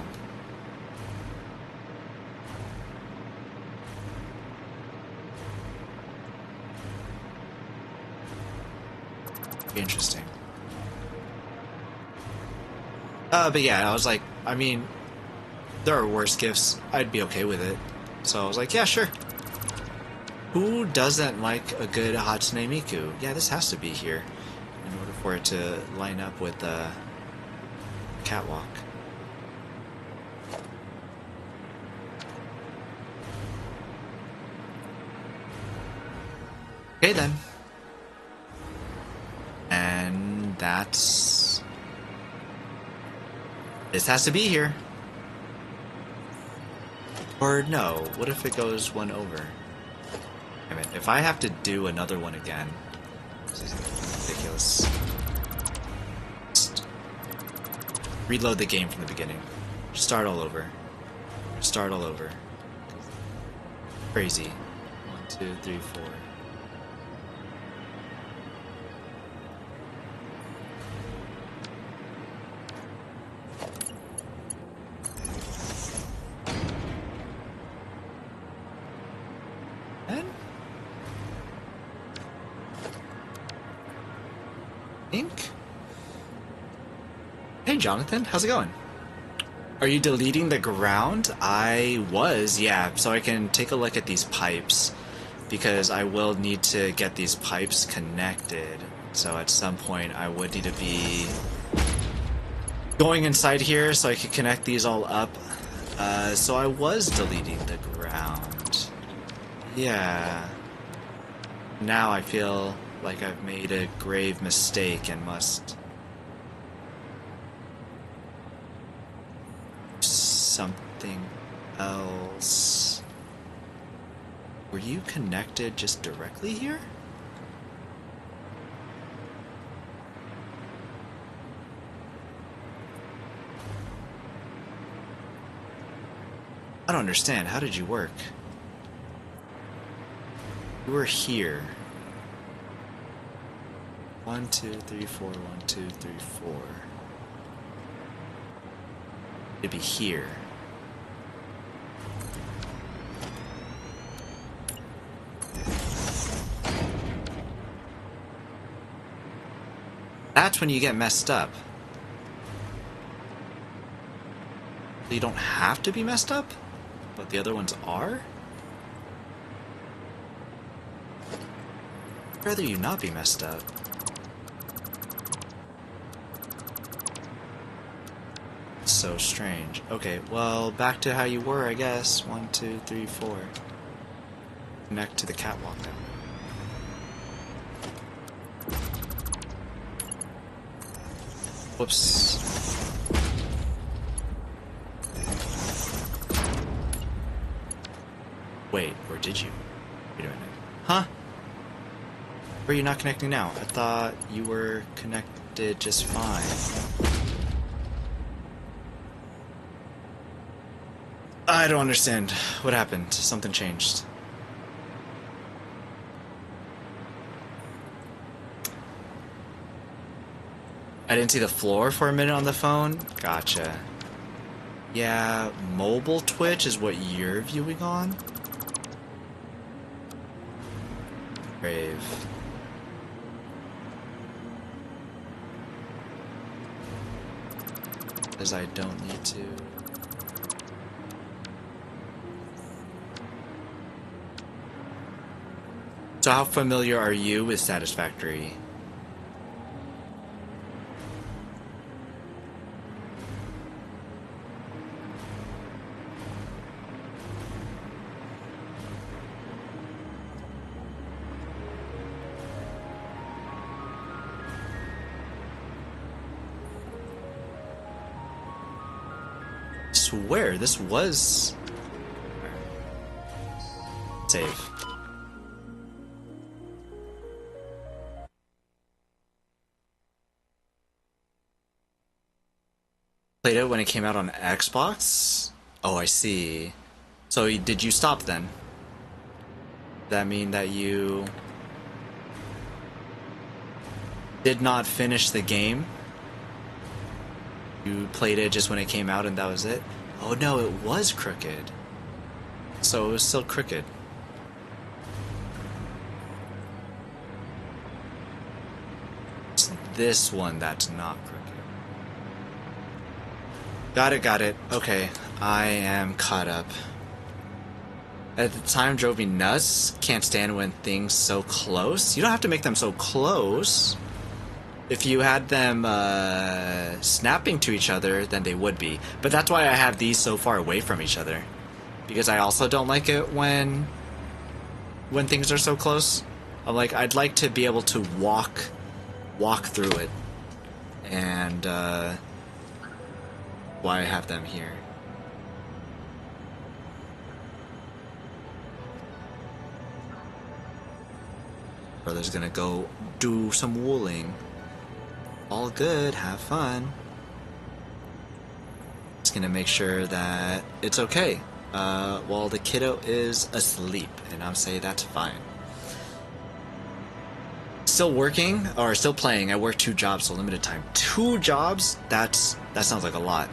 Interesting. But yeah, I was like, I mean, there are worse gifts. I'd be okay with it. So I was like, yeah, sure. Who doesn't like a good Hatsune Miku? Yeah, this has to be here in order for it to line up with the catwalk. Okay then. And that's... this has to be here. Or no, what if it goes one over? I mean, if I have to do another one again, this is ridiculous. Just reload the game from the beginning. Start all over. Start all over. Crazy. 1, 2, 3, 4. Hey Jonathan, how's it going? Are you deleting the ground? I was, yeah, so I can take a look at these pipes, because I will need to get these pipes connected. So at some point I would need to be going inside here so I could connect these all up. So I was deleting the ground. Yeah. Now I feel like I've made a grave mistake and must... something else. Were you connected just directly here? I don't understand. How did you work? You were here. 1, 2, 3, 4, 1, 2, 3, 4. It'd be here. That's when you get messed up. You don't have to be messed up, but the other ones are? I'd rather you not be messed up. So strange. Okay, well, back to how you were, I guess. 1, 2, 3, 4. Connect to the catwalk now. Whoops. Wait, or did you? Wait a minute. Huh? Where are you not connecting now? I thought you were connected just fine. I don't understand. What happened? Something changed. I didn't see the floor for a minute on the phone. Gotcha. Yeah, mobile Twitch is what you're viewing on? Brave. Because I don't need to. So how familiar are you with Satisfactory? Swear this was save. Played it when it came out on Xbox? Oh, I see. So did you stop then? That mean that you did not finish the game? You played it just when it came out and that was it? Oh no, it was crooked. So it was still crooked. It's this one that's not crooked. Got it. Okay, I am caught up. At the time, drove me nuts. Can't stand when things so close. You don't have to make them so close. If you had them snapping to each other, then they would be. But that's why I have these so far away from each other. Because I also don't like it when things are so close. I'm like, I'd like to be able to walk through it. And why I have them here. Brother's gonna go do some wooling. All good, have fun. Just gonna make sure that it's okay while the kiddo is asleep, and I'll say that's fine. Still working or still playing. I work 2 jobs, so limited time. 2 jobs? That sounds like a lot.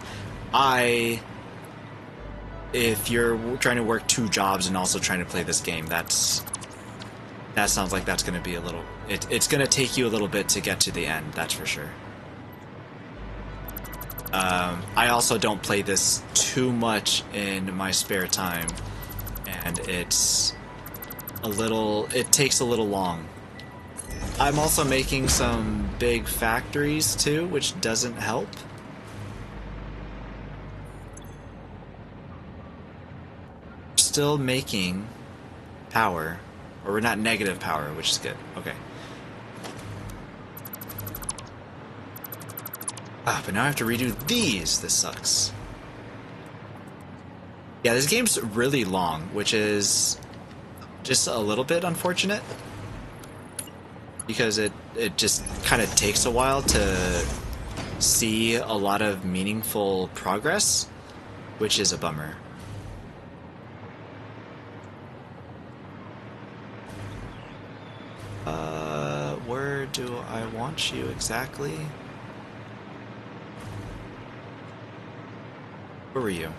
If you're trying to work 2 jobs and also trying to play this game, that sounds like that's going to be a little... It's going to take you a little bit to get to the end, that's for sure. I also don't play this too much in my spare time, and it takes a little long. I'm also making some big factories too, which doesn't help. Still making power, or we're not negative power, which is good. Okay. But now I have to redo these. This sucks. Yeah, this game's really long, which is just a little bit unfortunate. Because it just kind of takes a while to see a lot of meaningful progress, which is a bummer. Word. do I want you exactly? Where were you?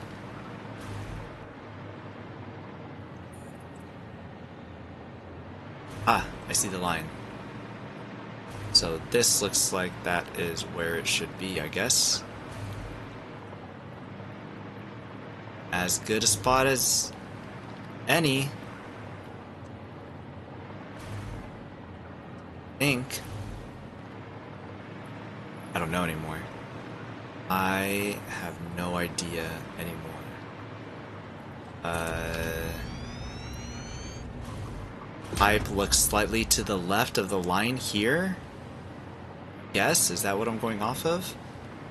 Ah, I see the line. So this looks like that is where it should be, I guess. As good a spot as any. Think. I don't know anymore. I have no idea anymore. Pipe looks slightly to the left of the line here. Yes, is that what I'm going off of?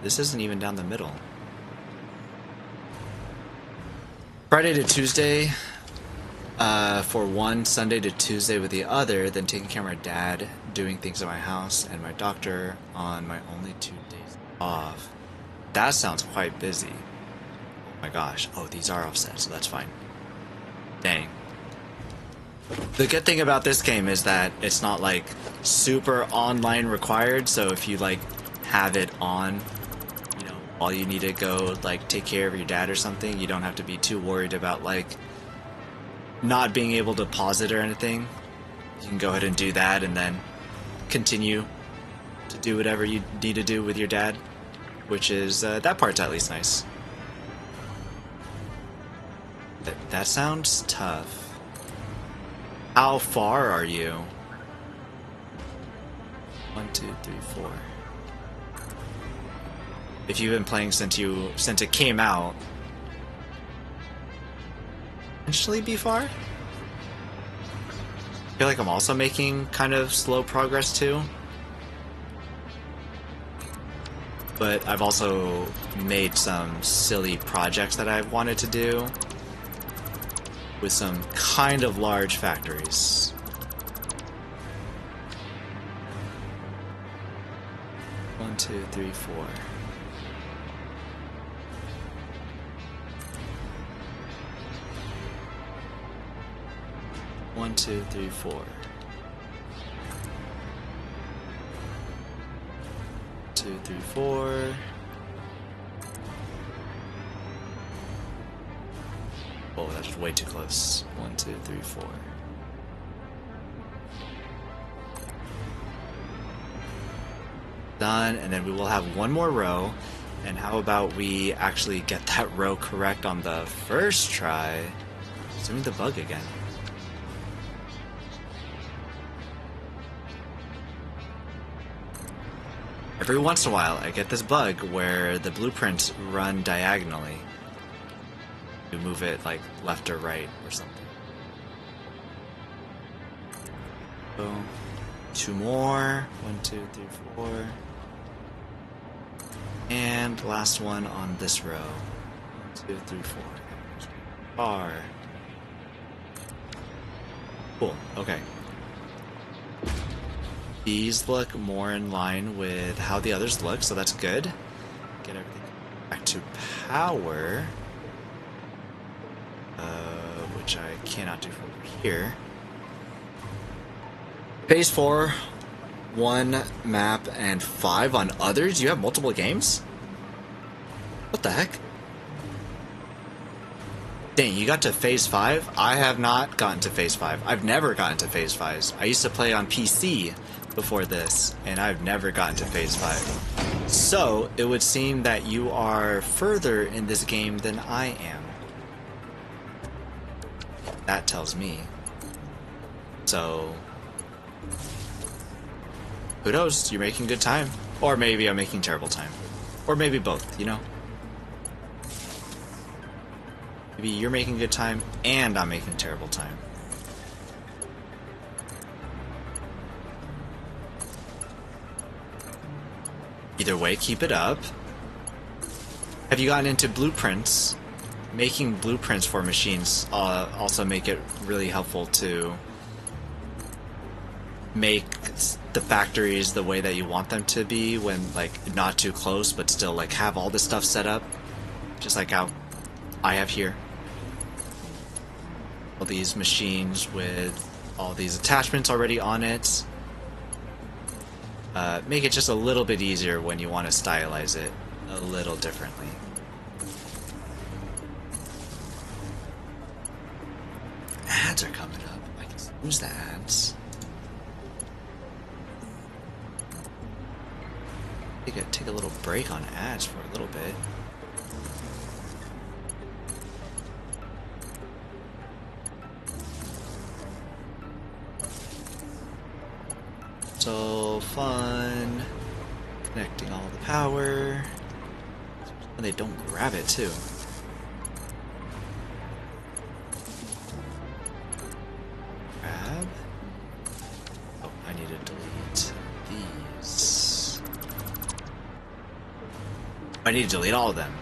This isn't even down the middle. Friday to Tuesday for one, Sunday to Tuesday with the other, then taking care of my dad, doing things at my house, and my doctor on my only 2 days off. That sounds quite busy. Oh my gosh. Oh, these are offset, so that's fine. Dang. The good thing about this game is that it's not like super online required, so if you like have it on, you know, while you need to go like take care of your dad or something, you don't have to be too worried about like not being able to pause it or anything. You can go ahead and do that and then continue to do whatever you need to do with your dad, which is that part's at least nice. That sounds tough. How far are you? 1, 2, 3, 4. If you've been playing since it came out, potentially be far? I feel like I'm also making kind of slow progress too. But I've also made some silly projects that I've wanted to do with some kind of large factories. One, two, three, four. One, two, three, four. 2, 3, 4. Oh, that's way too close. 1, 2, 3, 4. Done, and then we will have one more row. And how about we actually get that row correct on the first try? Assuming the bug again. Every once in a while, I get this bug where the blueprints run diagonally. You move it like left or right or something. So, 2 more. 1, 2, 3, 4. And last one on this row. 1, 2, 3, 4. R. Cool. Okay. These look more in line with how the others look, so that's good. Get everything back to power. Which I cannot do from here. Phase 4, 1 map, and 5 on others? You have multiple games? What the heck? Dang, you got to Phase 5? I have not gotten to Phase 5. I've never gotten to Phase 5. I used to play on PC before this, and I've never gotten to Phase 5. So, it would seem that you are further in this game than I am. That tells me. So, who knows? You're making good time. Or maybe I'm making terrible time. Or maybe both, you know? Maybe you're making good time and I'm making terrible time. Either way, keep it up. Have you gotten into blueprints? Making blueprints for machines also make it really helpful to make the factories the way that you want them to be, when like not too close but still like have all this stuff set up, just like how I have here. All these machines with all these attachments already on it. make it just a little bit easier when you want to stylize it a little differently. Ads are coming up. I can use the ads. Take a little break on ads for a little bit. So fun. Connecting all the power. And they don't grab it too. Grab. Oh, I need to delete these. I need to delete all of them.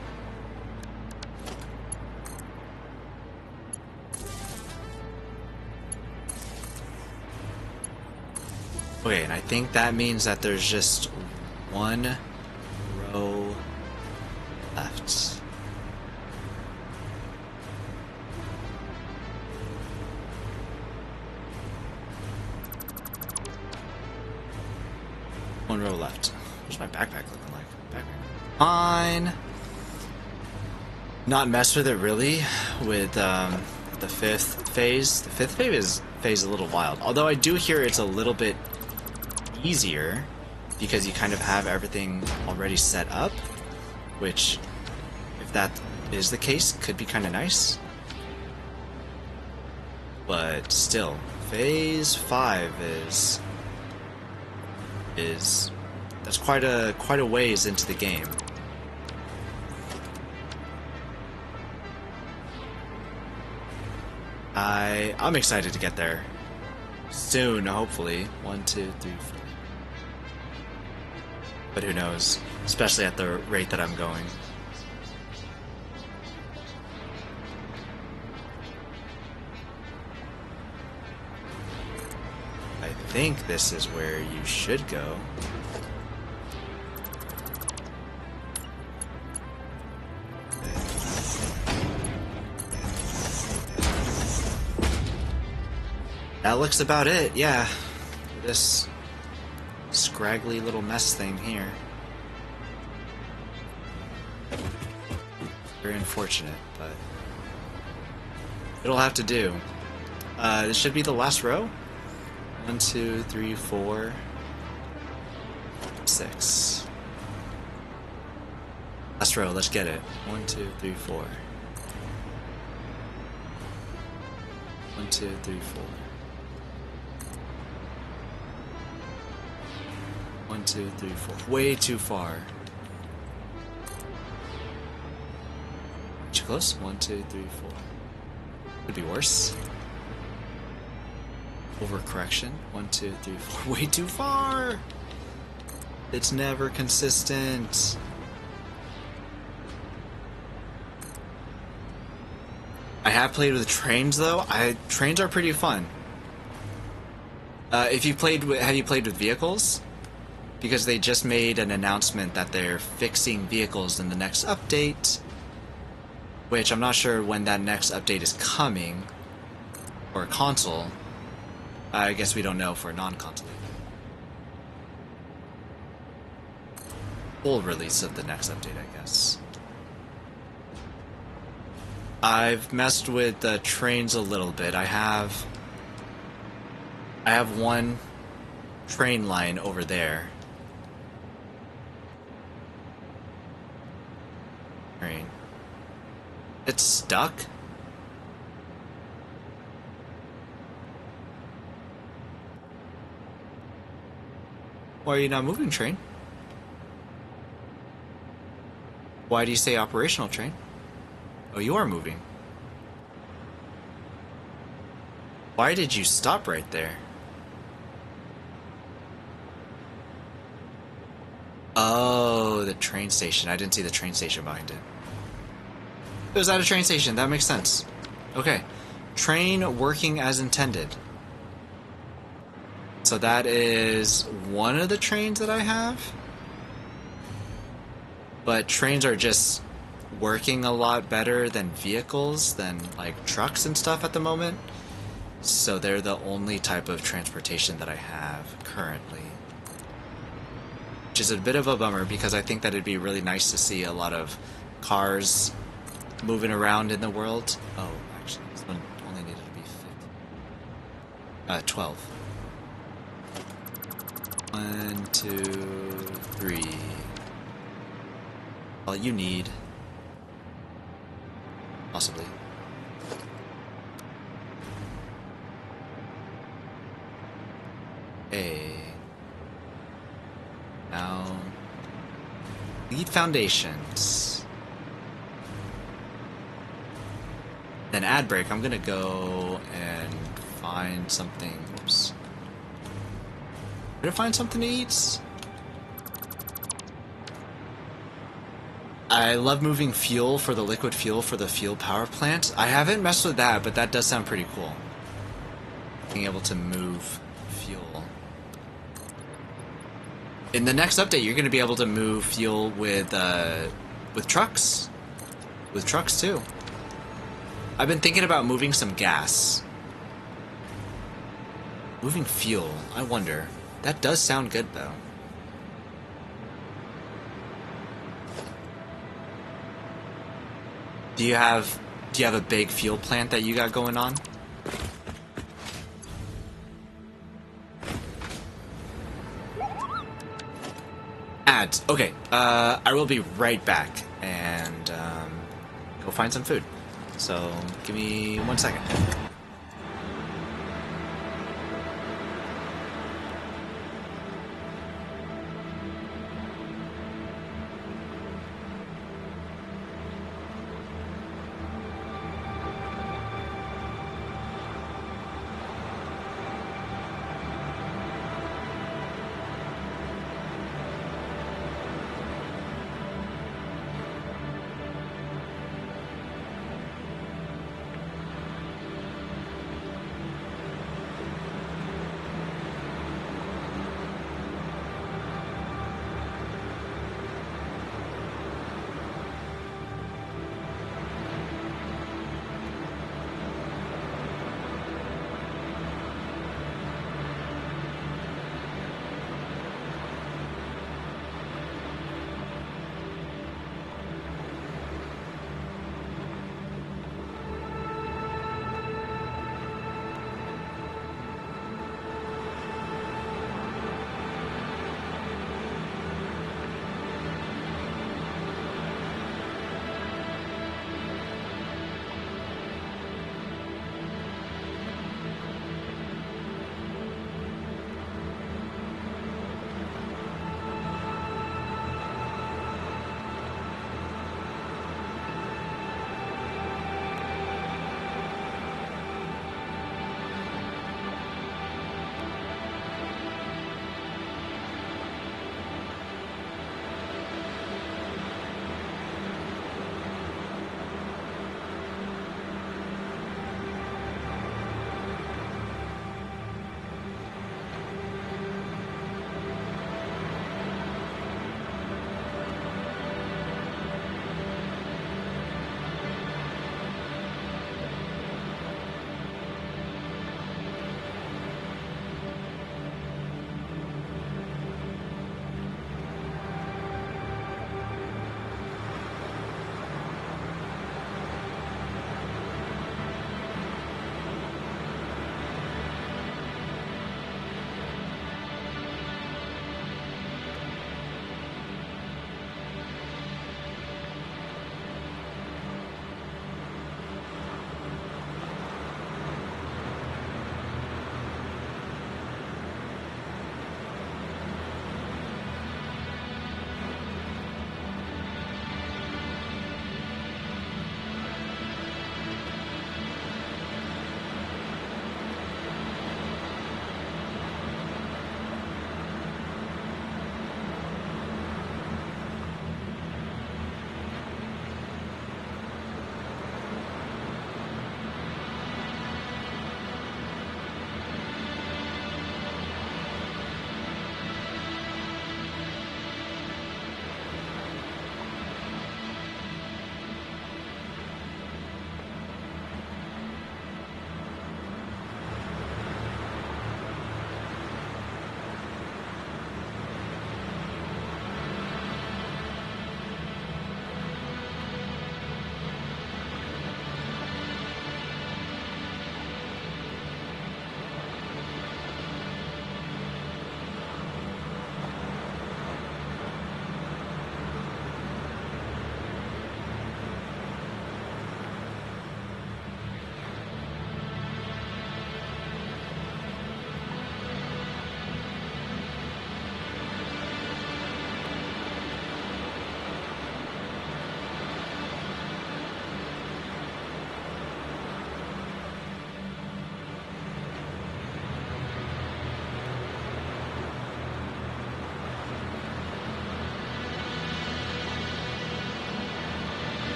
Okay, and I think that means that there's just one row left. One row left. What's my backpack looking like? Backpack. Fine. Not mess with it really with the fifth phase. The fifth phase is a little wild. Although I do hear it's a little bit easier because you kind of have everything already set up, which, if that is the case, could be kind of nice. But still, phase 5 is that's quite a ways into the game. I'm excited to get there soon, hopefully. 1, 2, 3, 4. But who knows, especially at the rate that I'm going. I think this is where you should go. That looks about it, yeah. This scraggly little mess thing here. Very unfortunate, but it'll have to do. This should be the last row. 1, 2, 3, 4, 6. Last row, let's get it. 1, 2, 3, 4. 1, 2, 3, 4. 1, 2, 3, 4. Way too far. Too close? 1, 2, 3, 4. Could be worse. Overcorrection. 1, 2, 3, 4. Way too far! It's never consistent. I have played with trains though. Trains are pretty fun. Have you played with vehicles? Because they just made an announcement that they're fixing vehicles in the next update, which I'm not sure when that next update is coming, or a console. I guess we don't know for a non-console. Full release of the next update, I guess. I've messed with the trains a little bit. I have one train line over there. Train. It's stuck? Why are you not moving, train? Why do you say operational, train? Oh, you are moving. Why did you stop right there? Oh, the train station. I didn't see the train station behind it. It was at a train station. That makes sense. Okay. Train working as intended. So that is one of the trains that I have. But trains are just working a lot better than vehicles, than like trucks and stuff at the moment. So they're the only type of transportation that I have currently. which is a bit of a bummer because I think that it'd be really nice to see a lot of cars moving around in the world. Oh, actually, this one only needed to be 12. 1, 2, 3. All you need. Possibly. A. Now, lead foundations. Then ad break. I'm gonna go and find something. Whoops. Gonna find something to eat. I love moving fuel for the liquid fuel for the fuel power plant. I haven't messed with that, but that does sound pretty cool. Being able to move fuel. In the next update, you're going to be able to move fuel with trucks. With trucks, too. I've been thinking about moving some gas. Moving fuel, I wonder. That does sound good, though. Do you have a big fuel plant that you got going on? Ads. Okay. I will be right back and go find some food. So give me 1 second.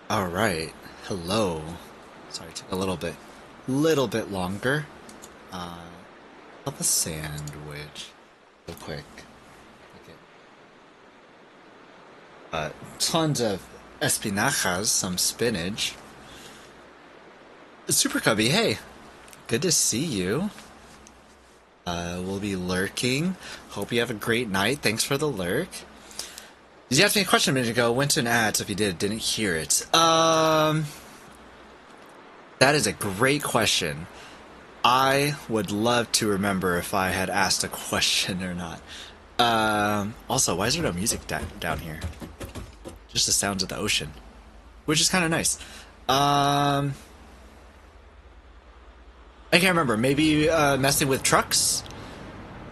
All right. Hello. Sorry, it took a little bit longer. Of a sandwich, real quick. Okay. Tons of espinacas, some spinach. Super Cubby, hey, good to see you. We'll be lurking. Hope you have a great night. Thanks for the lurk. Did you ask me a question a minute ago? Went to an ad, so if you didn't hear it. That is a great question. I would love to remember if I had asked a question or not. Also, why is there no music down here? Just the sounds of the ocean, which is kind of nice. I can't remember. Maybe messing with trucks.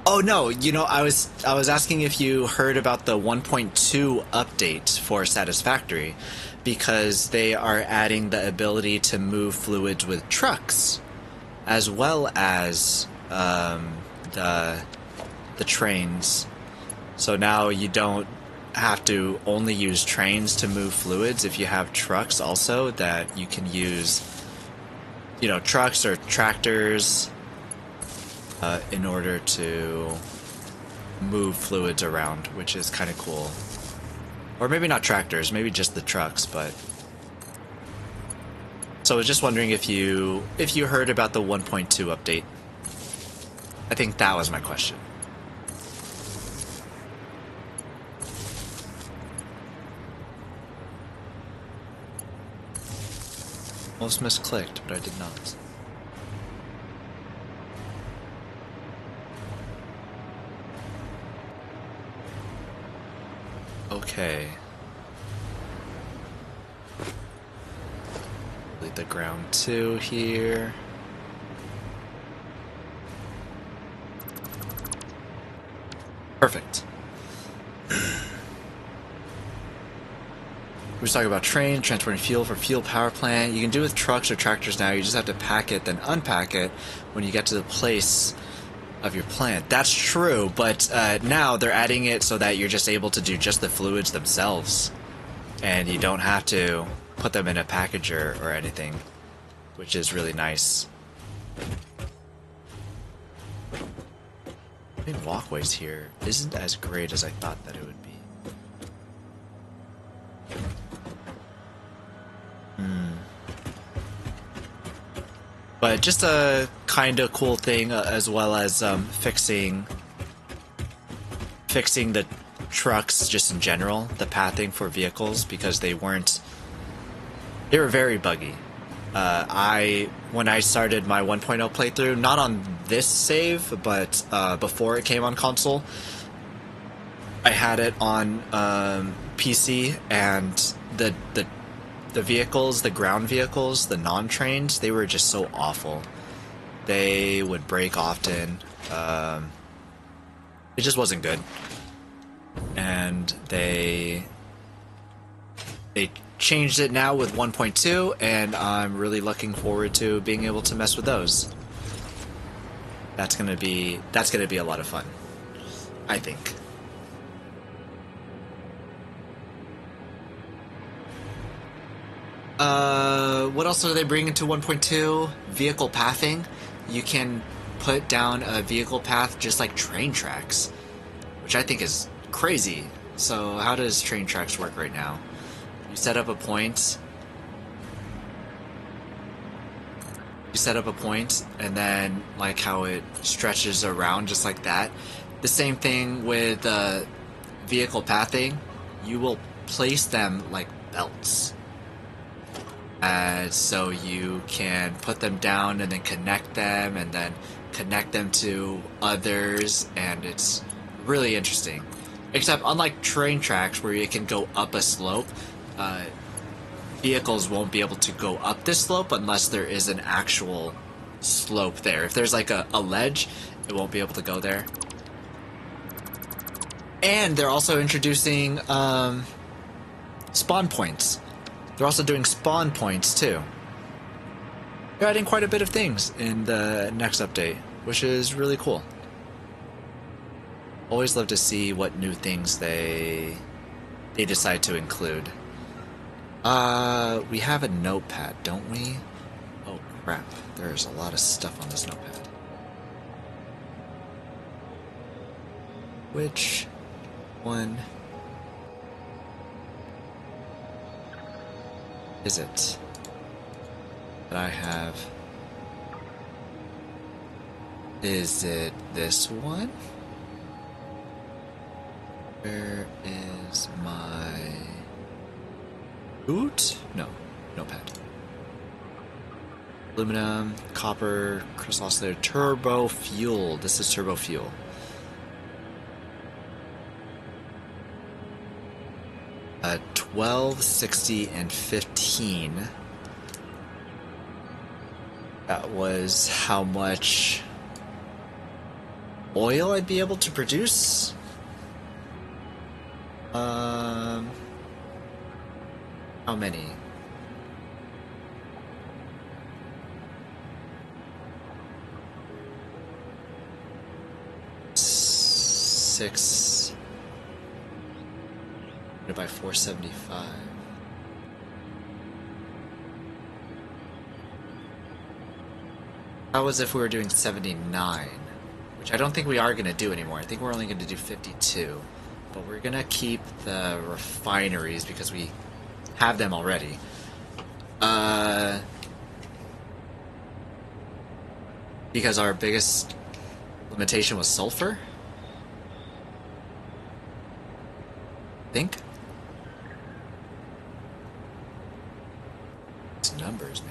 Oh no, I was asking if you heard about the 1.2 update for Satisfactory, because they are adding the ability to move fluids with trucks, as well as the trains. So now you don't have to only use trains to move fluids. If you have trucks also, that you can use, trucks or tractors in order to move fluids around, which is kind of cool. Or maybe not tractors, maybe just the trucks, but... So I was just wondering if you heard about the 1.2 update. I think that was my question. Almost misclicked, but I did not. Okay. Lead the ground 2 here. Perfect. We're talking about train, transporting fuel for fuel power plant. You can do it with trucks or tractors now. You just have to pack it, then unpack it when you get to the place of your plant. That's true, but now they're adding it so that you're just able to do just the fluids themselves, and you don't have to put them in a packager or anything, which is really nice. I think walkways here isn't as great as I thought that it would be. But just a kind of cool thing, as well as fixing the trucks just in general, the pathing for vehicles, because they were very buggy. When I started my 1.0 playthrough, not on this save, but before it came on console, I had it on PC, and the vehicles, the ground vehicles, the non-trains, they were just so awful. They would break often. It just wasn't good. And they changed it now with 1.2, and I'm really looking forward to being able to mess with those. That's gonna be a lot of fun, I think. What else are they bringing to 1.2? Vehicle pathing. You can put down a vehicle path just like train tracks, which I think is crazy. So how does train tracks work right now? You set up a point. And then like how it stretches around just like that. The same thing with vehicle pathing. You will place them like belts. So you can put them down and then connect them to others, and it's really interesting. Except unlike train tracks where you can go up a slope, vehicles won't be able to go up this slope unless there is an actual slope there. If there's like a ledge, it won't be able to go there. And they're also introducing spawn points. They're also doing spawn points too. They're adding quite a bit of things in the next update, which is really cool. Always love to see what new things they decide to include. We have a notepad, don't we? Oh crap, there's a lot of stuff on this notepad. Which one is it that I have? Is it this one? Where is my boot? No, notepad. Aluminum, copper, crystal oscillator, turbo fuel. This is turbo fuel. 12, 60, and 15. That was how much oil I'd be able to produce. How many? Six divided by 475. That was if we were doing 79, which I don't think we are going to do anymore. I think we're only going to do 52. But we're going to keep the refineries because we have them already. Because our biggest limitation was sulfur? I think. It's numbers, man.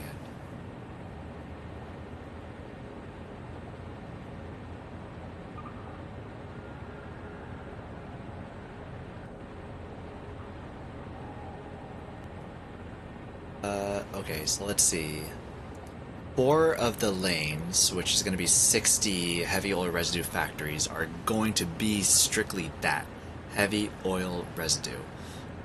Okay, so let's see. 4 of the lanes, which is going to be 60 heavy oil residue factories, are going to be strictly that, heavy oil residue.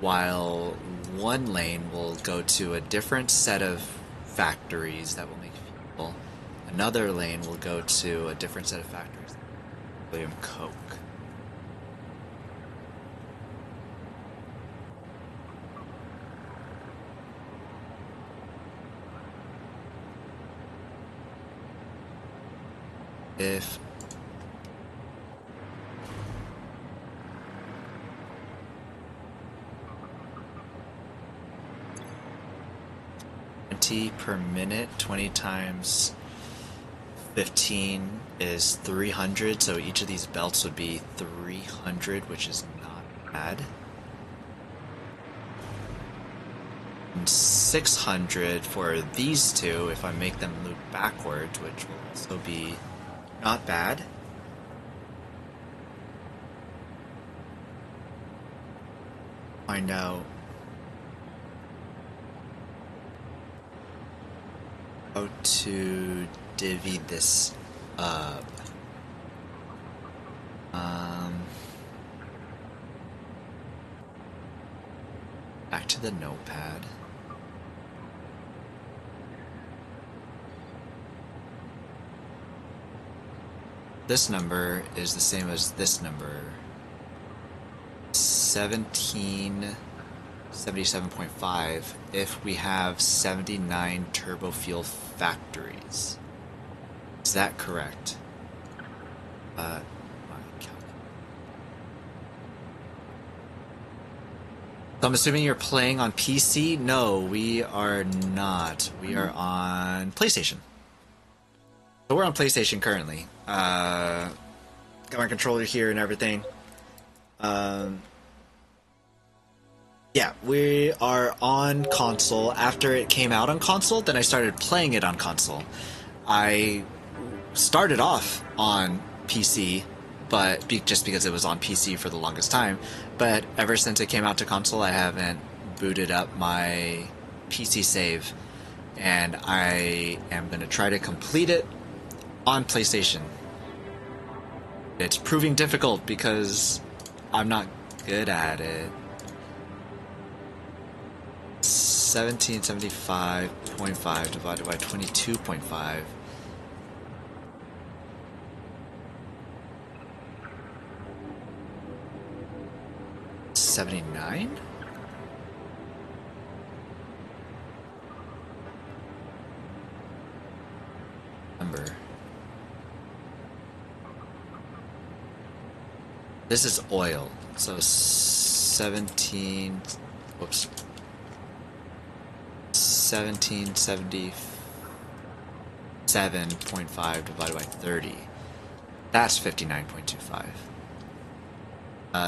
While 1 lane will go to a different set of factories that will make fuel. Another lane will go to a different set of factories, William Coke. If per minute, 20 times 15 is 300, so each of these belts would be 300, which is not bad. And 600 for these two if I make them loop backwards, which will also be not bad. Find out how to divvy this up. Back to the notepad. This number is the same as this number. 1777.5 if we have 79 turbo fuel factories. Is that correct? So I'm assuming you're playing on PC? No, we are not. We are on PlayStation. So we're on PlayStation currently. Got my controller here and everything. Yeah, we are on console. After it came out on console, then I started playing it on console. I started off on PC, but just because it was on PC for the longest time. But ever since it came out to console, I haven't booted up my PC save, and I am going to try to complete it on PlayStation. It's proving difficult because I'm not good at it. 1775.5 divided by 22.5. 79? This is oil. So 17. Whoops. 1777.5 divided by 30. That's 59.25.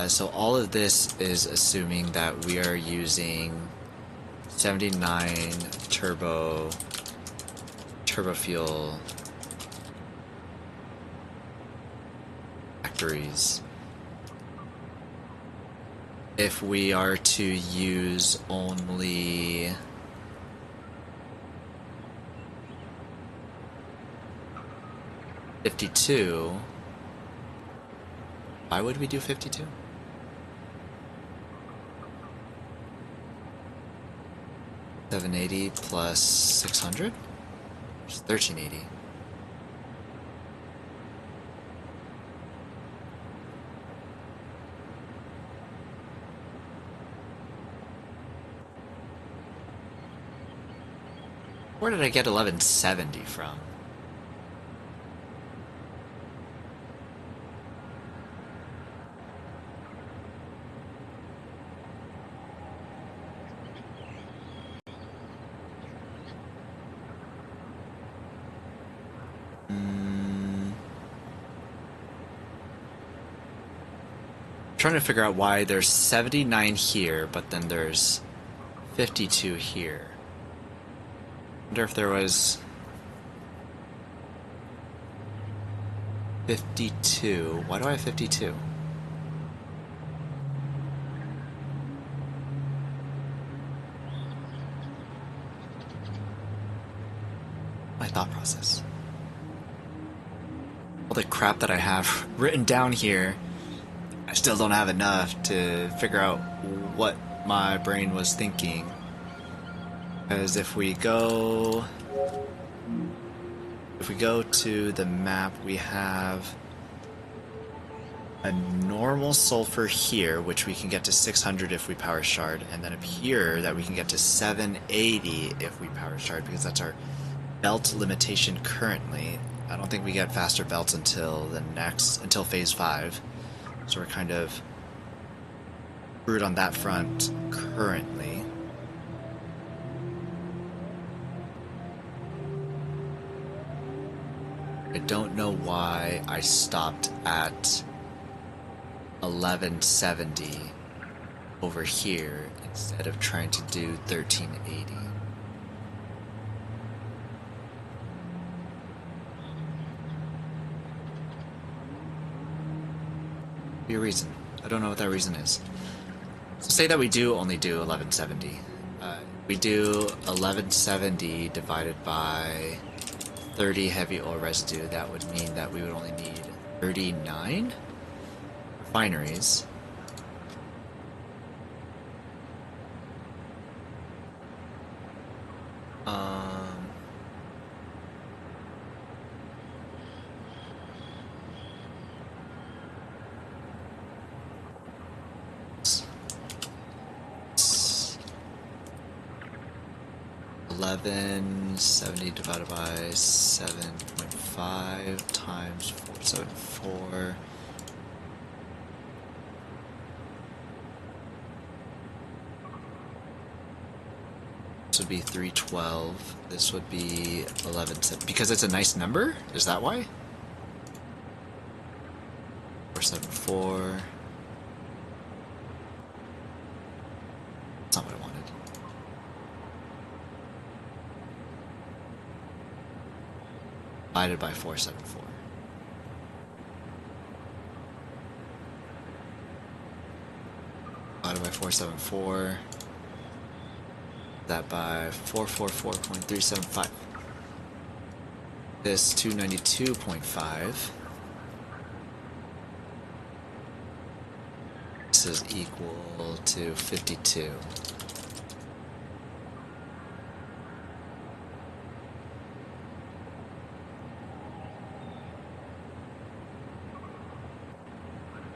So all of this is assuming that we are using 79 turbo fuel factories. If we are to use only 52, why would we do 52? $780 plus 600? It's $1380. Where did I get 1170 from? Trying to figure out why there's 79 here, but then there's 52 here. Wonder if there was 52. Why do I have 52? My thought process. All the crap that I have written down here, I still don't have enough to figure out what my brain was thinking. Because if we go to the map, we have a normal sulfur here, which we can get to 600 if we power shard, and then up here that we can get to 780 if we power shard, because that's our belt limitation currently. I don't think we get faster belts until phase 5. So we're kind of screwed on that front currently. I don't know why I stopped at 1170 over here instead of trying to do 1380. Be a reason. I don't know what that reason is. So say that we do only do 1170. We do 1170 divided by 30 heavy oil residue. That would mean that we would only need 39 refineries. $11.70 divided by 7.5 times 474. This would be 312. This would be 11.70. Because it's a nice number? Is that why? 474. That's not what I wanted. Divided by 474. Divided by 474. That by 444.375. This 292.5. This is equal to 52.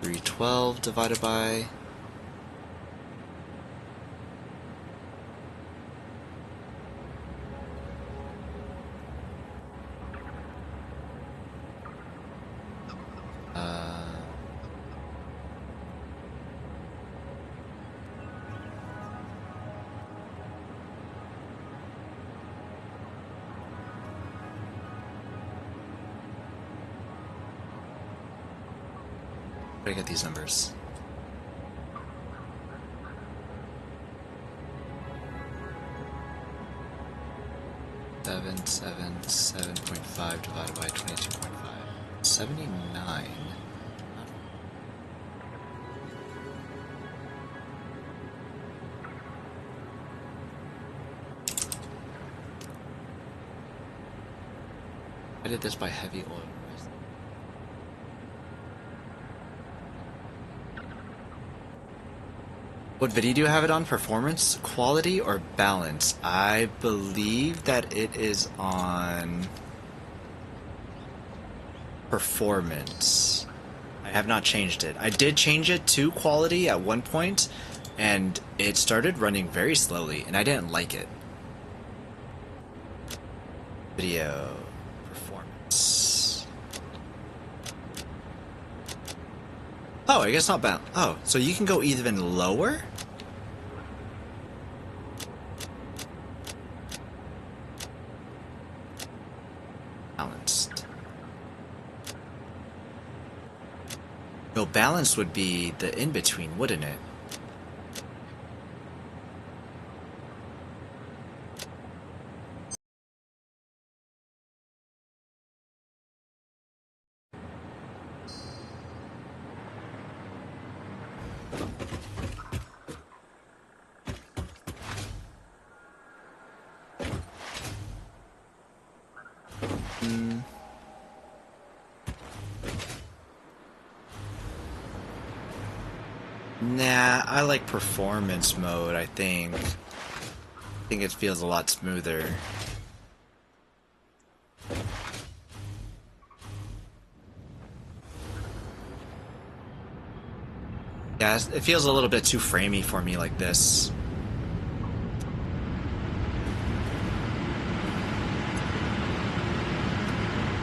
$312 divided by Where do I get these numbers? Seven point five divided by 22.5. 79. I did this by heavy oil. What video do you have it on? Performance, quality, or balance? I believe that it is on performance. I have not changed it. I did change it to quality at one point, and it started running very slowly, and I didn't like it. Video performance. Oh, I guess not bad. Oh, so you can go even lower? Balanced. No, balanced would be the in-between, wouldn't it? Nah, I like performance mode, I think. I think it feels a lot smoother. Yeah, it feels a little bit too framey for me like this.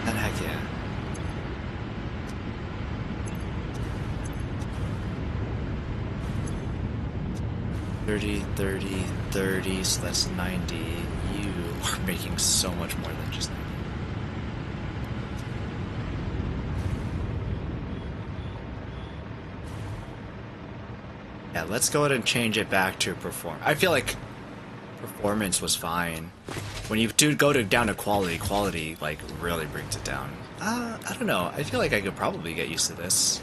And heck yeah. $30, so that's 90. You are making so much more than just 90. Yeah, let's go ahead and change it back to perform. I feel like performance was fine. When you do go down to quality, quality like really brings it down. I don't know. I feel like I could probably get used to this.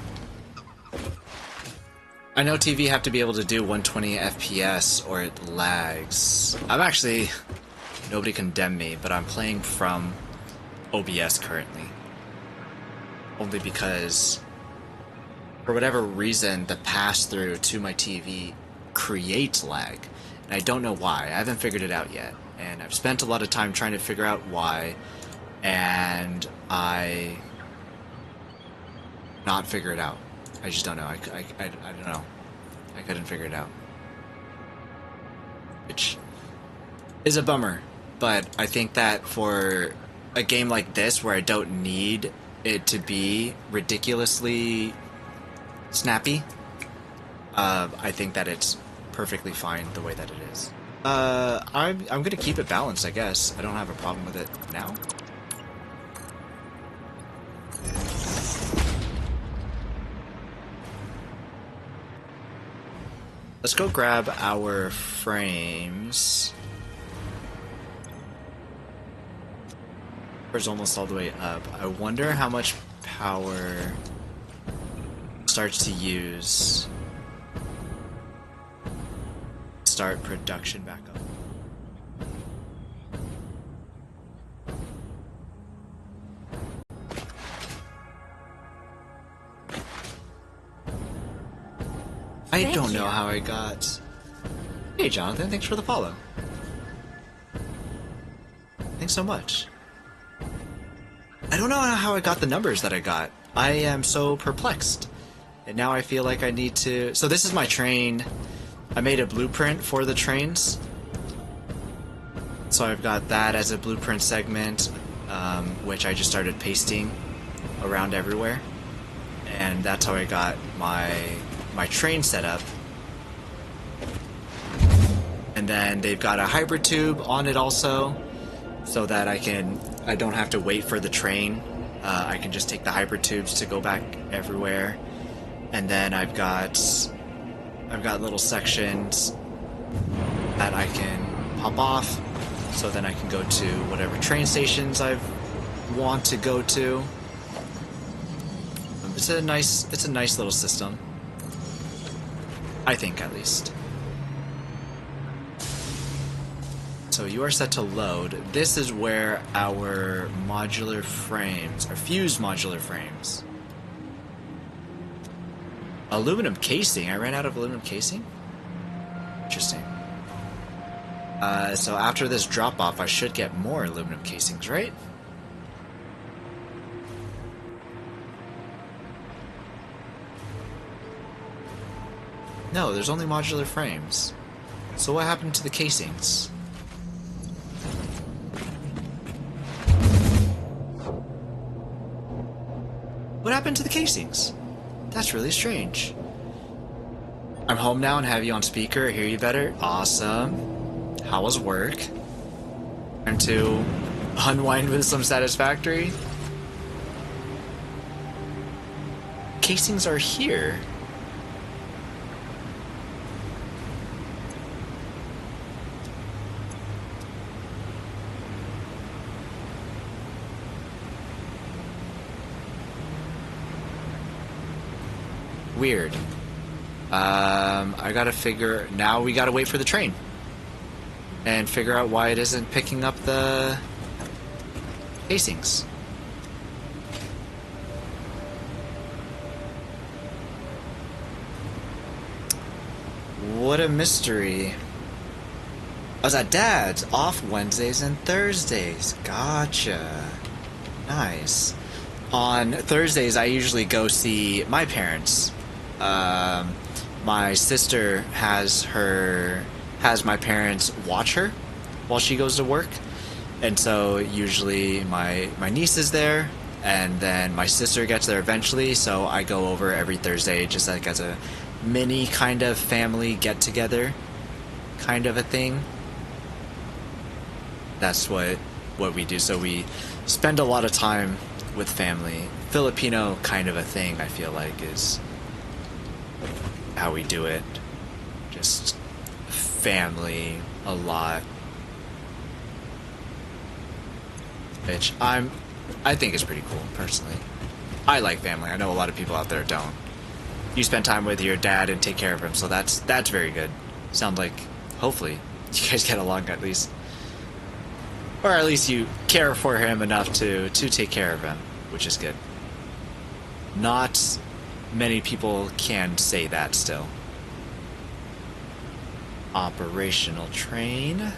I know TV have to be able to do 120 FPS or it lags. I'm actually, nobody condemn me, but I'm playing from OBS currently. Only because, for whatever reason, the pass-through to my TV creates lag. And I don't know why. I haven't figured it out yet. And I've spent a lot of time trying to figure out why. And I not figure it out. I just don't know. I don't know. I couldn't figure it out. Which is a bummer. But I think that for a game like this, where I don't need it to be ridiculously snappy, I think that it's perfectly fine the way that it is. I'm gonna keep it balanced, I guess. I don't have a problem with it now. Let's go grab our frames. Power's almost all the way up. I wonder how much power starts to use. Start production back up. I don't know how I got... Hey Jonathan, thanks for the follow. Thanks so much. I don't know how I got the numbers that I got. I am so perplexed. And now I feel like I need to... So this is my train. I made a blueprint for the trains. So I've got that as a blueprint segment, which I just started pasting around everywhere. And that's how I got my train set up. And then they've got a hybrid tube on it also, so that I don't have to wait for the train. I can just take the hybrid tubes to go back everywhere. And then I've got little sections that I can pop off, so then I can go to whatever train stations I want to go to. It's a nice little system, I think, at least. So you are set to load. This is where our modular frames, our fused modular frames. Aluminum casing. I ran out of aluminum casing? Interesting. So after this drop-off, I should get more aluminum casings, right? No, there's only modular frames. So what happened to the casings? What happened to the casings? That's really strange. I'm home now and have you on speaker. I hear you better. Awesome. How was work? Time to unwind with some Satisfactory. Casings are here. Weird. I gotta figure... Now we gotta wait for the train. And figure out why it isn't picking up the casings. What a mystery. I was at Dad's. Off Wednesdays and Thursdays. Gotcha. Nice. On Thursdays, I usually go see my parents. My sister has my parents watch her while she goes to work, and so usually my niece is there, and then my sister gets there eventually, so I go over every Thursday just like as a mini kind of family get together kind of a thing. That's what we do. So we spend a lot of time with family. Filipino kind of a thing, I feel like, is how we do it. Just family a lot. Which I think is pretty cool, personally. I like family. I know a lot of people out there don't. You spend time with your dad and take care of him, so that's very good. Sounds like, hopefully, you guys get along at least. Or at least you care for him enough to take care of him, which is good. Not many people can say that still. Operational train.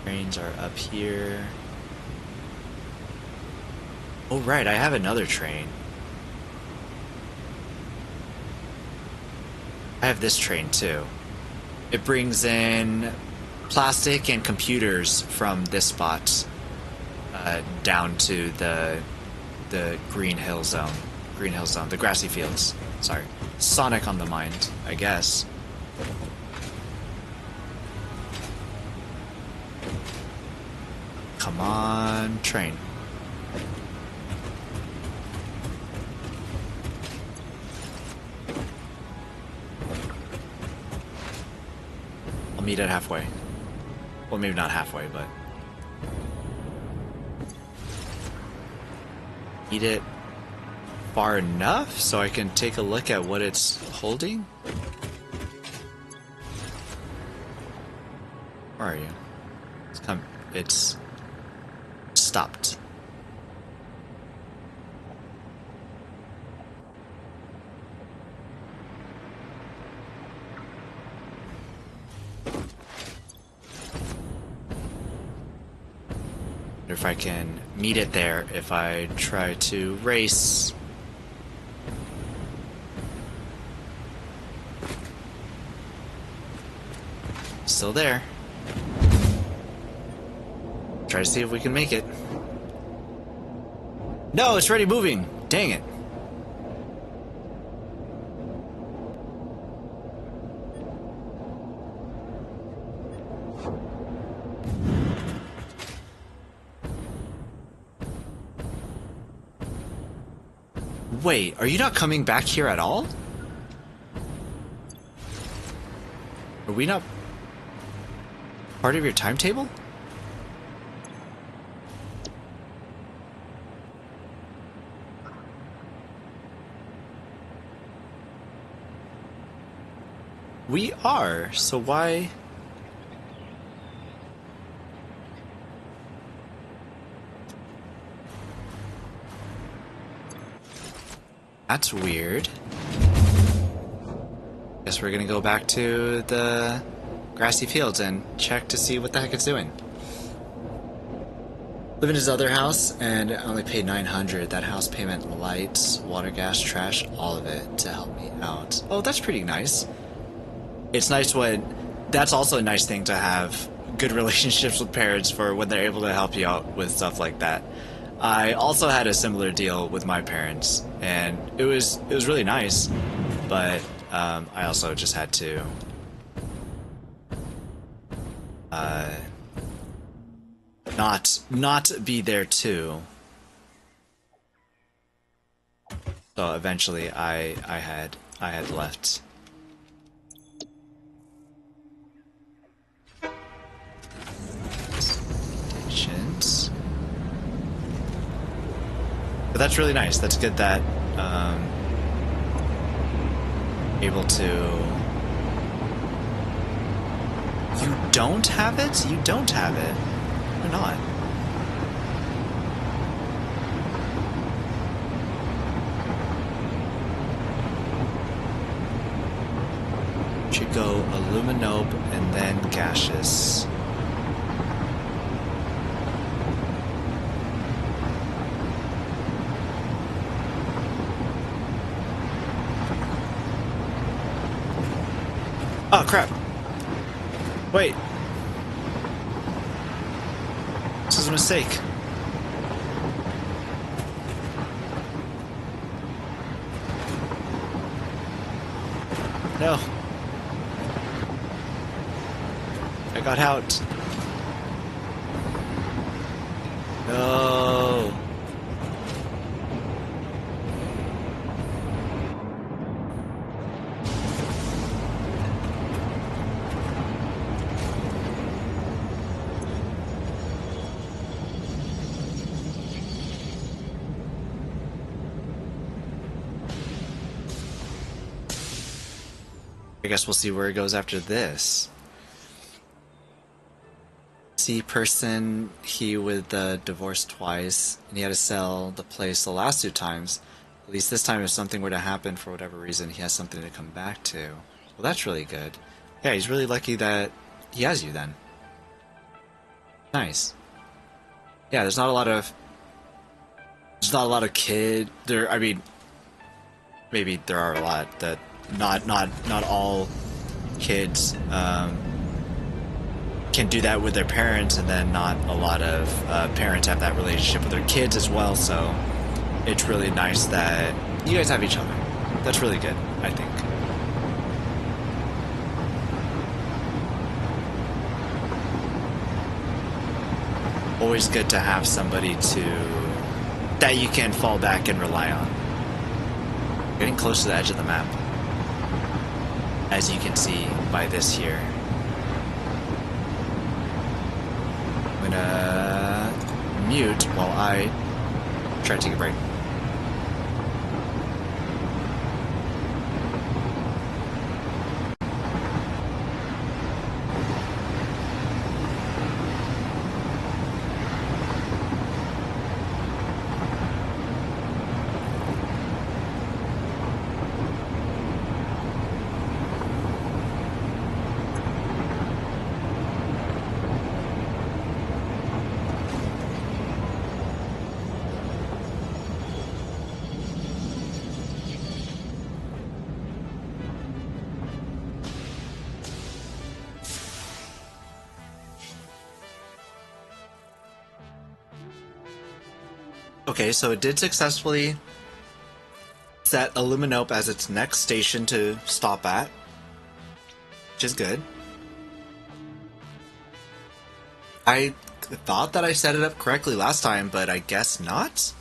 Trains are up here. Oh right, I have another train. I have this train too. It brings in plastic and computers from this spot down to the Green Hill Zone. Green Hill Zone, the grassy fields. Sorry. Sonic on the mind, I guess. Come on, train. I'll meet it halfway. Well, maybe not halfway, but... Meet it far enough so I can take a look at what it's holding? Where are you? It's stopped. If I can meet it there if I try to race. Still there. Try to see if we can make it. No, it's already moving. Dang it. Wait, are you not coming back here at all? Are we not part of your timetable? We are, so why? That's weird. Guess we're gonna go back to the grassy fields and check to see what the heck it's doing. Live in his other house and I only paid $900. That house payment, lights, water, gas, trash, all of it to help me out. Oh, that's pretty nice. It's nice when, that's also a nice thing to have good relationships with parents for when they're able to help you out with stuff like that. I also had a similar deal with my parents, and it was really nice, but I also just had to not be there too. So eventually I had left. Stations. But that's really nice. That's good that able to. You don't have it? You don't have it. Why not? Should go aluminope and then gaseous. Oh crap. Wait. This is a mistake. No. I got out. No. I guess we'll see where it goes after this. See person, he with the divorce twice, and he had to sell the place the last 2 times. At least this time if something were to happen for whatever reason, he has something to come back to. Well, that's really good. Yeah, he's really lucky that he has you then. Nice. Yeah, there's not a lot of I mean, maybe there are a lot that not all kids can do that with their parents, and then not a lot of parents have that relationship with their kids as well, so it's really nice that you guys have each other. That's really good, I think. Always good to have somebody that you can fall back and rely on. Getting close to the edge of the map, as you can see by this here. I'm gonna mute while I try to take a break. Okay, so it did successfully set Illuminope as its next station to stop at, which is good. I thought that I set it up correctly last time, but I guess not.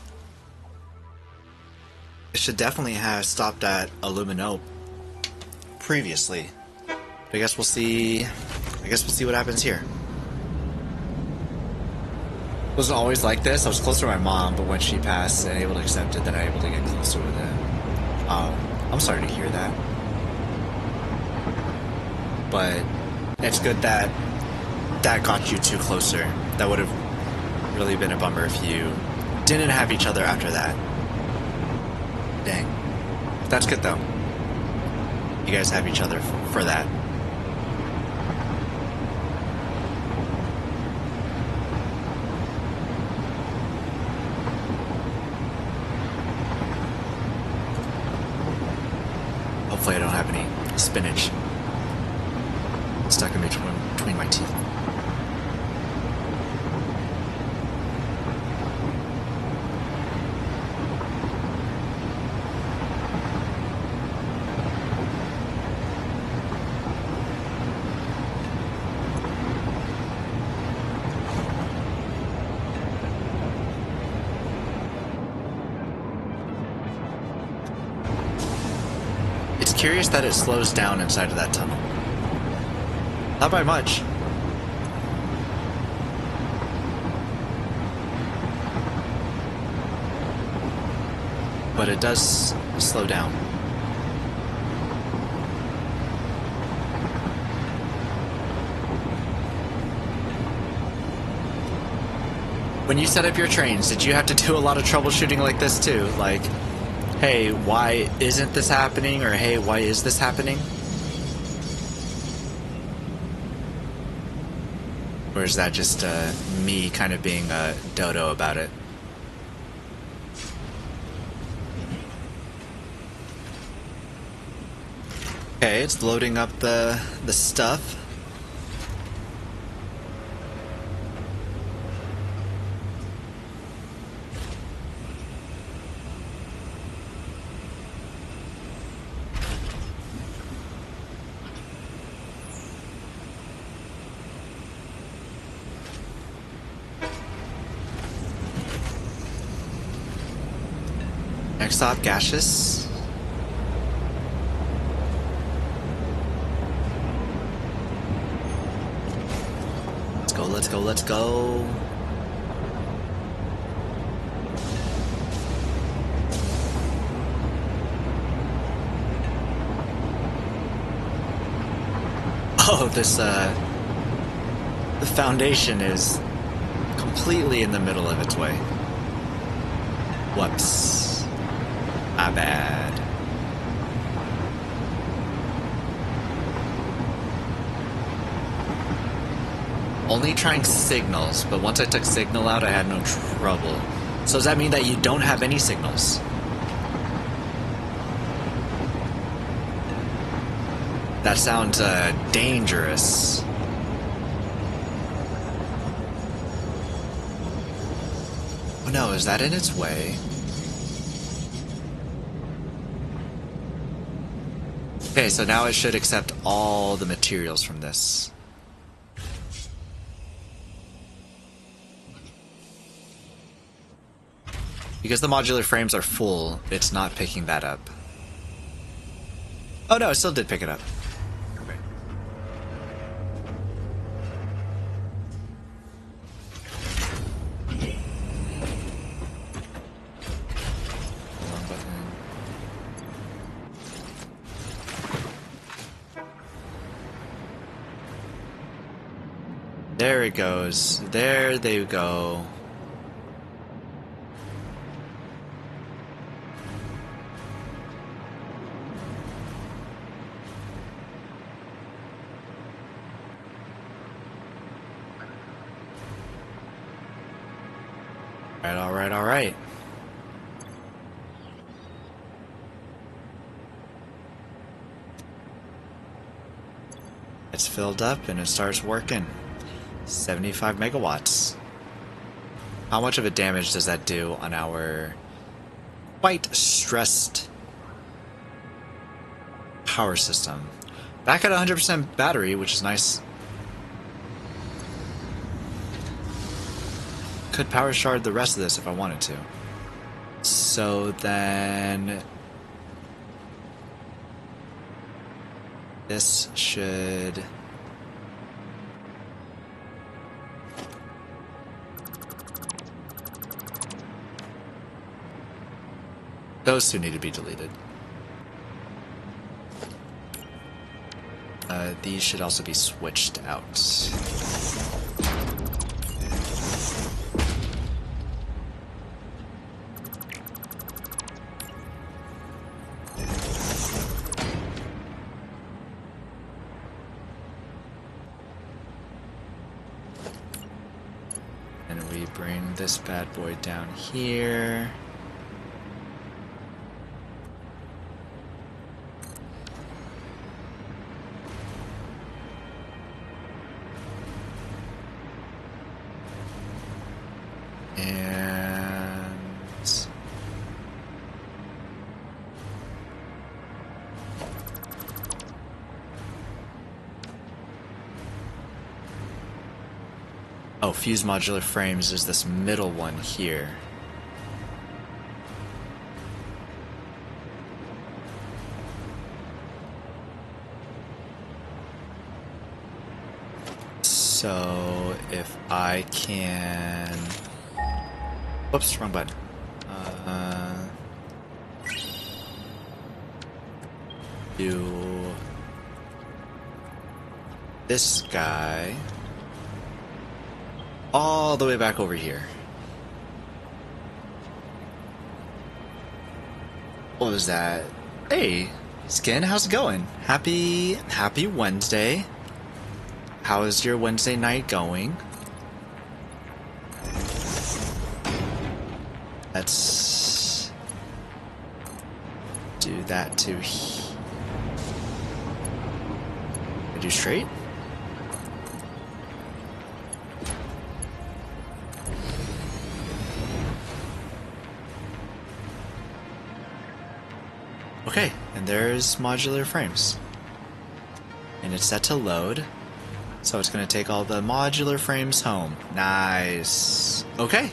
It should definitely have stopped at Illumino previously. But I guess we'll see. I guess we'll see what happens here. It wasn't always like this. I was closer to my mom, but when she passed and able to accept it, then I was able to get closer with it. I'm sorry to hear that. But it's good that that got you two closer. That would have really been a bummer if you didn't have each other after that. Dang. That's good though. You guys have each other for that. Hopefully I don't have any spinach stuck in between my teeth. It's curious that it slows down inside of that tunnel. Not by much. But it does slow down. When you set up your trains, did you have to do a lot of troubleshooting like this too? Like, hey, why isn't this happening? Or hey, why is this happening? Or is that just me kind of being a dodo about it? Okay, it's loading up the stuff. Next stop, gaseous. Let's go, let's go, let's go. Oh, this, the foundation is completely in the middle of its way. Whoops. My bad. Only trying signals, but once I took signal out, I had no trouble. So does that mean that you don't have any signals? That sounds dangerous. Oh no, is that in its way? Okay, so now it should accept all the materials from this. Because the modular frames are full, it's not picking that up. Oh no, it still did pick it up. Okay. There it goes. There they go. Alright, alright. It's filled up and it starts working. 75 megawatts. How much of a damage does that do on our quite stressed power system? Back at 100% battery, which is nice. Could power shard the rest of this if I wanted to. So then this should... Those two need to be deleted. These should also be switched out. And we bring this bad boy down here. Oh, fuse modular frames is this middle one here. So if I can... Whoops, wrong button. Do this guy all the way back over here. What was that? Hey, Skin, how's it going? Happy Wednesday. How is your Wednesday night going? Let's do that to do straight. Okay, and there's modular frames. And it's set to load. So it's going to take all the modular frames home. Nice. Okay.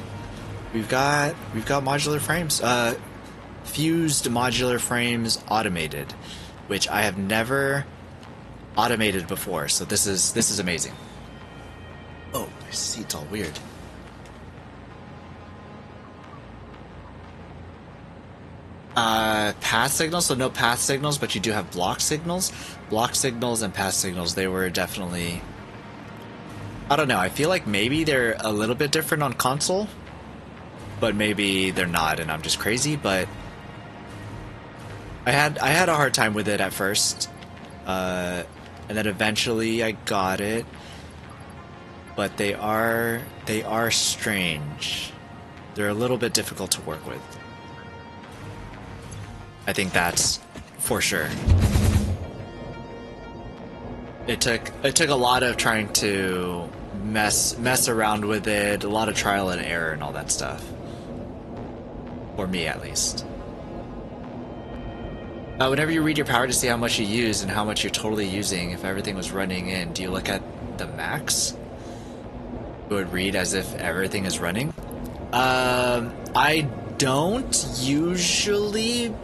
We've got modular frames. Fused modular frames automated, which I have never automated before. So this is amazing. Oh, my seat's all weird. Path signals, so no path signals, but you do have block signals. Block signals and path signals, they were definitely... I don't know, I feel like maybe they're a little bit different on console, but maybe they're not and I'm just crazy, but... I had a hard time with it at first, and then eventually I got it, but they are strange. They're a little bit difficult to work with. I think that's for sure. It took a lot of trying to mess around with it, a lot of trial and error and all that stuff. For me, at least. Whenever you read your power to see how much you use and how much you're totally using, if everything was running in, do you look at the max? It would read as if everything is running. I don't usually,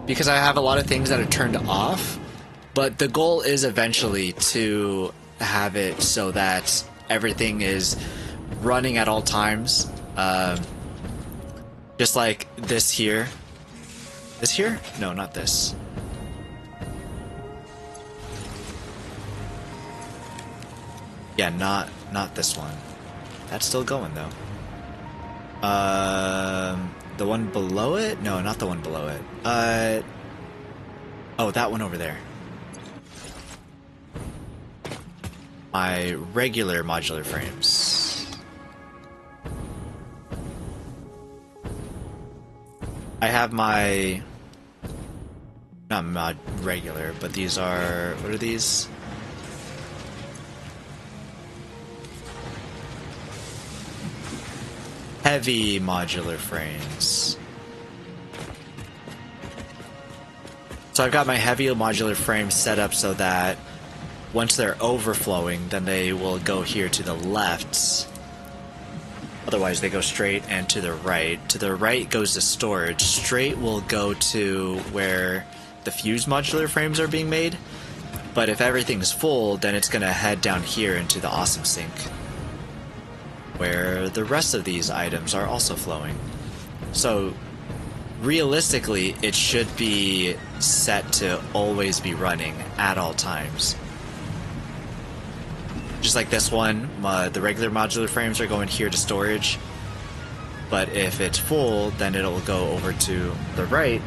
because I have a lot of things that are turned off, but the goal is eventually to have it so that everything is running at all times. Just like this here. This here? No, not this. Yeah, not this one. That's still going though. The one below it? No, not the one below it. Oh, that one over there. My regular modular frames. I have my... not regular, but these are... what are these? Heavy modular frames. So I've got my heavy modular frames set up so that once they're overflowing, then they will go here to the left. Otherwise, they go straight and to the right. To the right goes to storage. Straight will go to where the fused modular frames are being made. But if everything's full, then it's going to head down here into the awesome sink, where the rest of these items are also flowing. So, realistically, it should be set to always be running at all times. Just like this one, the regular modular frames are going here to storage, but if it's full, then it'll go over to the right,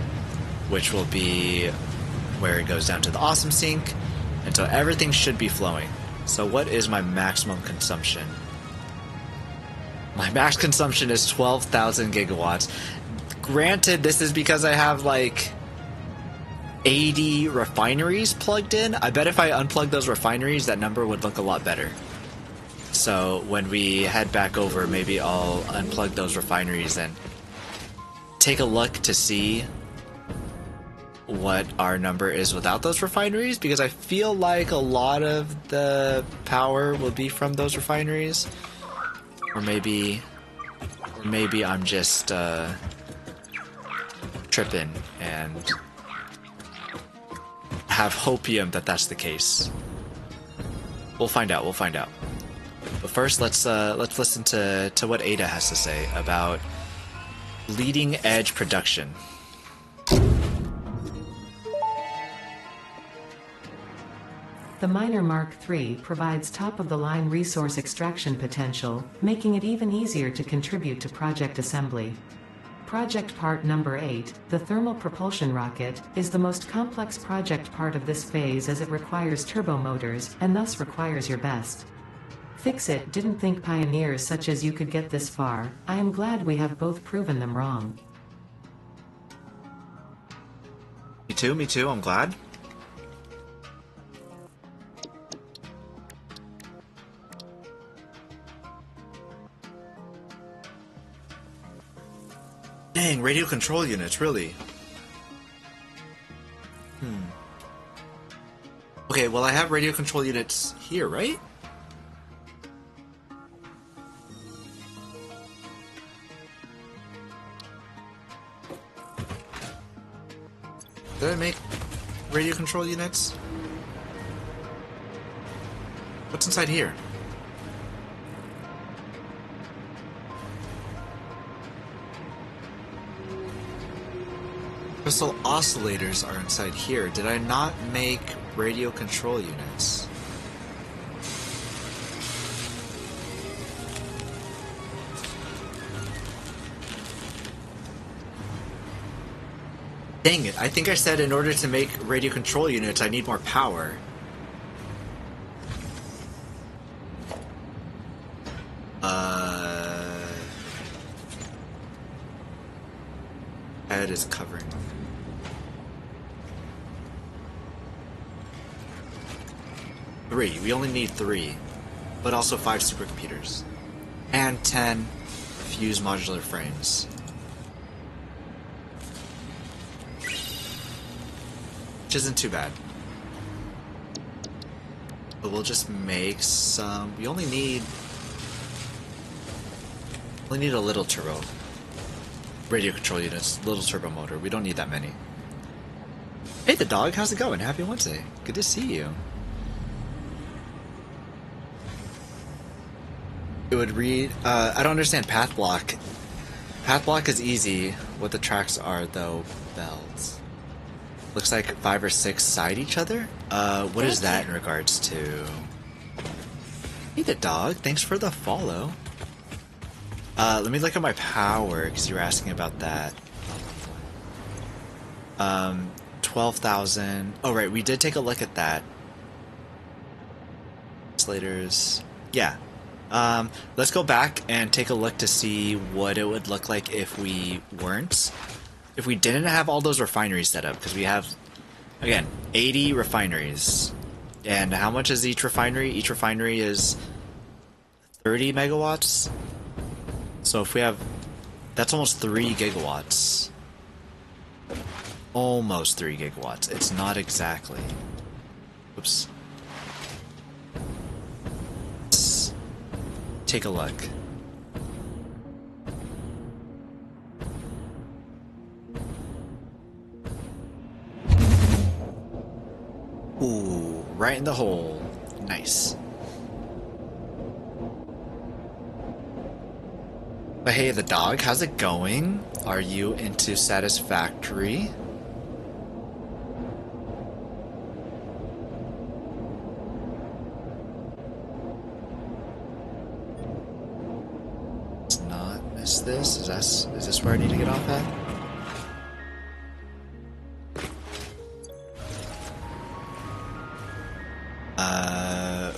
which will be where it goes down to the awesome sink, and so everything should be flowing. So what is my maximum consumption? My max consumption is 12,000 gigawatts. Granted, this is because I have like 80 refineries plugged in. I bet if I unplug those refineries, that number would look a lot better. So when we head back over, maybe I'll unplug those refineries and take a look to see what our number is without those refineries, because I feel like a lot of the power will be from those refineries. Or maybe I'm just tripping and have hopium that that's the case. We'll find out. But first, let's listen to what Ada has to say about leading edge production. The Miner Mark III provides top-of-the-line resource extraction potential, making it even easier to contribute to project assembly. Project part number 8, the thermal propulsion rocket, is the most complex project part of this phase as it requires turbo motors, and thus requires your best. Fix it, didn't think pioneers such as you could get this far. I am glad we have both proven them wrong. Me too, I'm glad. Dang, radio control units, really? Okay, well I have radio control units here, right? Did I make radio control units? What's inside here? Crystal oscillators are inside here. Did I not make radio control units? Dang it, I think I said in order to make radio control units I need more power. Head is covering. Three. We only need 3, but also 5 supercomputers and 10 fused modular frames, which isn't too bad. But we'll just make some. We only need a little turbo. Radio control units, little turbo motor. We don't need that many. Hey, the dog, how's it going? Happy Wednesday. Good to see you. It would read. I don't understand path block. Path block is easy. What the tracks are, though, belts. Looks like 5 or 6 side each other. What is that in regards to? Hey, the dog. Thanks for the follow. Let me look at my power, because you were asking about that. 12,000. Oh, right, we did take a look at that. Slaters. Yeah. Let's go back and take a look to see what it would look like if we weren't. If we didn't have all those refineries set up, because we have, again, 80 refineries. And how much is each refinery? Each refinery is 30 megawatts. So if we have, that's almost 3 gigawatts. Almost 3 gigawatts. It's not exactly. Oops. Let's take a look. Ooh, right in the hole. Nice. But hey, the dog, how's it going? Are you into Satisfactory? Let's not miss this. Is this where I need to get off at?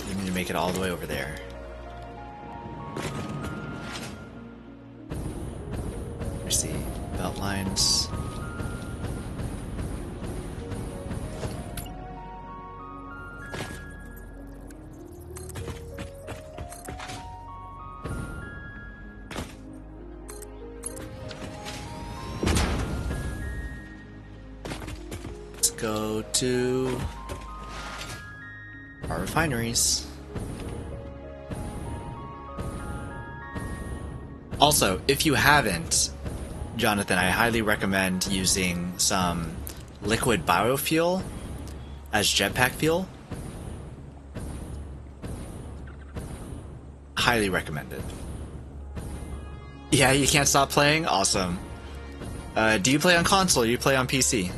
We need to make it all the way over there. Let's see, belt lines. Let's go to our refineries. Also, if you haven't, Jonathan, I highly recommend using some liquid biofuel as jetpack fuel. Highly recommended. Yeah, you can't stop playing? Awesome. Do you play on console or do you play on PC?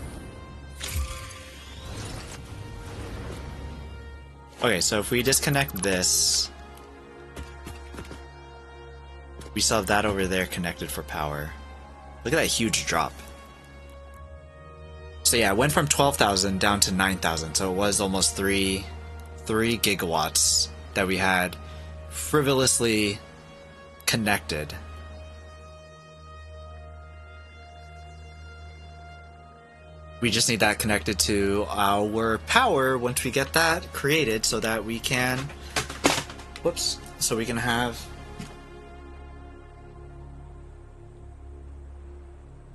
Okay, so if we disconnect this, we still have that over there connected for power. Look at that huge drop. So yeah, it went from 12,000 down to 9,000, so it was almost 3 gigawatts that we had frivolously connected. We just need that connected to our power once we get that created so that we can, whoops, so we can have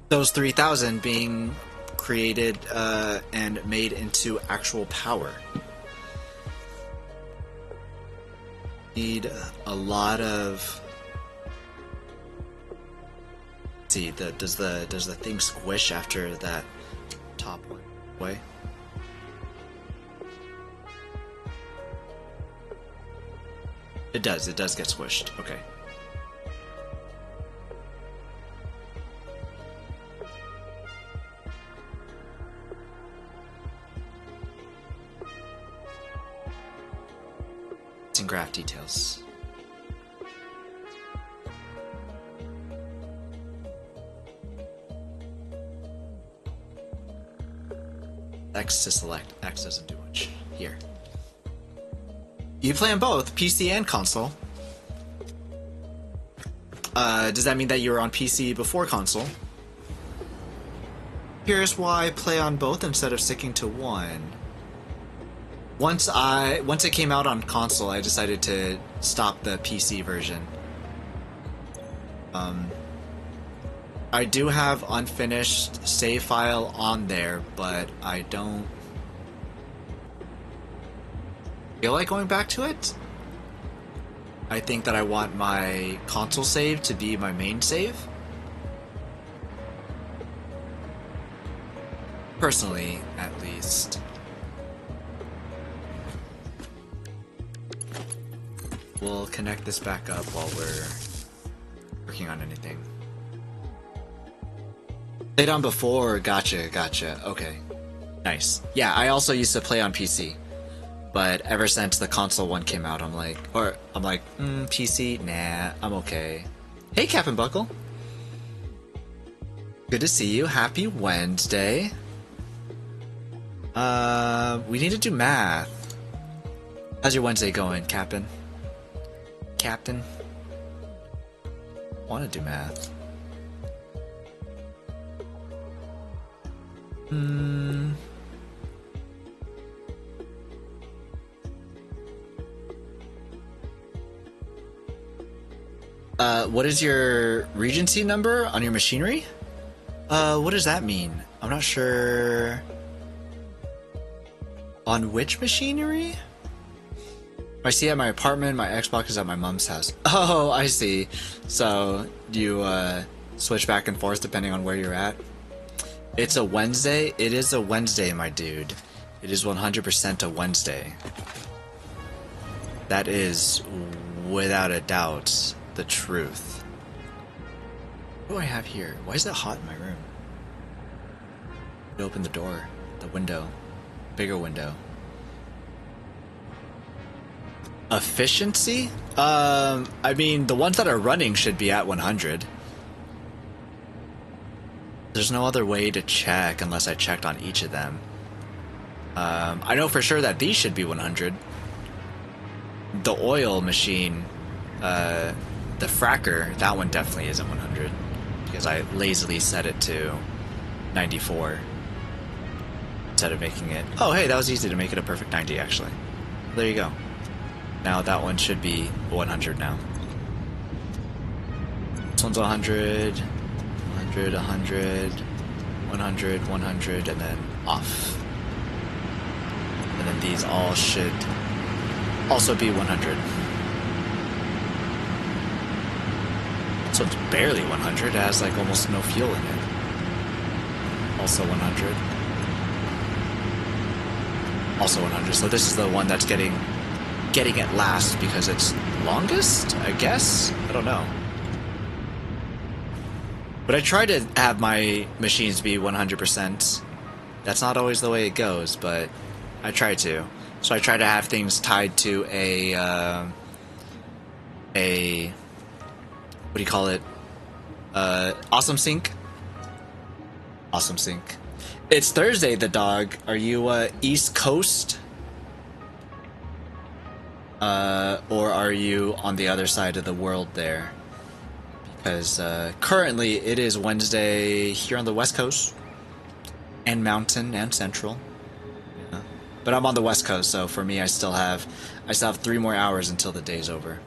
those 3,000 being created and made into actual power. Need a lot of. Let's see, does the thing squish after that top one way? It does get squished. Okay. And graph details. X to select. X doesn't do much. Here. You play on both PC and console. Does that mean that you were on PC before console? Here's why I play on both instead of sticking to one. Once it came out on console, I decided to stop the PC version. I do have unfinished save file on there, but I don't feel like going back to it. I think that I want my console save to be my main save. Personally, at least. We'll connect this back up while we're working on anything. Played on before, gotcha. Okay, nice. Yeah, I also used to play on PC, but ever since the console one came out, I'm like, PC, nah, I'm okay. Hey, Captain Buckle. Good to see you. Happy Wednesday. We need to do math. How's your Wednesday going, Captain? Captain? Want to do math. What is your Regency number on your machinery? What does that mean? I'm not sure. On which machinery? I see at my apartment, my Xbox is at my mom's house. Oh, I see. So, you, switch back and forth depending on where you're at? It's a Wednesday? It is a Wednesday, my dude. It is 100% a Wednesday. That is, without a doubt, the truth. What do I have here? Why is it hot in my room? Open the door, the window, bigger window. Efficiency? I mean, the ones that are running should be at 100. There's no other way to check unless I checked on each of them. I know for sure that these should be 100. The oil machine, the fracker, that one definitely isn't 100 because I lazily set it to 94 instead of making it. Oh, hey, that was easy to make it a perfect 90 actually. There you go. Now that one should be 100 now. This one's 100, 100, 100, 100, 100, and then off. And then these all should also be 100. This one's barely 100, it has like almost no fuel in it. Also 100. Also 100, so this is the one that's getting it last because it's longest, I guess? I don't know. But I try to have my machines be 100%. That's not always the way it goes, but I try to. So I try to have things tied to a what do you call it? Awesome sync? Awesome sync. It's Thursday, the dog. Are you East Coast? Or are you on the other side of the world there? Because currently it is Wednesday here on the West Coast, and Mountain and Central. Yeah. But I'm on the West Coast, so for me, I still have 3 more hours until the day's over.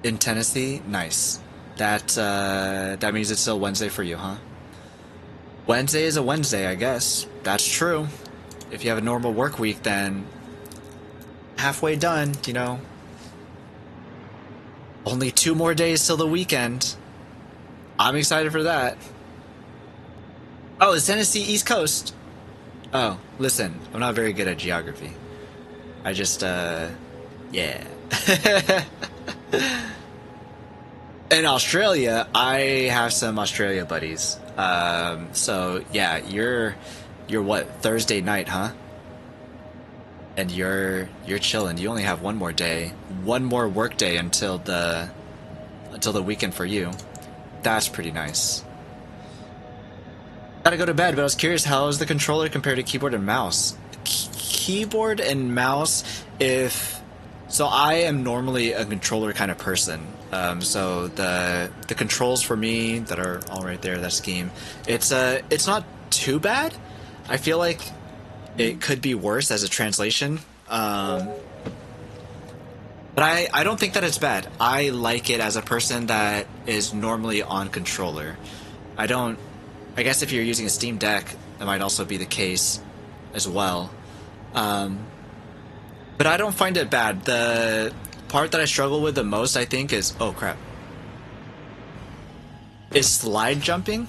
In Tennessee, nice. That means it's still Wednesday for you, huh? Wednesday is a Wednesday, I guess. That's true. If you have a normal work week, then halfway done, you know. Only 2 more days till the weekend. I'm excited for that. Oh, it's Tennessee East Coast. Oh, listen, I'm not very good at geography. I just, yeah. In Australia, I have some Australia buddies. So yeah, you're what, Thursday night, huh? And you're chilling. You only have 1 more day, 1 more work day until the weekend for you. That's pretty nice. Gotta go to bed, but I was curious, how is the controller compared to keyboard and mouse? Keyboard and mouse, so I am normally a controller kind of person. So the controls for me that are all right there, that scheme, it's not too bad. I feel like it could be worse as a translation. But I don't think that it's bad. I like it as a person that is normally on controller. I guess if you're using a Steam Deck, that might also be the case as well. But I don't find it bad. The part that I struggle with the most, I think, is... Oh, crap. Is slide jumping.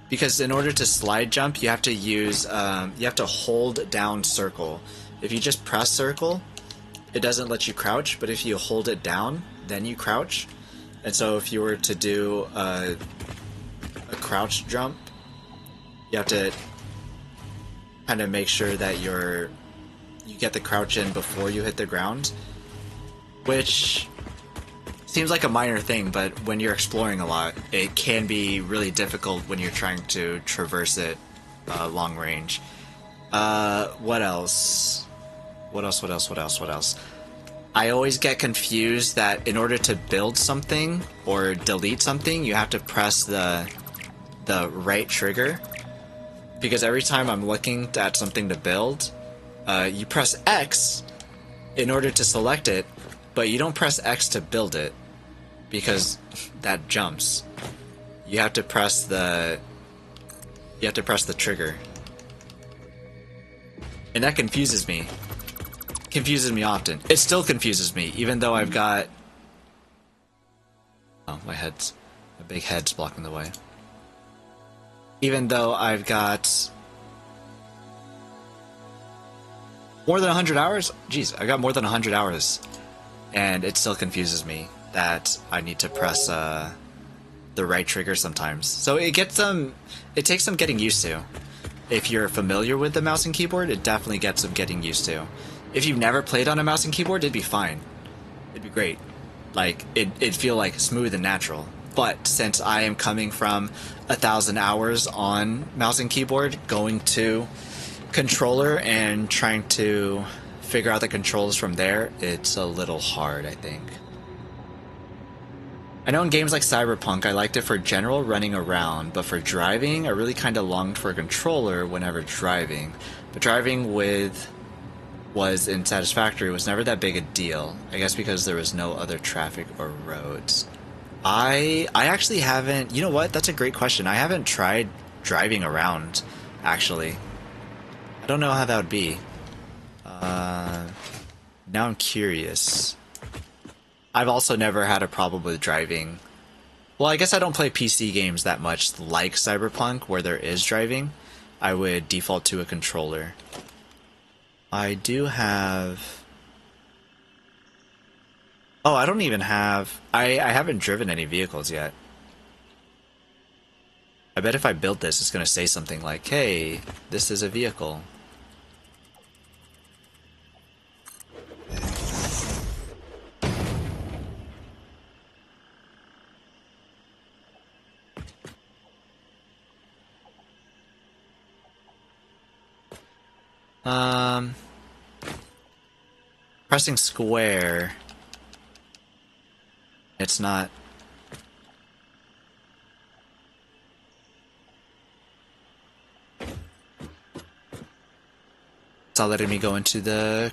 Because in order to slide jump, you have to use... you have to hold down circle. If you just press circle, it doesn't let you crouch. But if you hold it down, then you crouch. And so if you were to do a crouch jump, you have to kind of make sure that you get the crouch in before you hit the ground, which seems like a minor thing, but when you're exploring a lot, it can be really difficult when you're trying to traverse it long range. What else? What else? I always get confused that in order to build something or delete something, you have to press the right trigger. Because every time I'm looking at something to build, you press X in order to select it, but you don't press X to build it, because that jumps. You have to press the trigger. And that confuses me. Confuses me often. It still confuses me, even though I've got... Oh, my big head's blocking the way. even though I've got more than 100 hours. Jeez, I got more than 100 hours, and it still confuses me that I need to press the right trigger sometimes. So it takes some getting used to. If you're familiar with the mouse and keyboard, it definitely gets some getting used to. If you've never played on a mouse and keyboard, it'd be fine. It'd be great. Like, it'd feel like smooth and natural. But since I am coming from 1,000 hours on mouse and keyboard, going to controller and trying to figure out the controls from there, it's a little hard, I think. I know in games like Cyberpunk, I liked it for general running around, but for driving, I really kind of longed for a controller whenever driving. But driving was in Satisfactory was never that big a deal. I guess because there was no other traffic or roads. I actually haven't... You know what? That's a great question. I haven't tried driving around, actually. I don't know how that would be. Now I'm curious. I've also never had a problem with driving. Well, I guess I don't play PC games that much like Cyberpunk, where there is driving. I would default to a controller. I do have... Oh, I don't even have... I haven't driven any vehicles yet. I bet if I build this, it's going to say something like, hey, this is a vehicle. Pressing square. It's not... It's not letting me go into the...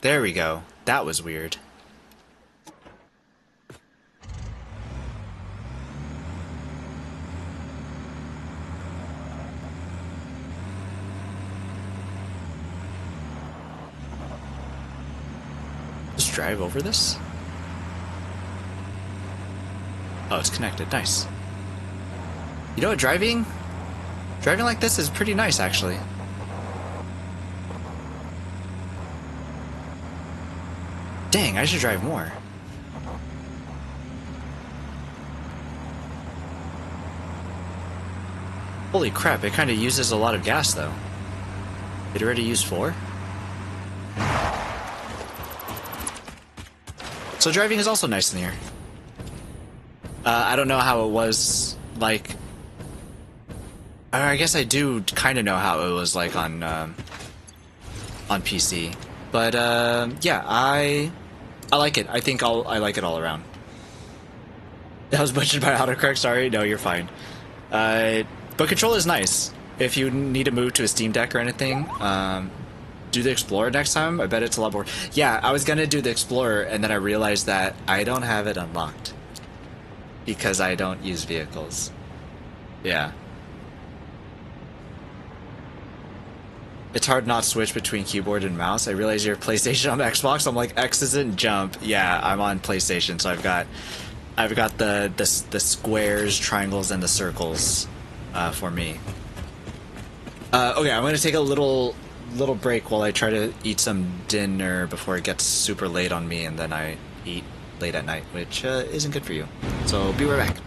There we go. That was weird. Just drive over this? Oh, it's connected. Nice. You know what? Driving like this is pretty nice, actually. Dang, I should drive more. Holy crap, it kind of uses a lot of gas, though. It already used 4? So driving is also nice in here. I don't know how it was like... I guess I do kind of know how it was like on PC. But yeah, I like it. I think I like it all around. That was butchered by autocorrect, sorry. No, you're fine. But control is nice. If you need to move to a Steam Deck or anything, do the Explorer next time. I bet it's a lot more. Yeah, I was gonna do the Explorer, and then I realized that I don't have it unlocked. Because I don't use vehicles. Yeah. It's hard not to switch between keyboard and mouse. I realize you're PlayStation on Xbox. I'm like, X isn't jump. Yeah, I'm on PlayStation, so I've got the squares, triangles, and the circles for me. Okay, I'm gonna take a little break while I try to eat some dinner before it gets super late on me, and then I eat late at night, which isn't good for you. So be right back.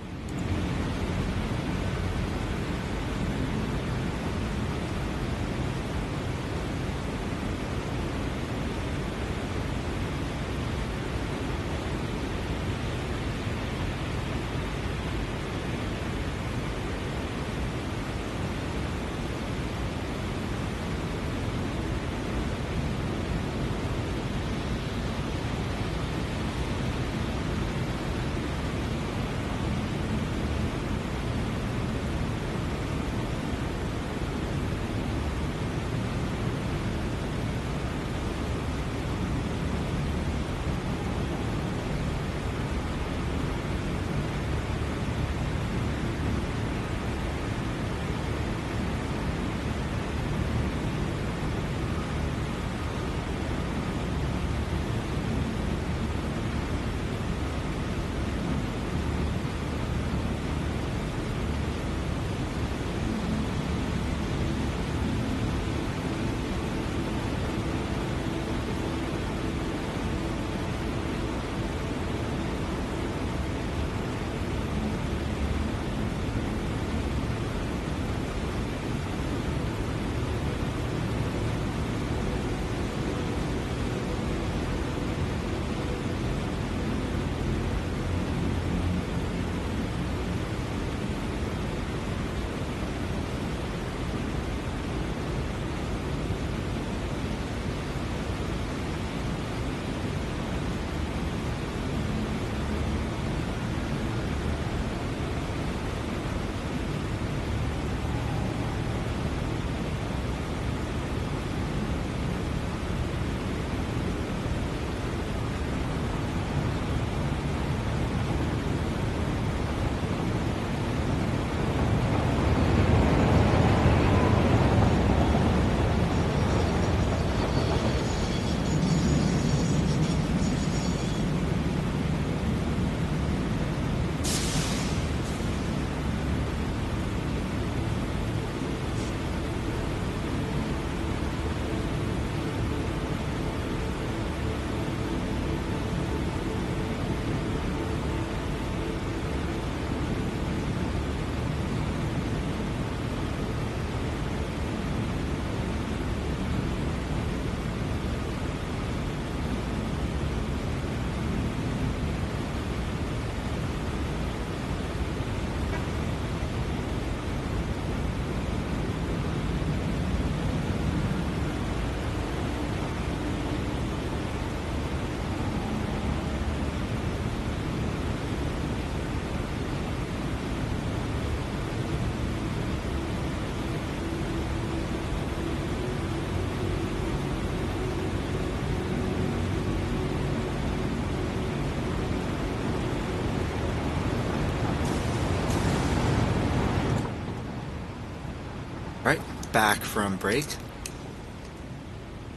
Alright, back from break.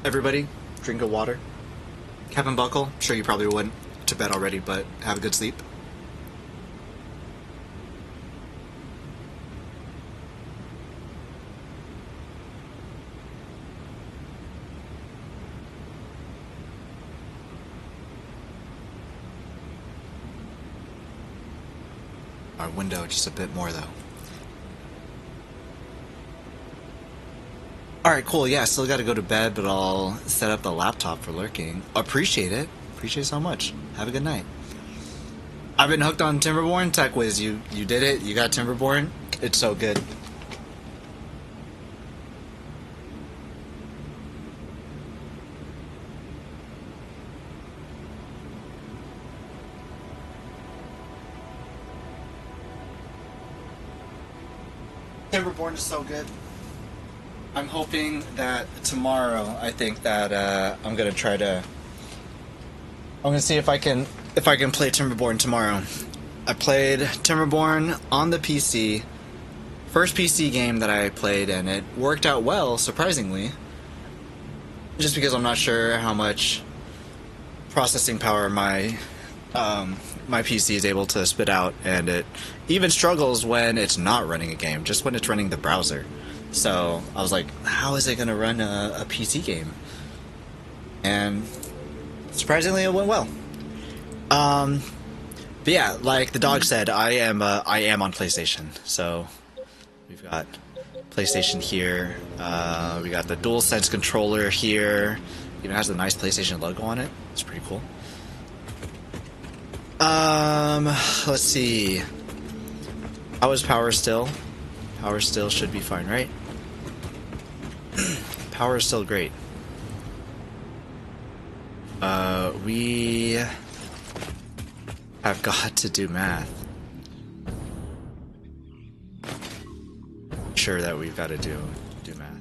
Everybody, drink of water. Cap and buckle. I'm sure you probably went to bed already, but have a good sleep. Our window just a bit more though. Alright, cool. Yeah, still gotta go to bed, but I'll set up the laptop for lurking. Appreciate it. Appreciate it so much. Have a good night. I've been hooked on Timberborn. Tech Wiz, you did it. You got Timberborn. It's so good. Timberborn is so good. I'm hoping that tomorrow, I think that I'm gonna try to. I'm gonna see if I can play Timberborn tomorrow. I played Timberborn on the PC. First PC game that I played, and it worked out well, surprisingly. Just because I'm not sure how much processing power my PC is able to spit out, and it even struggles when it's not running a game, just when it's running the browser. So I was like, how is it going to run a PC game? And surprisingly, it went well. But yeah, like the dog said, I am on PlayStation. So we've got PlayStation here. We got the DualSense controller here. Even has a nice PlayStation logo on it. It's pretty cool. Let's see. How is power still? Power still should be fine, right? Power is still great. We have got to do math. Sure that we've got to do math.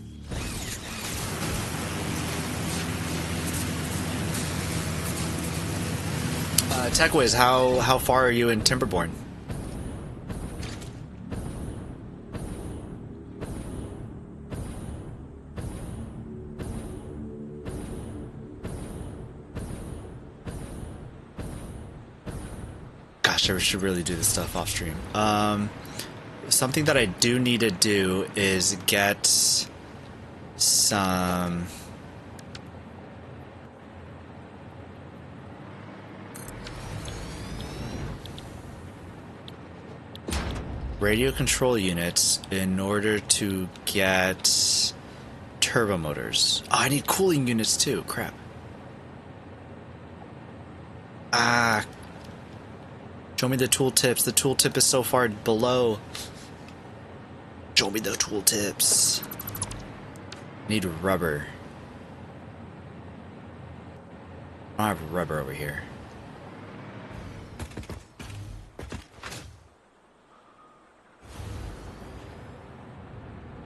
TechWiz, how far are you in Timberborn? Gosh, I should really do this stuff off stream. Something that I do need to do is get some... radio control units in order to get turbo motors. Oh, I need cooling units too. Crap. Ah. Show me the tooltips. The tooltip is so far below. Show me the tooltips. Need rubber. I don't have rubber over here.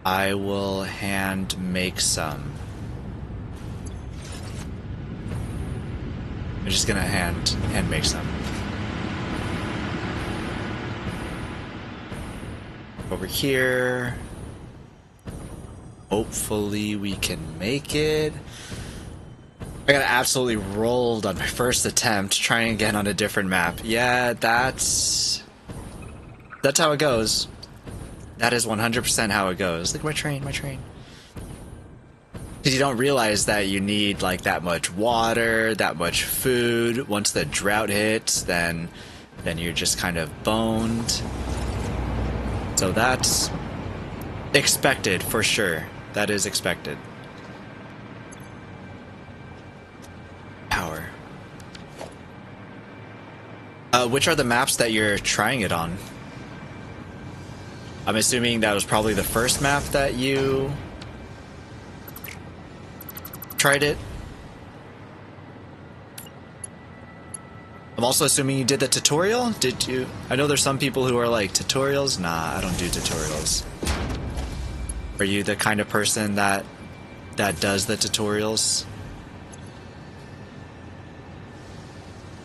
I will hand make some. I'm just gonna hand make some. Over here. Hopefully we can make it. I got absolutely rolled on my first attempt trying again on a different map. Yeah, that's how it goes. That is 100% how it goes. Look at my train, Because you don't realize that you need like that much water, that much food. Once the drought hits, then you're just kind of boned. So that's expected for sure. That is expected. Power. Which are the maps that you're trying it on? I'm assuming that was probably the first map that you tried it. I'm also assuming you did the tutorial? Did you? I know there's some people who are like, tutorials? Nah, I don't do tutorials. Are you the kind of person that does the tutorials?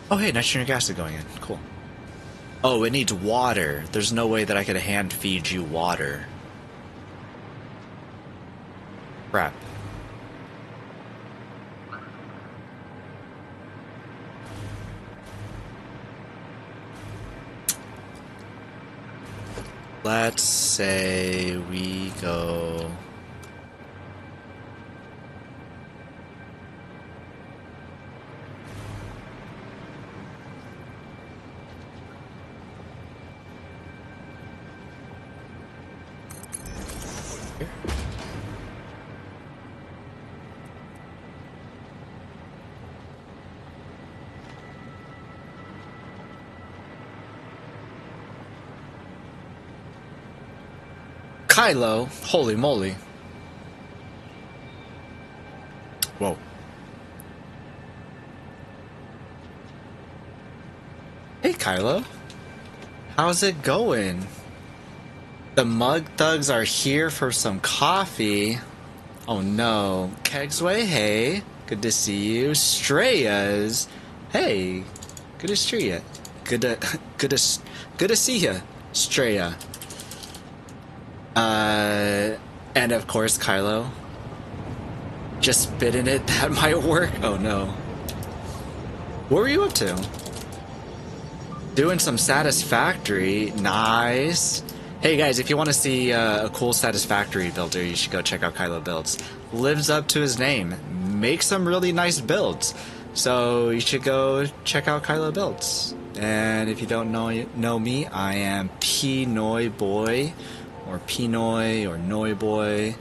Oh hey, nitrogen gas is going in. Cool. Oh, it needs water. There's no way that I could hand feed you water. Crap. Let's say we go... Kylo, holy moly. Whoa. Hey Kylo. How's it going? The Mug Thugs are here for some coffee. Oh no. Kegsway, hey. Good to see you. Strayas. Hey. Good to see ya. Good to see ya, Straya. And of course, Kylo. Just spitting it, that might work. Oh no. What were you up to? Doing some Satisfactory. Nice. Hey guys, if you want to see a cool Satisfactory builder, you should go check out Kylo Builds. Lives up to his name. Makes some really nice builds. So you should go check out Kylo Builds. And if you don't know me, I am P-NoyBoy. Or P-Noy, or Noy-Boy.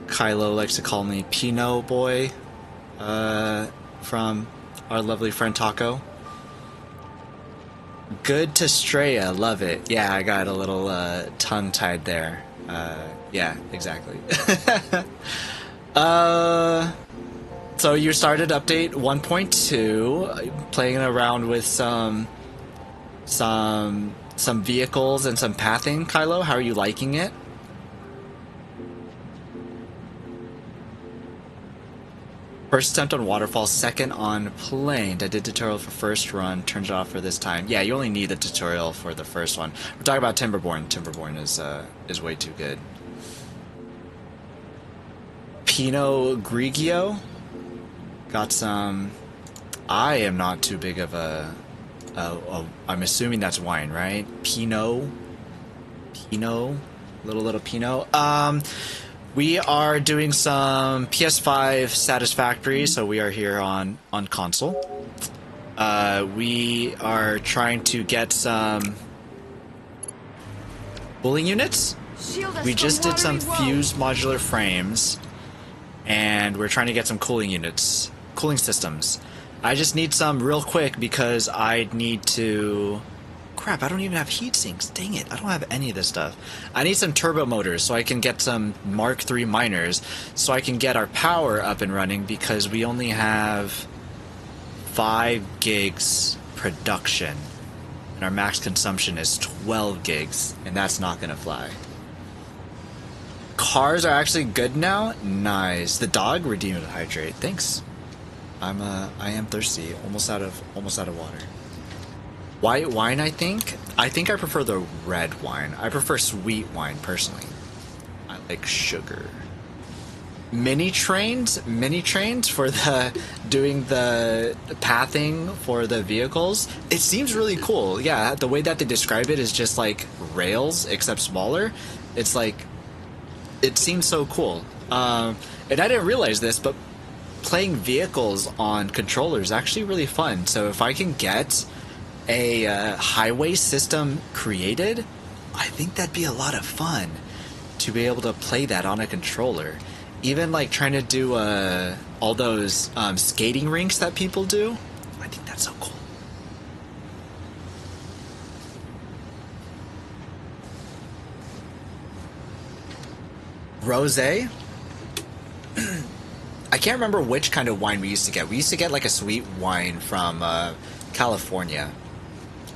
Kylo likes to call me P-NoyBoy, from our lovely friend Taco. Good to Straya, love it. Yeah, I got a little tongue-tied there. Yeah, exactly. So you started update 1.2, playing around with some vehicles and some pathing, Kylo. How are you liking it? First attempt on waterfall, second on plane. I did tutorial for first run, turned it off for this time. Yeah, you only need the tutorial for the first one. We're talking about Timberborn. Timberborn is way too good. Pinot Grigio. Got some... I am not too big of a... I'm assuming that's wine, right? Pinot, little Pinot. We are doing some PS5 Satisfactory, so we are here on console. We are trying to get some cooling units. We just did some fused modular frames, and we're trying to get some cooling units, cooling systems. I just need some real quick because I need to... Crap, I don't even have heat sinks. Dang it, I don't have any of this stuff. I need some turbo motors so I can get some Mark III miners so I can get our power up and running because we only have 5 gigs production. And our max consumption is 12 gigs, and that's not gonna fly. Cars are actually good now? Nice. The dog redeemed with hydrate. Thanks. I am thirsty, almost out of water. White wine, I think I prefer the red wine. I prefer sweet wine personally. I like sugar. Mini trains for doing the pathing for the vehicles. It seems really cool. Yeah, the way that they describe it is just like rails except smaller. It's like, it seems so cool. And I didn't realize this, but playing vehicles on controllers is actually really fun. So if I can get a highway system created, I think that'd be a lot of fun to be able to play that on a controller. Even like trying to do all those skating rinks that people do. I think that's so cool. Rosé? I can't remember which kind of wine we used to get. We used to get like a sweet wine from California.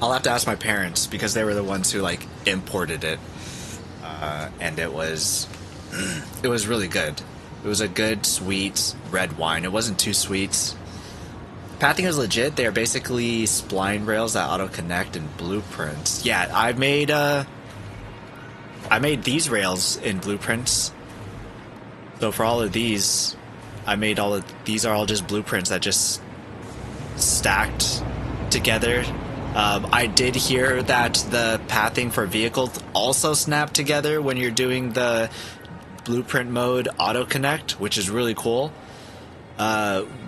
I'll have to ask my parents because they were the ones who like imported it, and it was really good. It was a good sweet red wine. It wasn't too sweet. Pathing is legit. They are basically spline rails that auto connect and blueprints. Yeah, I made these rails in blueprints. So for all of these, I made all of these are all just blueprints that just stacked together. I did hear that the pathing for vehicles also snap together when you're doing the blueprint mode auto connect, which is really cool.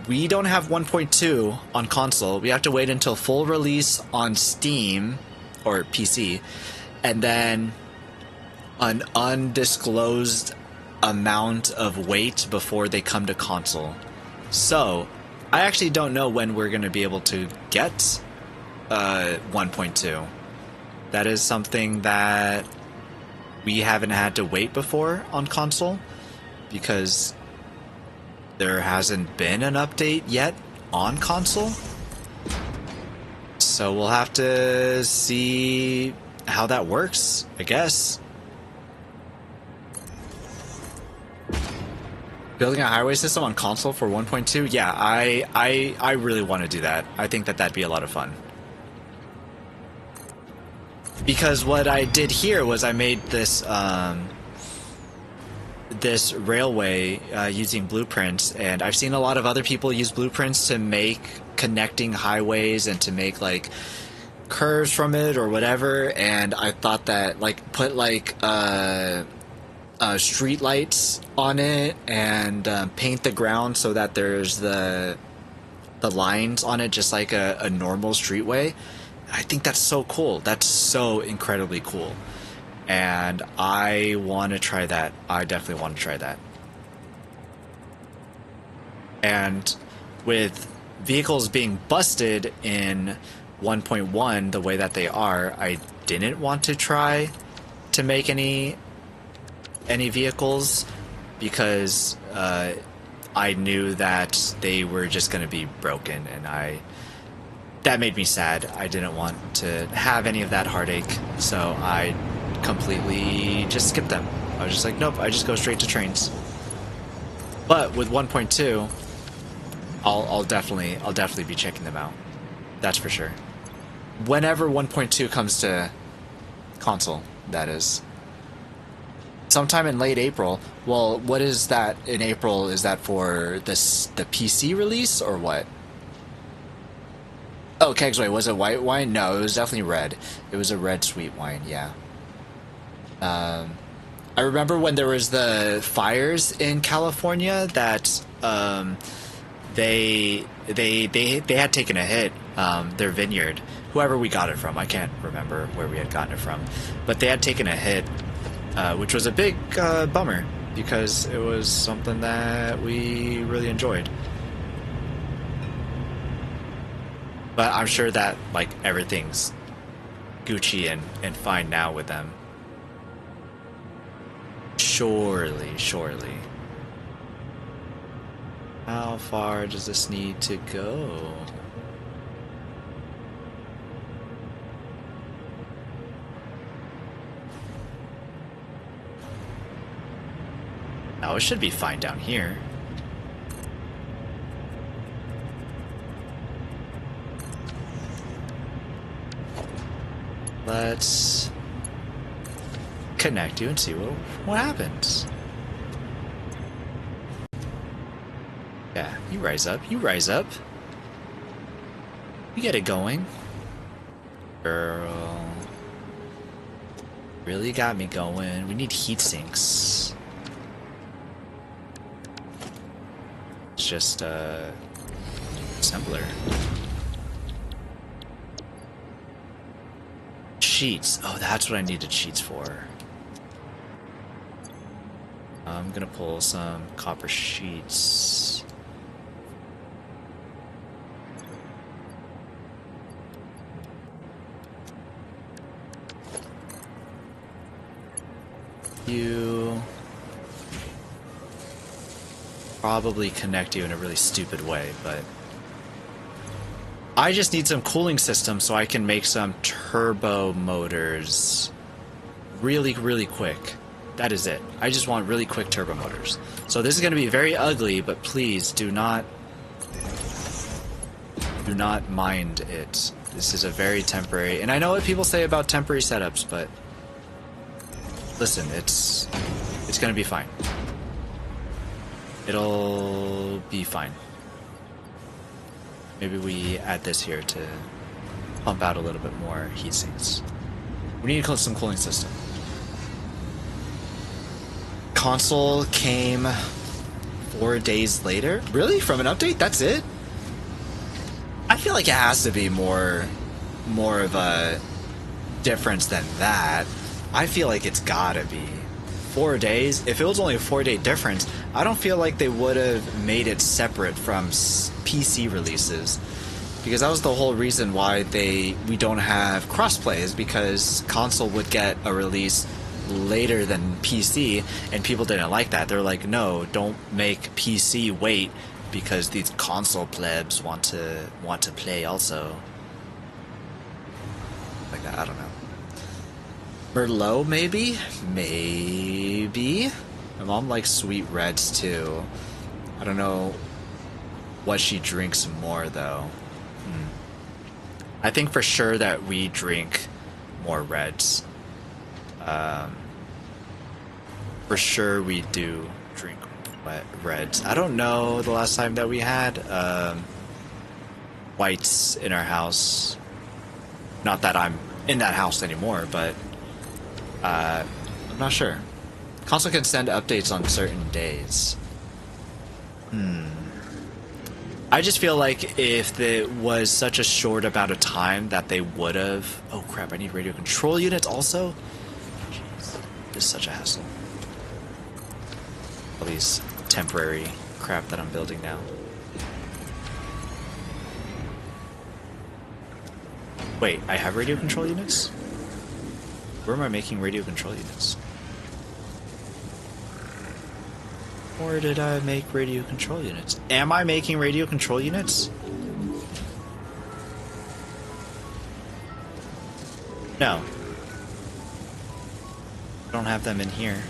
We don't have 1.2 on console. We have to wait until full release on Steam or PC, and then an undisclosed amount of wait before they come to console. So I actually don't know when we're going to be able to get 1.2. That is something that we haven't had to wait before on console because there hasn't been an update yet on console. So we'll have to see how that works, I guess. Building a highway system on console for 1.2? Yeah, I really want to do that. I think that that'd be a lot of fun. Because what I did here was I made this this railway using blueprints, and I've seen a lot of other people use blueprints to make connecting highways and to make like curves from it or whatever, and I thought that like put like street lights on it and paint the ground so that there's the lines on it just like a normal streetway. I think that's so cool. That's so incredibly cool. And I want to try that. I definitely want to try that. And with vehicles being busted in 1.1 the way that they are, I didn't want to try to make any vehicles because I knew that they were just going to be broken, and that made me sad. I didn't want to have any of that heartache, so I completely just skipped them. I was just like, nope, I just go straight to trains. But with 1.2, I'll definitely be checking them out. That's for sure. Whenever 1.2 comes to console, that is. Sometime in late April. Well, what is that in April? Is that for the PC release or what? Oh, Kegsway, was it white wine? No, it was definitely red. It was a red sweet wine, yeah. I remember when there was the fires in California that they had taken a hit, their vineyard. Whoever we got it from, I can't remember where we had gotten it from, but they had taken a hit, which was a big bummer because it was something that we really enjoyed. But I'm sure that like everything's Gucci and fine now with them. Surely. How far does this need to go? Oh, it should be fine down here. Let's connect you and see what happens. Yeah, you rise up. You get it going. Girl. Really got me going. We need heat sinks. It's just assembler. Sheets. Oh, that's what I needed sheets for. I'm gonna pull some copper sheets. You probably connect you in a really stupid way, but I just need some cooling systems so I can make some turbo motors really quick. That is it. I just want really quick turbo motors. So this is going to be very ugly, but please do not mind it. This is a very temporary, and I know what people say about temporary setups, but listen, it's going to be fine. It'll be fine. Maybe we add this here to pump out a little bit more heat sinks. We need some cooling system. Console came 4 days later? Really? From an update? That's it? I feel like it has to be more of a difference than that. I feel like it's gotta be 4 days. If it was only a 4-day difference, I don't feel like they would have made it separate from PC releases, because that was the whole reason why we don't have crossplay, is because console would get a release later than PC, and people didn't like that. They're like, no, don't make PC wait because these console plebs want to play also. Like that, I don't know. Merlot, maybe? Maybe? My mom likes sweet reds too. I don't know what she drinks more though. I think for sure that we drink more reds. For sure we do drink reds. I don't know the last time that we had whites in our house. Not that I'm in that house anymore, but I'm not sure. Console can send updates on certain days. I just feel like if it was such a short amount of time that they would have... Oh crap, I need radio control units also? Jeez, this is such a hassle. All these temporary crap that I'm building now. Wait, I have radio control units? Where am I making radio control units? Or did I make radio control units? Am I making radio control units? No. I don't have them in here.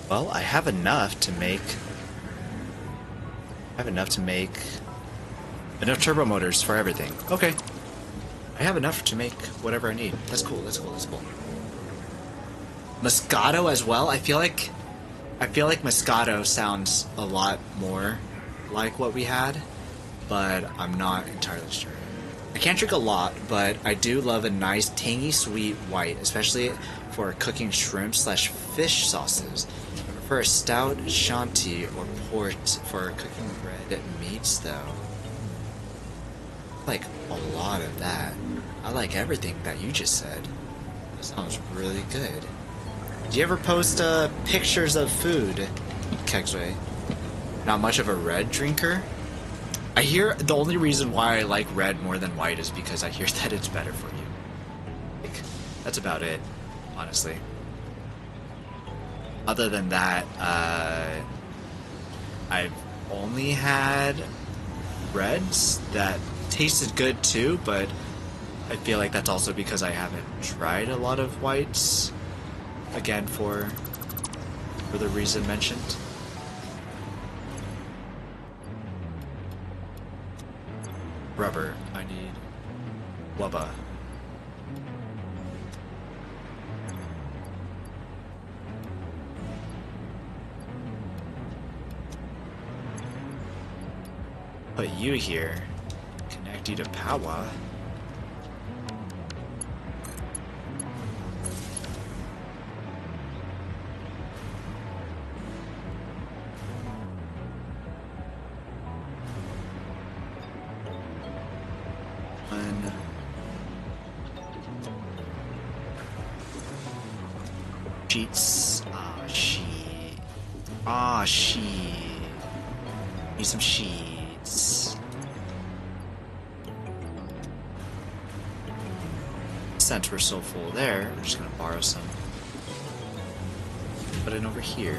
Well, I have enough to make... enough turbo motors for everything. Okay. I have enough to make whatever I need. That's cool, that's cool, that's cool. Moscato as well? I feel like Moscato sounds a lot more like what we had, but I'm not entirely sure. I can't drink a lot, but I do love a nice tangy sweet white, especially for cooking shrimp / fish sauces. I prefer a stout Shanti or port for cooking red meats though. I like a lot of that. I like everything that you just said. That sounds really good. Do you ever post pictures of food, Kegsway? Not much of a red drinker? I hear the only reason why I like red more than white is because I hear that it's better for you. Like, that's about it, honestly. Other than that, I've only had reds that tasted good too, but I feel like that's also because I haven't tried a lot of whites. Again, for the reason mentioned. Rubber. I need wubba. Put you here. Connect you to power. Sheets. Ah, shit. Ah, shit. Need some sheets. Since we're so full there, we're just gonna borrow some. Put it over here.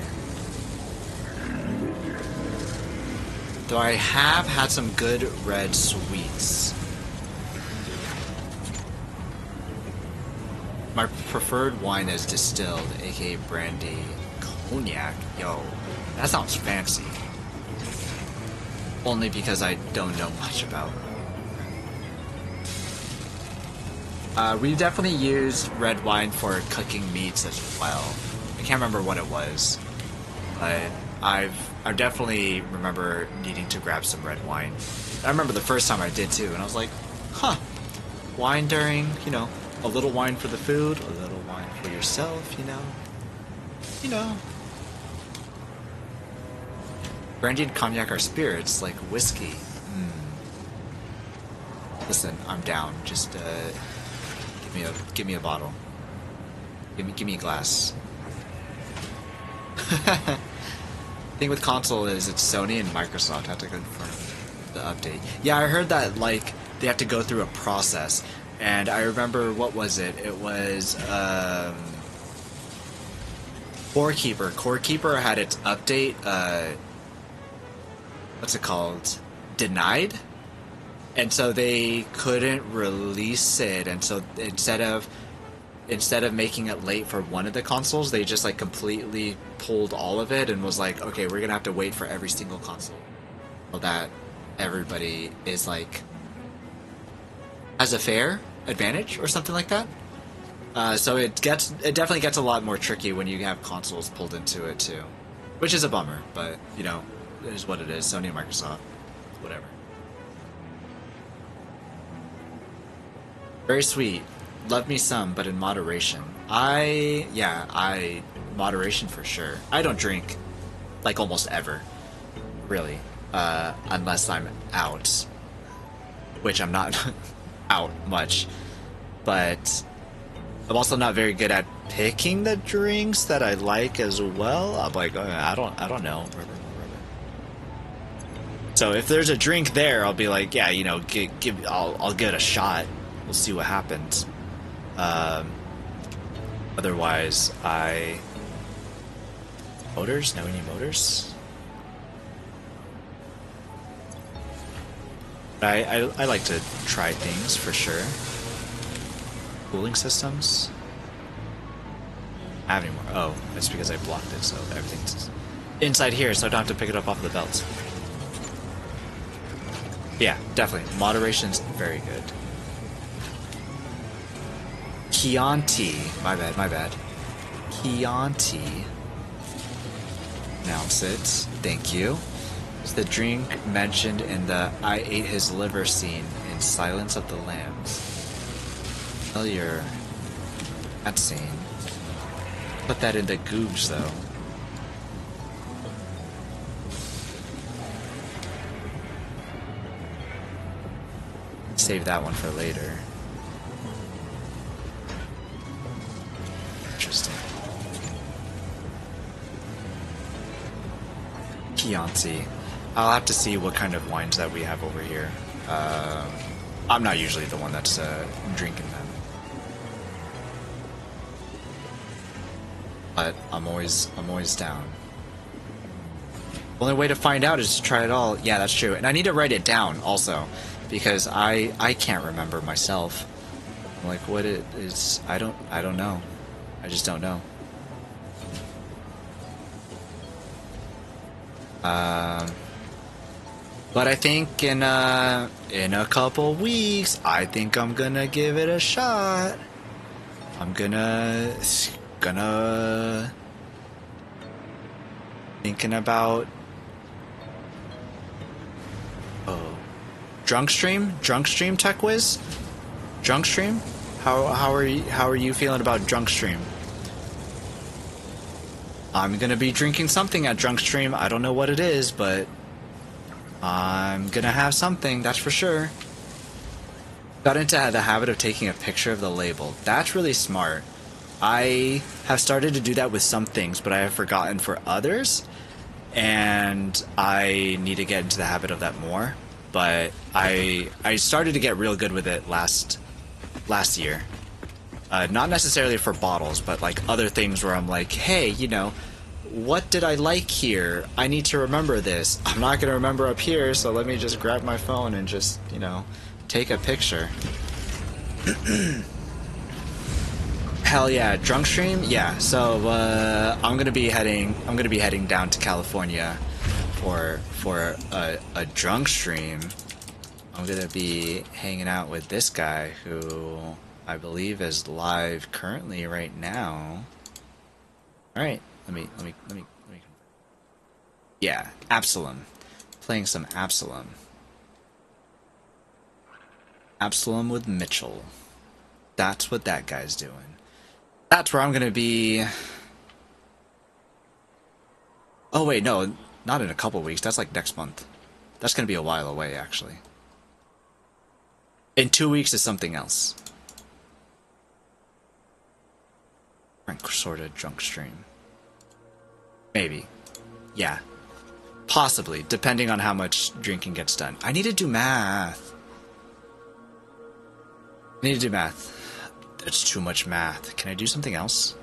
Though I have had some good red sweets. My preferred wine is distilled, aka brandy, cognac. Yo, that sounds fancy. Only because I don't know much about We definitely used red wine for cooking meats as well. I can't remember what it was, but I definitely remember needing to grab some red wine. I remember the first time I did too, and I was like, huh, wine during, you know, a little wine for the food, a little wine for yourself, you know. Brandy and cognac are spirits, like whiskey. Listen, I'm down. Just give me a bottle. Give me a glass. Thing with console is it's Sony and Microsoft have to confirm the update. Yeah, I heard that like they have to go through a process, and I remember what was it? It was Core Keeper had its update. What's it called? Denied. And so they couldn't release it, and so instead of making it late for one of the consoles, they just like completely pulled all of it and was like, okay, we're gonna have to wait for every single console so that everybody is like has a fair advantage or something like that. So it definitely gets a lot more tricky when you have consoles pulled into it too, which is a bummer, but you know, it is what it is. Sony and Microsoft, whatever. Very sweet. Love me some, but in moderation. Moderation for sure. I don't drink, like, almost ever. Really. Unless I'm out. Which I'm not out much. But I'm also not very good at picking the drinks that I like as well. I'm like, I don't know. So if there's a drink there, I'll be like, yeah, you know, I'll give it a shot. We'll see what happens. Otherwise, motors? No, we need motors. I like to try things for sure. Cooling systems. I have any more? Oh, that's because I blocked it, so everything's inside here, so I don't have to pick it up off the belt. Yeah, definitely. Moderation's very good. Chianti. My bad. Chianti. Announce it. Thank you. It's the drink mentioned in the I ate his liver scene in Silence of the Lambs. Familiar. That scene. Put that in the goobs though. Save that one for later. Interesting. Chianti. I'll have to see what kind of wines that we have over here. I'm not usually the one that's drinking them. But I'm always down. The only way to find out is to try it all. Yeah, that's true. And I need to write it down also, because I can't remember myself. Like what it is. I don't know. I just don't know. But I think in a couple weeks, I think I'm gonna give it a shot. I'm gonna thinking about Drunk Stream Tech Wiz? Drunk Stream? How are you feeling about Drunk Stream? I'm gonna be drinking something at Drunk Stream. I don't know what it is, but I'm gonna have something, that's for sure. Got into the habit of taking a picture of the label. That's really smart. I have started to do that with some things, but I have forgotten for others, and I need to get into the habit of that more. But I started to get real good with it last year. Not necessarily for bottles, but like other things where I'm like, hey, you know, what did I like here? I need to remember this. I'm not going to remember up here, so let me just grab my phone and just, you know, take a picture. Hell yeah, drunk stream? Yeah, so I'm gonna be heading down to California for a drunk stream. I'm gonna be hanging out with this guy who I believe is live currently right now. All right, let me. Yeah, Absalom. Playing some Absalom. Absalom with Mitchell. That's what that guy's doing. That's where I'm gonna be. Oh wait, no, not in a couple weeks. That's like next month. That's gonna be a while away, actually. In 2 weeks is something else. Sort of drunk stream. Maybe. Yeah. Possibly, depending on how much drinking gets done. I need to do math. I need to do math. That's too much math. Can I do something else?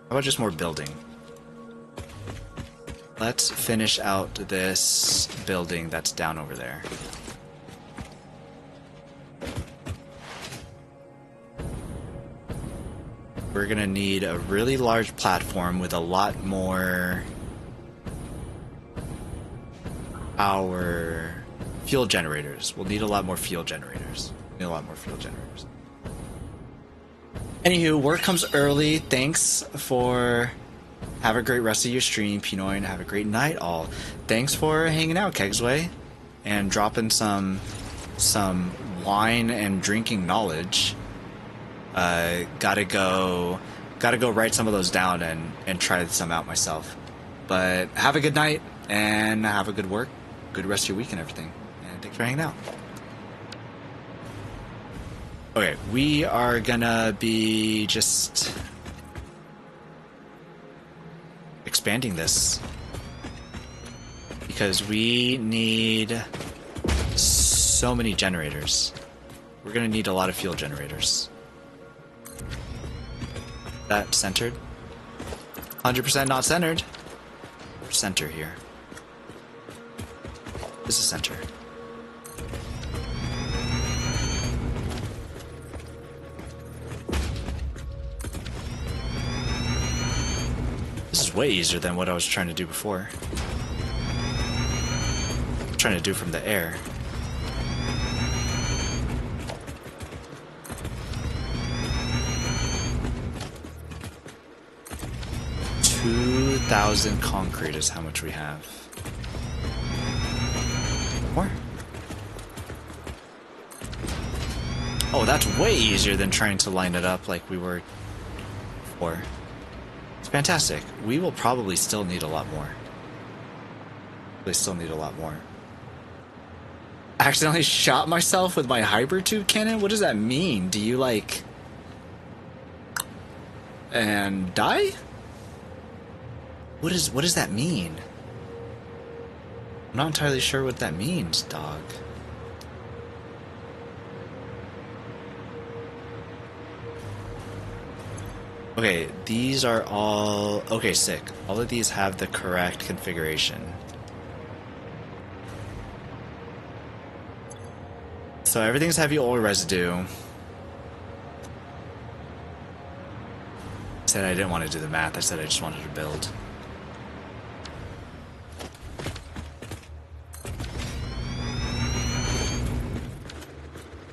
How about just more building? Let's finish out this building that's down over there. We're gonna need a really large platform with a lot more power. Fuel generators. We'll need a lot more fuel generators. Anywho, work comes early. Thanks for... Have a great rest of your stream, P-Noy, and have a great night, all. Thanks for hanging out, Kegsway, and dropping some wine and drinking knowledge. Gotta go write some of those down and try some out myself. But have a good night, and have a good work, good rest of your week and everything. And thanks for hanging out. Okay, we are gonna be just expanding this because we need so many generators. We're gonna need a lot of fuel generators. That centered? 100% not centered. We're center here. This is center. This is way easier than what I was trying to do before. I'm trying to do from the air. $2,000 concrete is how much we have. More? Oh, that's way easier than trying to line it up like we were before. It's fantastic. We will probably still need a lot more. I accidentally shot myself with my hyper tube cannon? What does that mean? Do you like... and die? What does that mean? I'm not entirely sure what that means, dog. Okay, these are all... okay, sick. All of these have the correct configuration. So everything's heavy oil residue. I said I didn't want to do the math. I said I just wanted to build.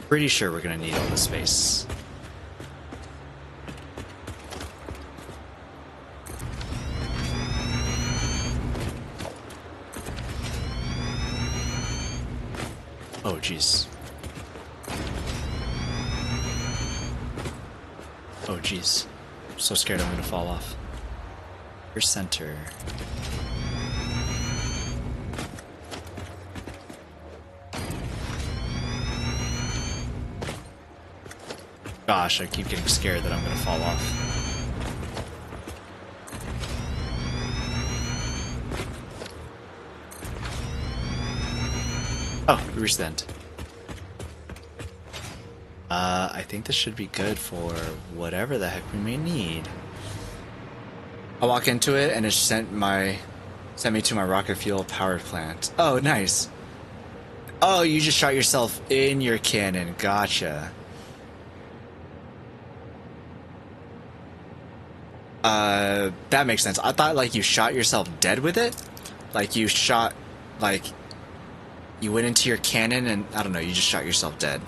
Pretty sure we're gonna need all the space. Oh, jeez. Oh, jeez. I'm so scared I'm gonna fall off. Your center. Gosh, I keep getting scared that I'm gonna fall off. Oh, we reached the end. I think this should be good for whatever the heck we may need. I walk into it and it sent me to my rocket fuel power plant. Oh, nice. Oh, you just shot yourself in your cannon. Gotcha. That makes sense. I thought, like, you shot yourself dead with it. Like, you shot, like, you went into your cannon and, I don't know, you just shot yourself dead.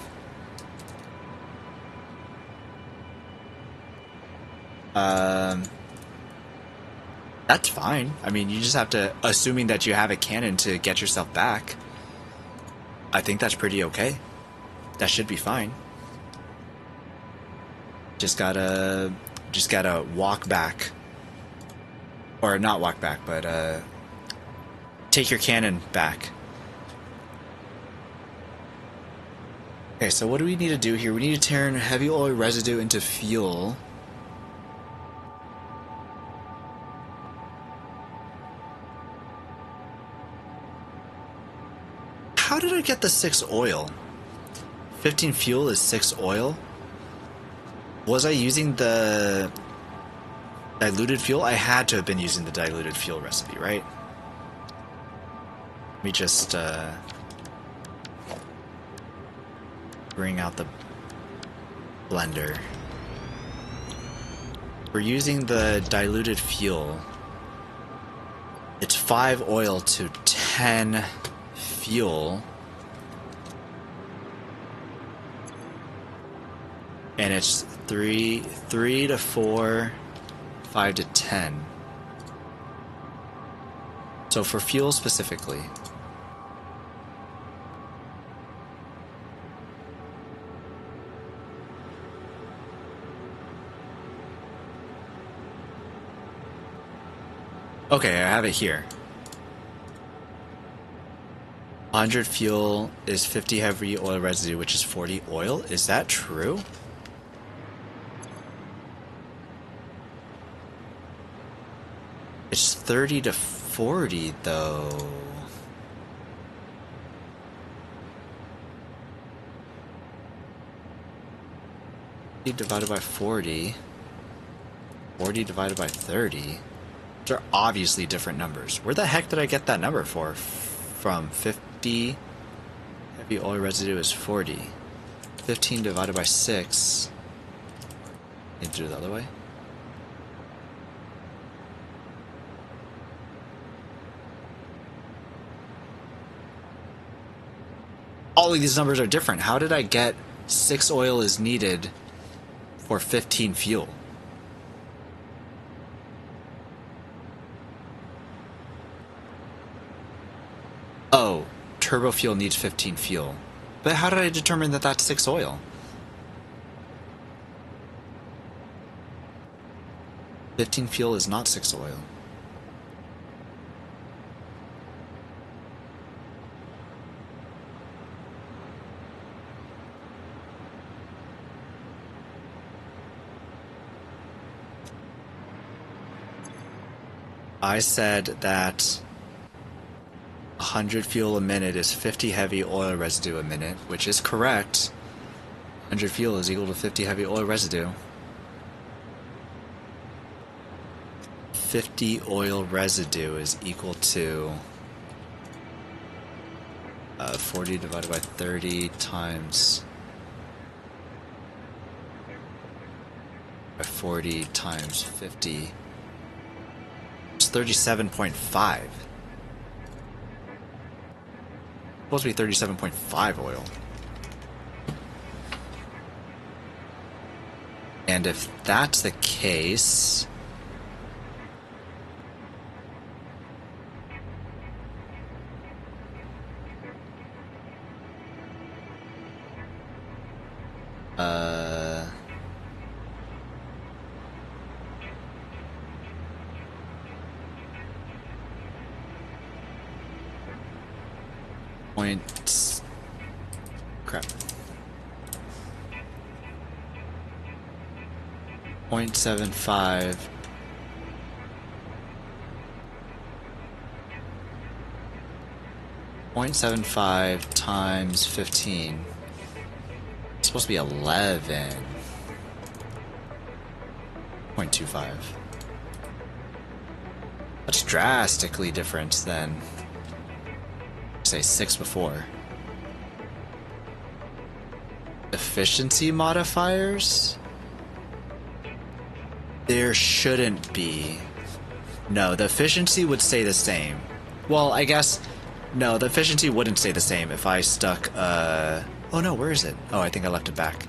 That's fine. I mean, you just have to, assuming that you have a cannon to get yourself back. I think that's pretty okay. That should be fine. Just gotta walk back. Or not walk back, but take your cannon back. Okay, so what do we need to do here? We need to turn heavy oil residue into fuel. How did I get the 6 oil? 15 fuel is 6 oil? Was I using the diluted fuel? I had to have been using the diluted fuel recipe, right? Let me just bring out the blender. We're using the diluted fuel. It's 5 oil to 10 fuel. And it's 3 to 4, 5 to 10. So for fuel specifically. Okay, I have it here. 100 fuel is 50 heavy oil residue, which is 40 oil. Is that true? It's 30 to 40, though. Divided by 40. 40 divided by 30. They're obviously different numbers. Where the heck did I get that number from? 50 heavy oil residue is 40. 15 divided by 6. Need to do it the other way. All of these numbers are different. How did I get 6 oil is needed for 15 fuel? Oh, turbo fuel needs 15 fuel. But how did I determine that that's 6 oil? 15 fuel is not 6 oil. I said that 100 fuel a minute is 50 heavy oil residue a minute, which is correct. 100 fuel is equal to 50 heavy oil residue. 50 oil residue is equal to 40 divided by 30 times 40 times 50. It's 37.5. Supposed to be 37.5 oil. And if that's the case, crap. 0.75 0.75 times 15. It's supposed to be 11.25. That's drastically different than, say, 6 before. Efficiency modifiers? There shouldn't be. No, the efficiency would stay the same. Well, I guess, no, the efficiency wouldn't stay the same if I stuck, oh no, where is it? Oh, I think I left it back.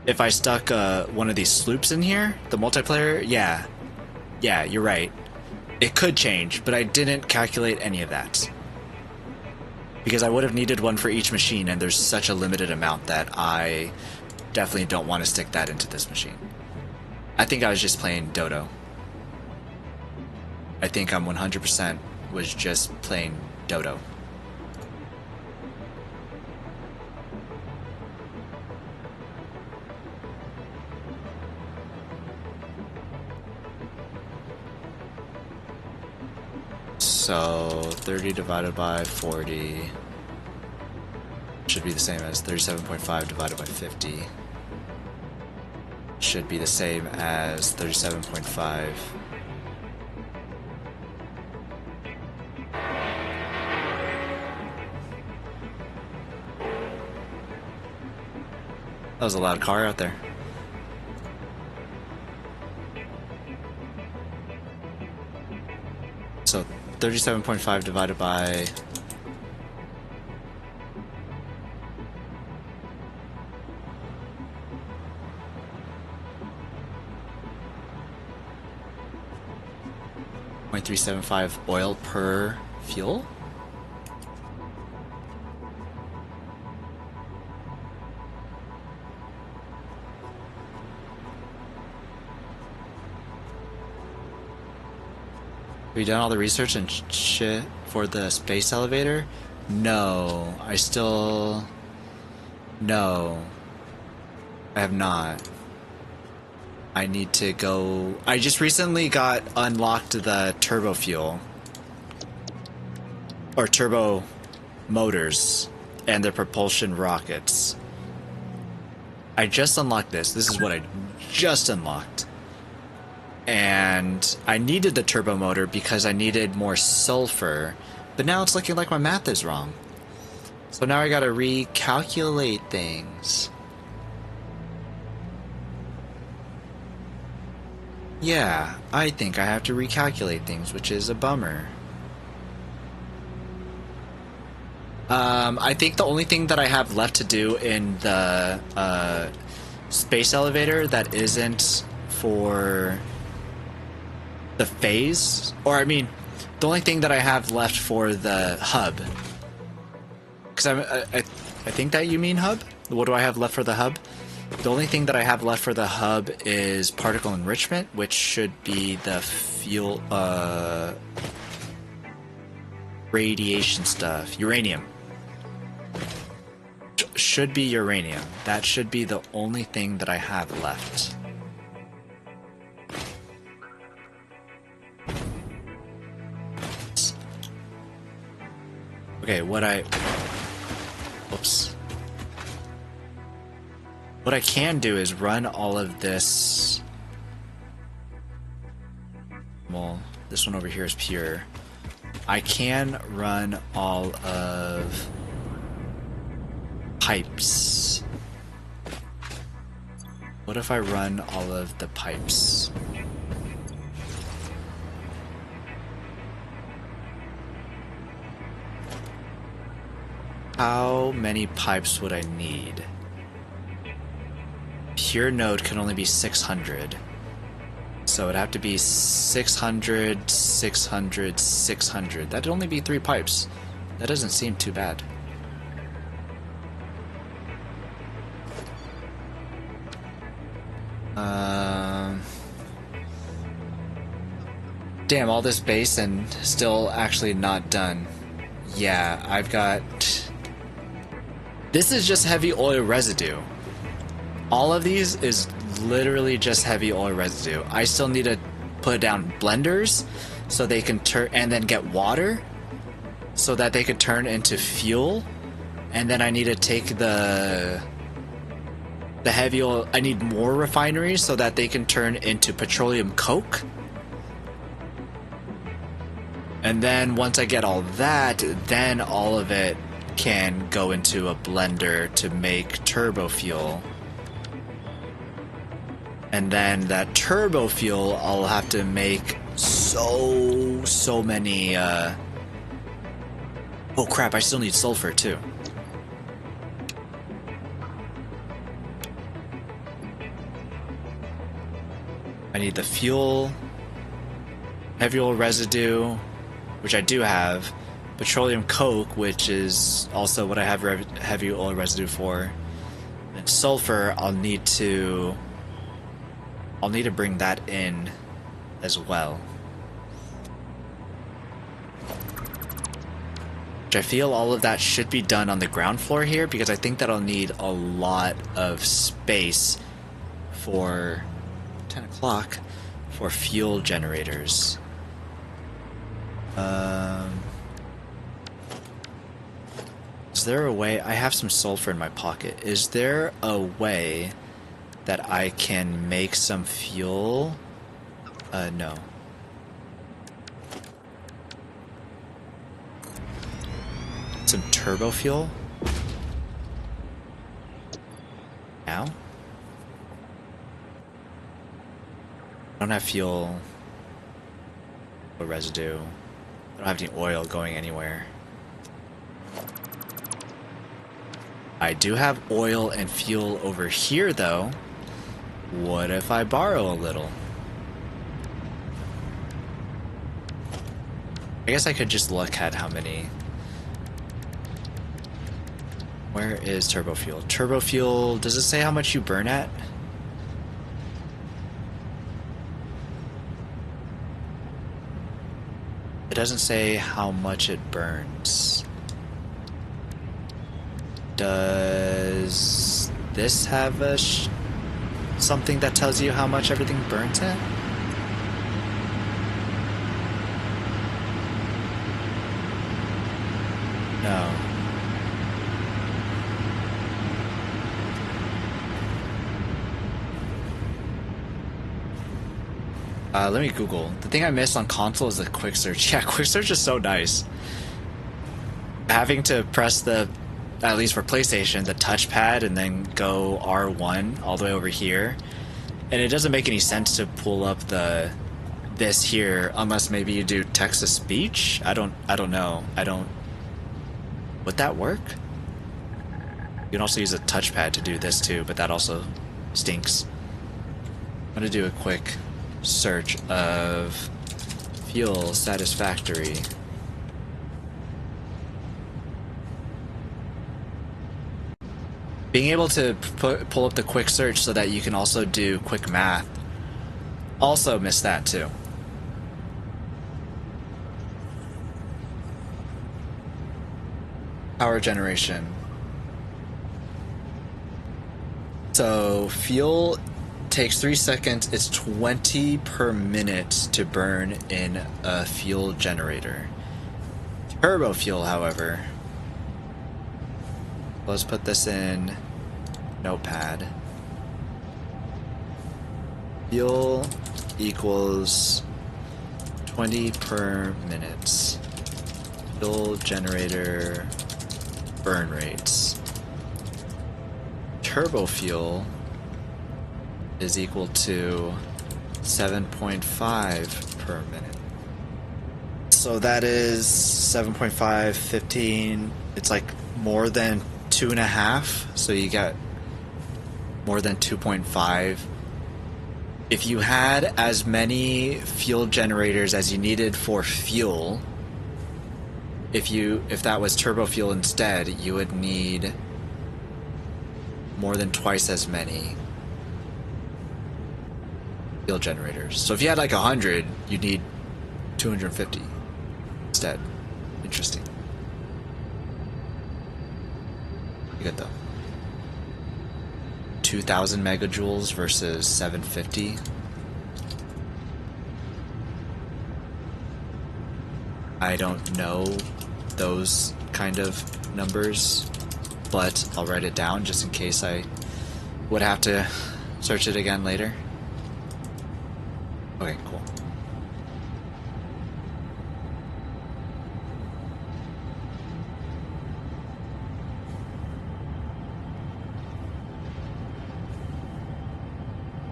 if I stuck one of these sloops in here, the multiplayer, yeah, you're right. It could change, but I didn't calculate any of that. Because I would have needed one for each machine, and there's such a limited amount that I definitely don't want to stick that into this machine. I think I was just playing Dodo. I think I'm 100% was just playing Dodo. So 30 divided by 40 should be the same as 37.5 divided by 50. Should be the same as 37.5. That was a loud car out there. So 37.5 divided by 0.375 oil per fuel? Have you done all the research and shit for the space elevator? No, no, I have not. I need to go. I just recently got unlocked the turbo fuel. Or turbo motors and their propulsion rockets. I just unlocked this. This is what I just unlocked. And I needed the turbo motor because I needed more sulfur, but now it's looking like my math is wrong. So now I gotta recalculate things. Yeah, I think I have to recalculate things, which is a bummer. I think the only thing that I have left to do in the space elevator that isn't for the phase, or I mean, the only thing that I have left for the hub, because I think that you mean hub. What do I have left for the hub? The only thing that I have left for the hub is particle enrichment, which should be the fuel, radiation stuff, uranium. Should be uranium. That should be the only thing that I have left. Okay, what I can do is run all of this. Well, this one over here is pure. I can run all of pipes. What if I run all of the pipes? How many pipes would I need? Pure node can only be 600. So it'd have to be 600, 600, 600. That'd only be 3 pipes. That doesn't seem too bad. Damn, all this base and still actually not done. Yeah, I've got... This is just heavy oil residue. All of these is literally just heavy oil residue. I still need to put down blenders so they can turn, and then get water so that they could turn into fuel. And then I need to take the heavy oil. I need more refineries so that they can turn into petroleum coke. And then once I get all that, then all of it can go into a blender to make turbo fuel. And then that turbo fuel, I'll have to make so many, oh crap, I still need sulfur too. I need the fuel, heavy oil residue, which I do have, petroleum coke, which is also what I have heavy oil residue for, and sulfur. I'll need to bring that in as well. Which I feel all of that should be done on the ground floor here, because I think that I'll need a lot of space for 10 o'clock for fuel generators. Is there a way? I have some sulfur in my pocket. Is there a way that I can make some fuel? No. Some turbo fuel? Now? I don't have fuel or residue. I don't have any oil going anywhere. I do have oil and fuel over here though. What if I borrow a little? I guess I could just look at how many. Where is turbo fuel? Turbo fuel, does it say how much you burn at? It doesn't say how much it burns. Does this have a something that tells you how much everything burns at? No. Let me Google. The thing I missed on console is the quick search. Yeah, quick search is so nice. Having to press the, at least for PlayStation, the touchpad and then go R1 all the way over here. And it doesn't make any sense to pull up this here unless maybe you do text to speech. I don't know. Would that work? You can also use a touchpad to do this too, but that also stinks. I'm gonna do a quick search of fuel Satisfactory. Being able to pull up the quick search so that you can also do quick math. Also missed that too. Power generation. So fuel takes 3 seconds. It's 20 per minute to burn in a fuel generator. Turbo fuel, however, let's put this in Notepad. Fuel equals 20 per minute. Fuel generator burn rates. Turbo fuel is equal to 7.5 per minute. So that is 7.5, 15. It's like more than 2.5. So you got more than 2.5. If you had as many fuel generators as you needed for fuel, if that was turbo fuel instead, you would need more than twice as many fuel generators. So if you had like 100, you'd need 250 instead. Interesting. Good though. 2,000 megajoules versus 750. I don't know those kind of numbers, but I'll write it down just in case I would have to search it again later. Okay, cool.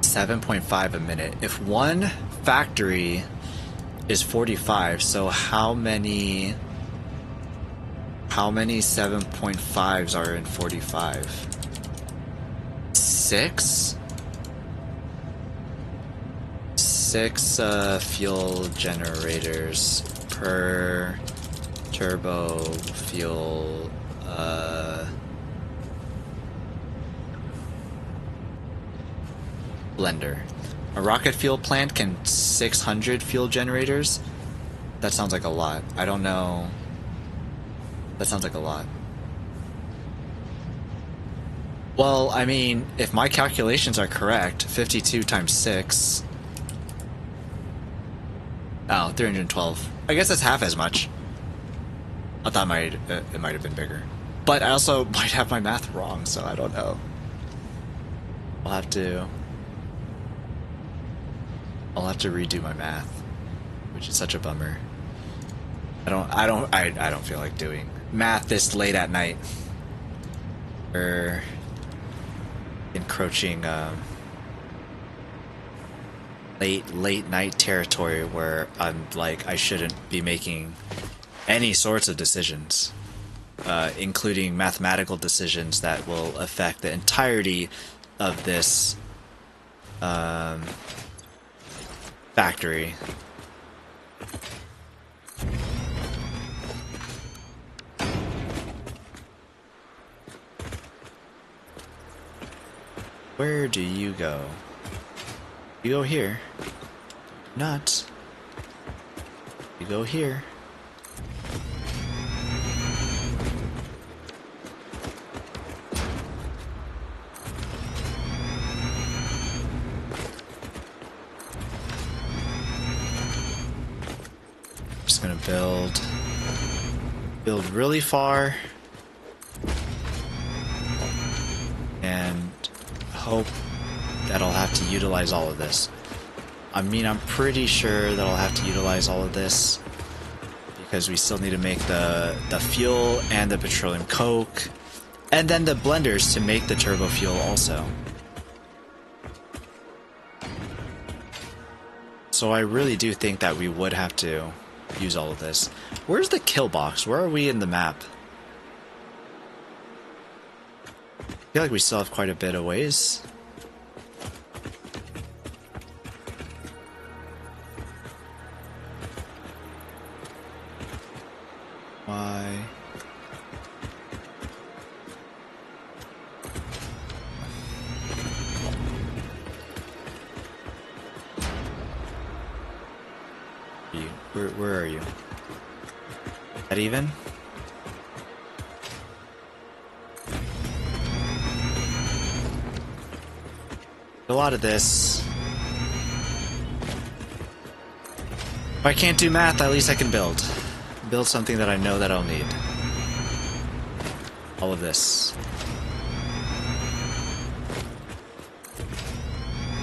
$7.5 a minute. If one factory is 45, so how many 7.5s are in 45? 6? 6 fuel generators per turbo fuel blender. A rocket fuel plant can 600 fuel generators? That sounds like a lot. I don't know. That sounds like a lot. Well, I mean, if my calculations are correct, 52 times 6... Oh, 312. I guess that's half as much. I thought it might have been bigger. But I also might have my math wrong, so I don't know. I'll have to redo my math, which is such a bummer. I don't feel like doing math this late at night. Or encroaching late night territory where I'm like, I shouldn't be making any sorts of decisions, including mathematical decisions that will affect the entirety of this factory. Where do you go? You go here. Not. You go here. Just gonna build really far and hope that I'll have to utilize all of this. I mean, I'm pretty sure that I'll have to utilize all of this because we still need to make the fuel and the petroleum coke and then the blenders to make the turbo fuel also. So I really do think that we would have to use all of this. Where's the kill box? Where are we in the map? I feel like we still have quite a bit of ways. Why? Where are you? That even? A lot of this. If I can't do math, at least I can build. Build something that I know that I'll need. All of this.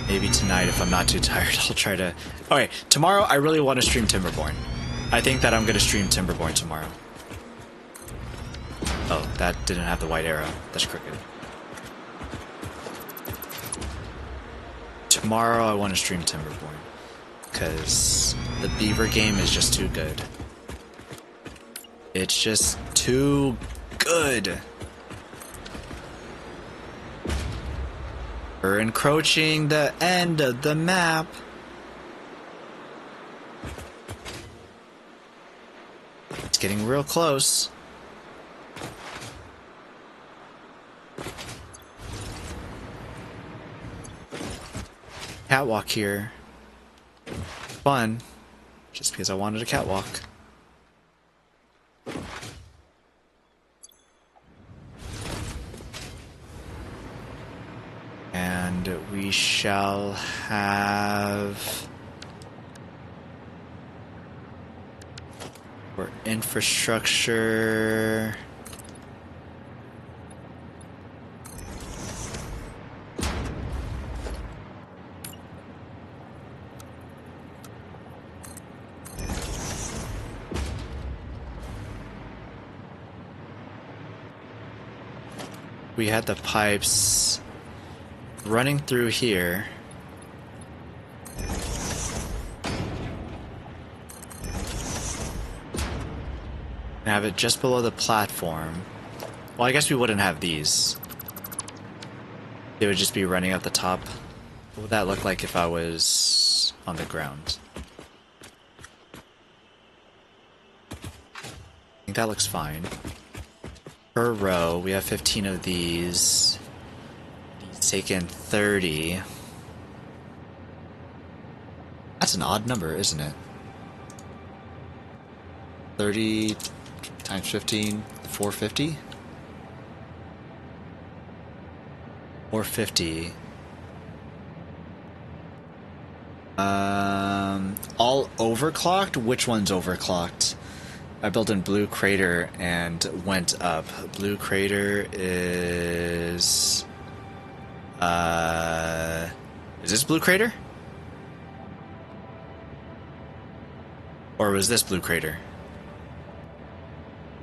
Maybe tonight, if I'm not too tired, I'll try to... Okay, tomorrow I really want to stream Timberborn. I think that I'm going to stream Timberborn tomorrow. Oh, that didn't have the white arrow. That's crooked. Tomorrow I want to stream Timberborn. Because the Beaver game is just too good. It's just too good. We're encroaching the end of the map. It's getting real close. Catwalk here. Fun. Just because I wanted a catwalk. And we shall have... for infrastructure... we had the pipes running through here. And have it just below the platform. Well, I guess we wouldn't have these. They would just be running up the top. What would that look like if I was on the ground. I think that looks fine. Per row, we have 15 of these. He's taken 30. That's an odd number, isn't it? 30 times 15, 450? 450. All overclocked? Which one's overclocked? I built in Blue Crater and went up. Blue Crater is this Blue Crater? Or was this Blue Crater?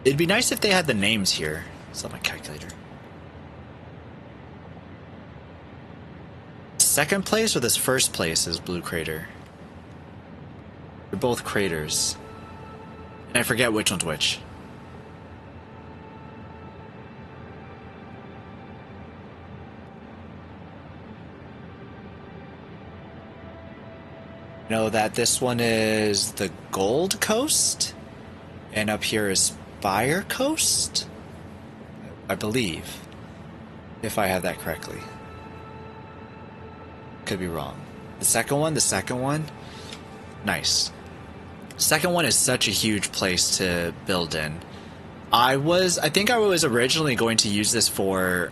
It'd be nice if they had the names here. It's on my calculator. Second place or this first place is Blue Crater? They're both craters. And I forget which one's which. Know that this one is the Gold Coast, and up here is Fire Coast, I believe, if I have that correctly. Could be wrong. The second one, nice. Second one is such a huge place to build in. I think I was originally going to use this for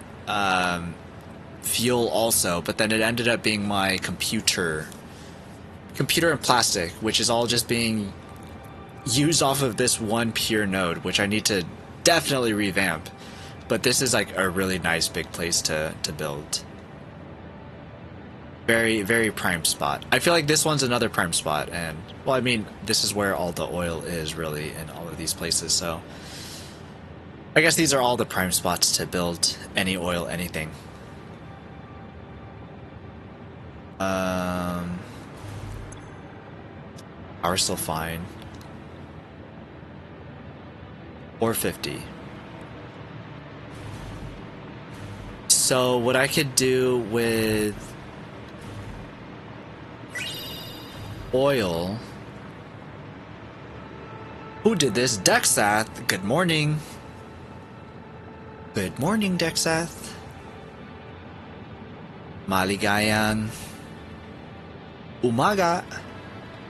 fuel also, but then it ended up being my computer and plastic, which is all just being used off of this one pure node, which I need to definitely revamp. But this is like a really nice big place to build. Very, very prime spot. I feel like this one's another prime spot, and well, I mean, this is where all the oil is really in all of these places, so I guess these are all the prime spots to build any oil, anything. Power's still fine. 450. So what I could do with oil. Who did this? Dexath. Good morning. Good morning, Dexath. Maligayang umaga.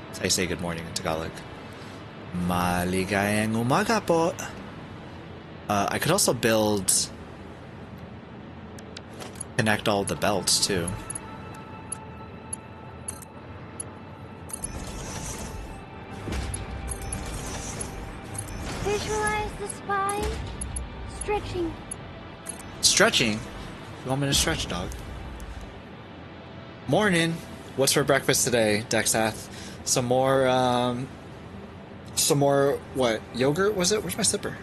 That's how you say good morning in Tagalog. Maligayang umaga po. I could also connect all the belts too. Visualize the spine. Stretching. Stretching? You want me to stretch, dog? Morning. What's for breakfast today, Dexath? Some more, what? Yogurt, was it? Where's my slipper?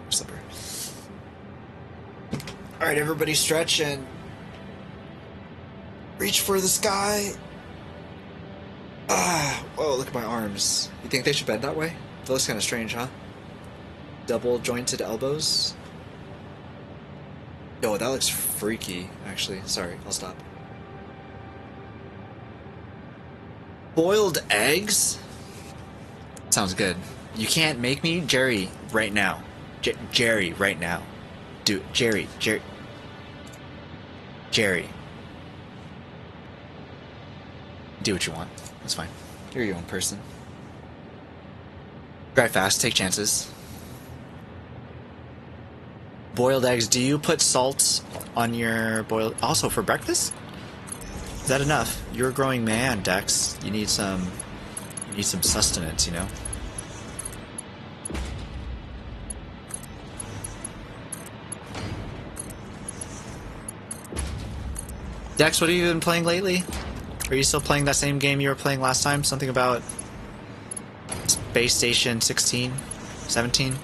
Slipper. Alright, everybody stretch and reach for the sky. Whoa, look at my arms. You think they should bend that way? That looks kind of strange, huh? Double jointed elbows. Yo, that looks freaky, actually. Sorry, I'll stop. Boiled eggs? Sounds good. You can't make me? Jerry, right now. Jerry, right now. Do it. Jerry. Do what you want. That's fine. You're your own person. Drive fast, take chances. Boiled eggs. Do you put salt on your boiled... Also, for breakfast? Is that enough? You're a growing man, Dex. You need some sustenance, you know? Dex, what have you been playing lately? Are you still playing that same game you were playing last time? Something about Space Station 16? 17?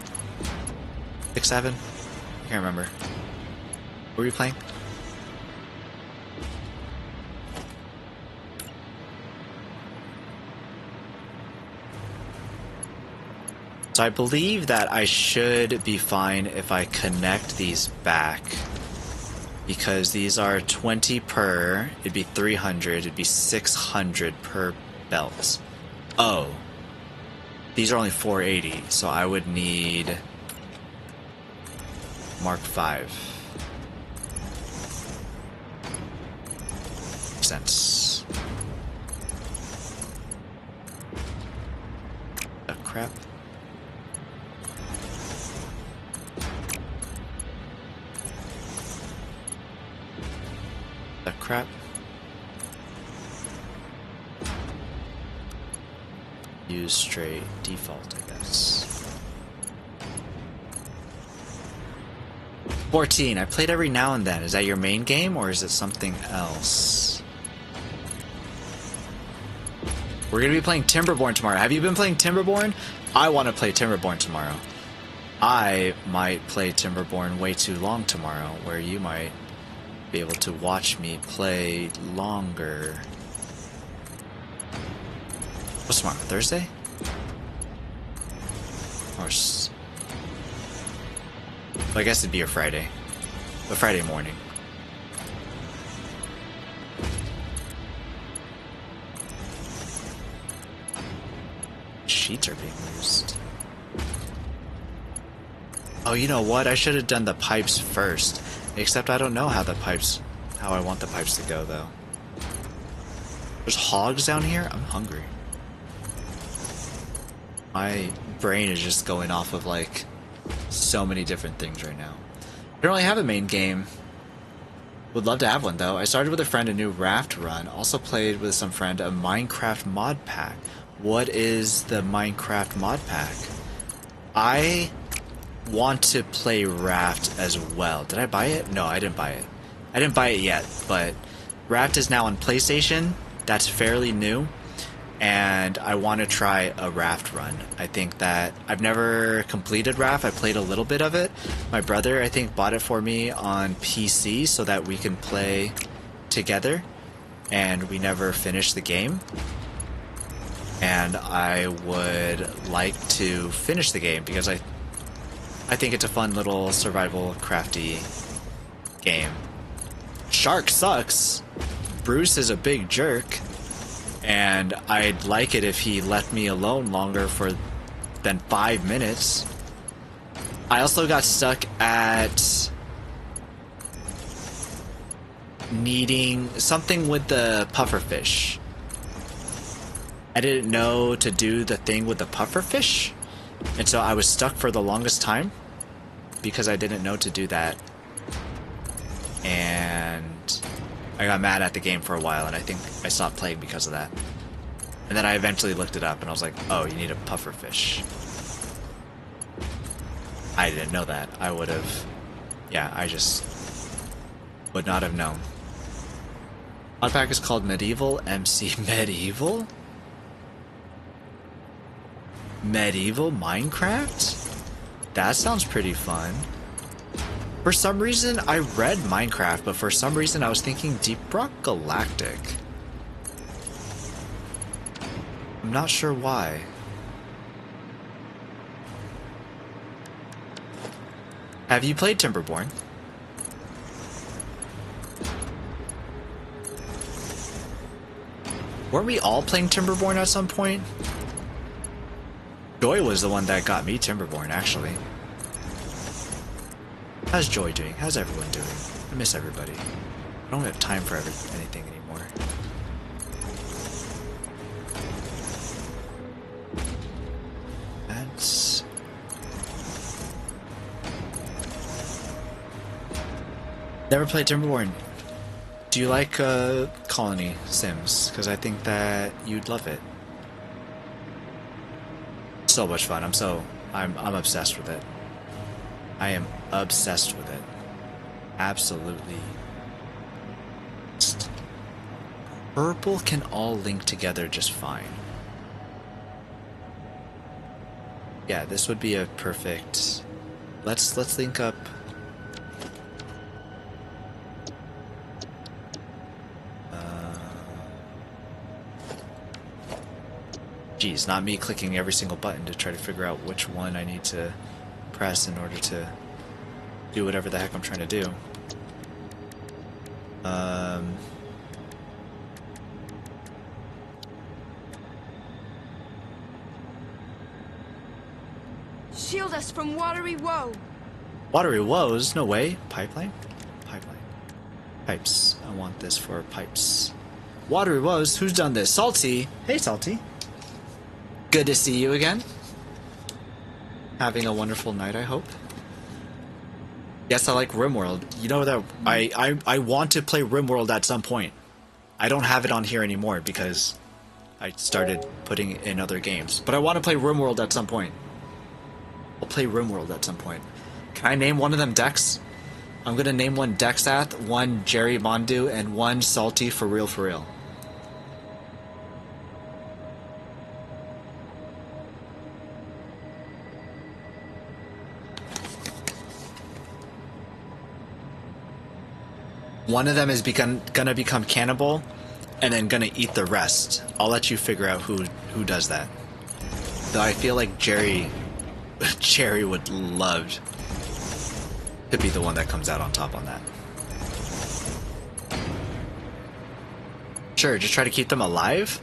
6, 7? I can't remember. What were you playing? So I believe that I should be fine if I connect these back. Because these are 20 per, it'd be 300, it'd be 600 per belt. Oh. These are only 480, so I would need Mark 5. Makes sense. Oh, crap. Oh, crap. Use straight default, I guess. 14. I played every now and then. Is that your main game, or is it something else? We're gonna be playing Timberborn tomorrow. Have you been playing Timberborn? I want to play Timberborn tomorrow. I might play Timberborn way too long tomorrow, where you might be able to watch me play longer. What's tomorrow? Thursday? Or well, I guess it'd be a Friday. A Friday morning. Sheets are being used. Oh, you know what? I should have done the pipes first. Except I don't know how I want the pipes to go, though. There's hogs down here? I'm hungry. My brain is just going off of, like, so many different things right now. I don't really have a main game. Would love to have one, though. I started with a friend a new raft run. Also played with some friend a Minecraft mod pack. What is the Minecraft mod pack? I want to play Raft as well. Did I buy it? No, I didn't buy it. I didn't buy it yet, but Raft is now on PlayStation. That's fairly new. And I want to try a Raft run. I think that I've never completed Raft. I played a little bit of it. My brother, I think, bought it for me on PC so that we can play together. And we never finished the game. And I would like to finish the game because I think it's a fun little survival crafty game. Shark sucks. Bruce is a big jerk. And I'd like it if he let me alone longer than 5 minutes. I also got stuck at needing something with the pufferfish. I didn't know to do the thing with the pufferfish, and so I was stuck for the longest time because I didn't know to do that. And I got mad at the game for a while, and I think I stopped playing because of that. And then I eventually looked it up, and I was like, oh, you need a pufferfish. I didn't know that. I would have... Yeah, I just would not have known. Mod pack is called Medieval MC Medieval? Medieval Minecraft? That sounds pretty fun. For some reason, I read Minecraft, but for some reason I was thinking Deep Rock Galactic. I'm not sure why. Have you played Timberborn? Weren't we all playing Timberborn at some point? Joy was the one that got me Timberborn, actually. How's Joy doing? How's everyone doing? I miss everybody. I don't have time for anything anymore. That's... Never played Timberborn. Do you like Colony Sims? Because I think that you'd love it. So much fun. I'm obsessed with it. I am obsessed with it. Absolutely. Purple can all link together just fine. Yeah, this would be a perfect... Let's link up... Geez, not me clicking every single button to try to figure out which one I need to press in order to do whatever the heck I'm trying to do. Um, Shield us from watery woe. Watery woes? No way. Pipeline? Pipeline. Pipes. I want this for pipes. Watery woes? Who's done this? Salty. Hey, Salty. Good to see you again. Having a wonderful night, I hope. Yes, I like RimWorld. You know that I want to play RimWorld at some point. I don't have it on here anymore because I started putting in other games. But I want to play RimWorld at some point. I'll play RimWorld at some point. Can I name one of them Dex? I'm gonna name one Dexath, one Jerry Mondu, and one Salty for real for real. One of them is gonna become cannibal, and then gonna eat the rest. I'll let you figure out who does that. Though I feel like Jerry would love to be the one that comes out on top on that. Sure, just try to keep them alive?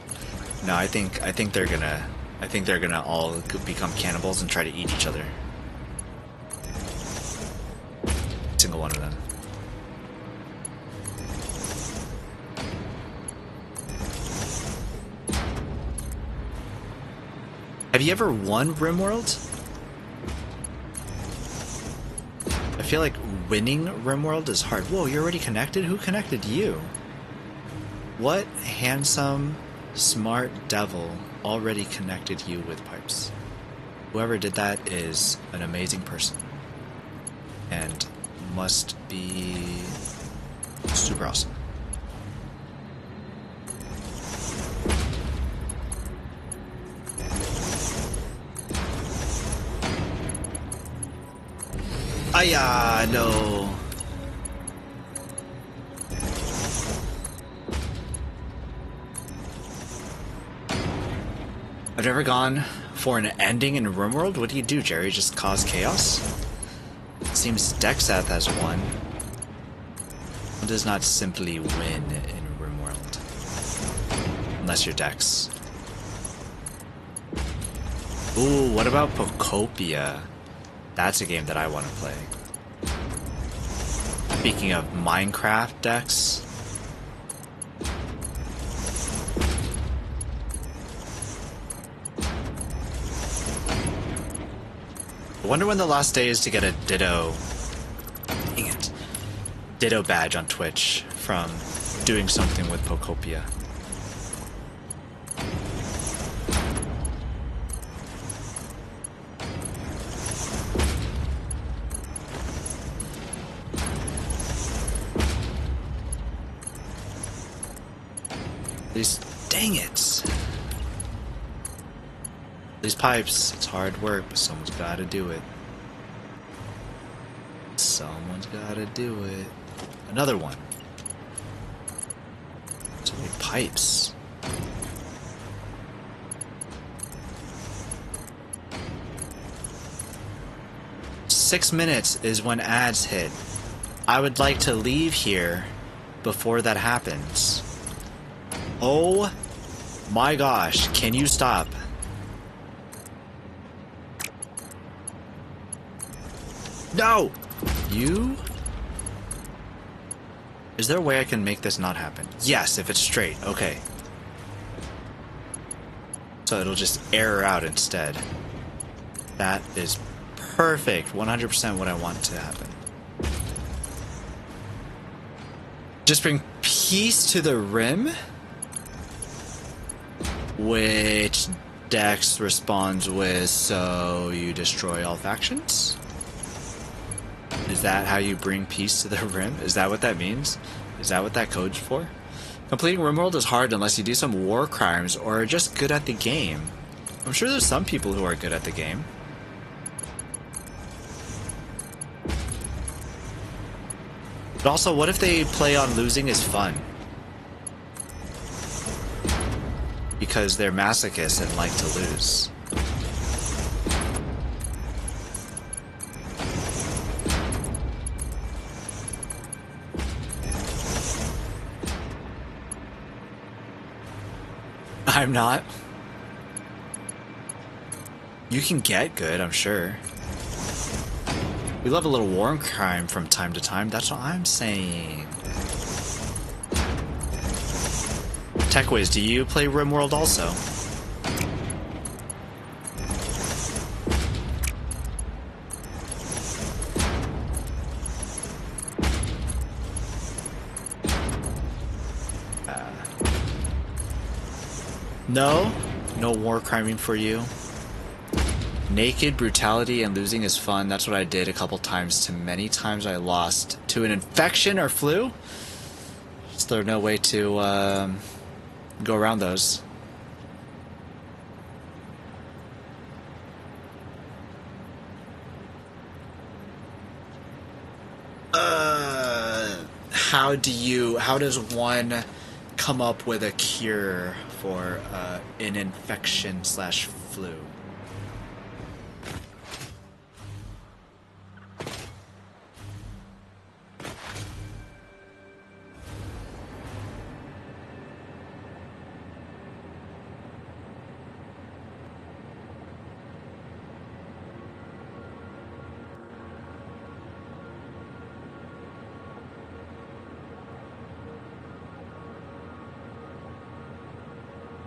No, I think they're gonna all become cannibals and try to eat each other. Single one of them. Have you ever won RimWorld? I feel like winning RimWorld is hard. Whoa, you're already connected? Who connected you? What handsome, smart devil already connected you with pipes? Whoever did that is an amazing person. And must be super awesome. Aya, no. I've never gone for an ending in RimWorld. What do you do, Jerry? Just cause chaos? It seems Dexath has won. One does not simply win in RimWorld. Unless you're Dex. Ooh, what about Pocopia? That's a game that I want to play. Speaking of Minecraft decks. I wonder when the last day is to get a Ditto. Dang it. Ditto badge on Twitch from doing something with Pocopia. Dang it. These pipes, it's hard work, but someone's gotta do it. Someone's gotta do it. Another one. So many pipes. Six minutes is when ads hit. I would like to leave here before that happens. Oh my gosh, can you stop? No! You? Is there a way I can make this not happen? Yes, if it's straight. Okay. So it'll just error out instead. That is perfect. 100% what I want to happen. Just bring peace to the rim? Which Dex responds with, so you destroy all factions? Is that how you bring peace to the rim? Is that what that means? Is that what that code's for? Completing RimWorld is hard unless you do some war crimes or are just good at the game. I'm sure there's some people who are good at the game. But also, what if they play on losing is fun? Because they're masochists and like to lose. I'm not. You can get good, I'm sure. We love a little war crime from time to time, that's what I'm saying. TechWiz, do you play RimWorld also? No? No war criming for you? Naked brutality and losing is fun. That's what I did a couple times. Too many times I lost to an infection or flu. Is there no way to go around those? How does one come up with a cure for an infection slash flu?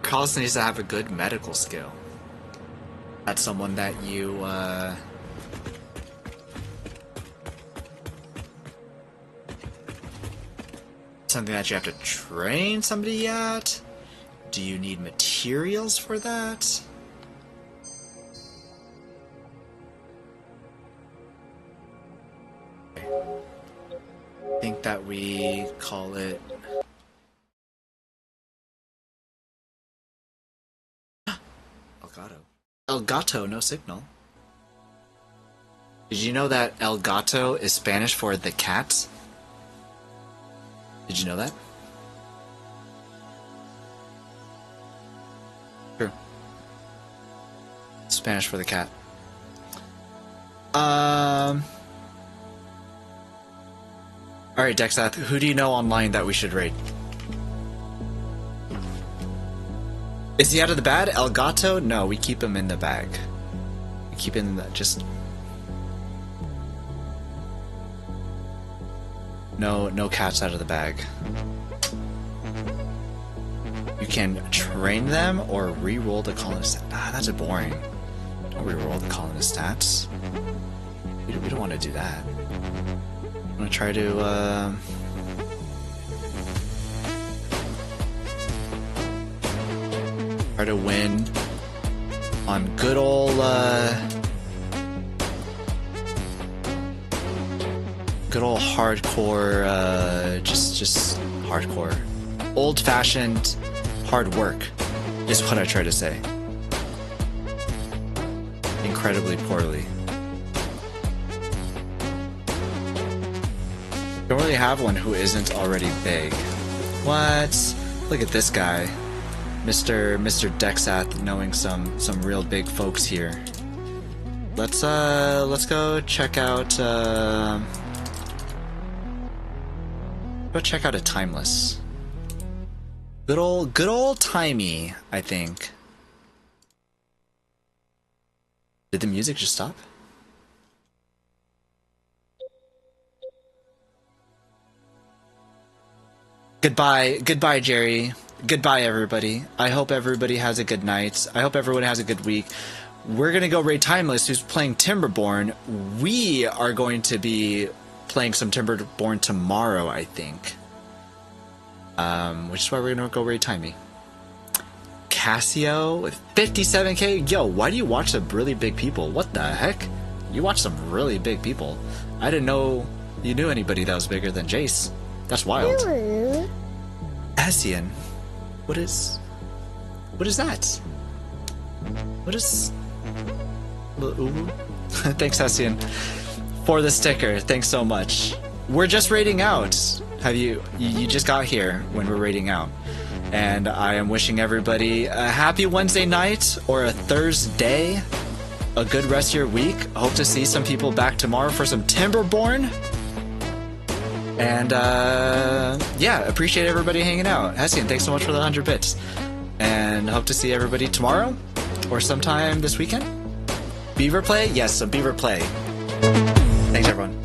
Carlos needs to have a good medical skill. That's someone that you, something that you have to train somebody at? Do you need materials for that? I think that we call it... El Gato, no signal. Did you know that El Gato is Spanish for the cat? Did you know that? Sure. Spanish for the cat. Alright, Dexath, who do you know online that we should raid? Is he out of the bag? El Gato? No, we keep him in the bag. We keep him in the, just... No cats out of the bag. You can train them or re-roll the colonist. Ah, that's a boring. Don't re-roll the colonist stats. We don't want to do that. I'm gonna try to, try to win on good old hardcore, just hardcore, old-fashioned hard work is what I try to say. Incredibly poorly. Don't really have one who isn't already big. What? Look at this guy. Mr. Dexath knowing some real big folks here. Let's go check out go check out a timeless. Good old timey, I think. Did the music just stop? Goodbye, Jerry. Goodbye, everybody. I hope everybody has a good night. I hope everyone has a good week. We're gonna go raid Timeless, who's playing Timberborn. We are going to be playing some Timberborn tomorrow, I think. Which is why we're gonna go raid Timey. Casio with 57k. Yo, why do you watch some really big people? What the heck? You watch some really big people. I didn't know you knew anybody that was bigger than Jace. That's wild. Asian. What is that? What is... Ooh. Thanks, Asian, for the sticker. Thanks so much. We're just raiding out. Have you just got here when we're raiding out. And I am wishing everybody a happy Wednesday night or a Thursday. A good rest of your week. Hope to see some people back tomorrow for some Timberborn. And yeah, appreciate everybody hanging out. Hessian, thanks so much for the 100 bits. and hope to see everybody tomorrow or sometime this weekend. Beaver play? Yes, some beaver play. Thanks, everyone.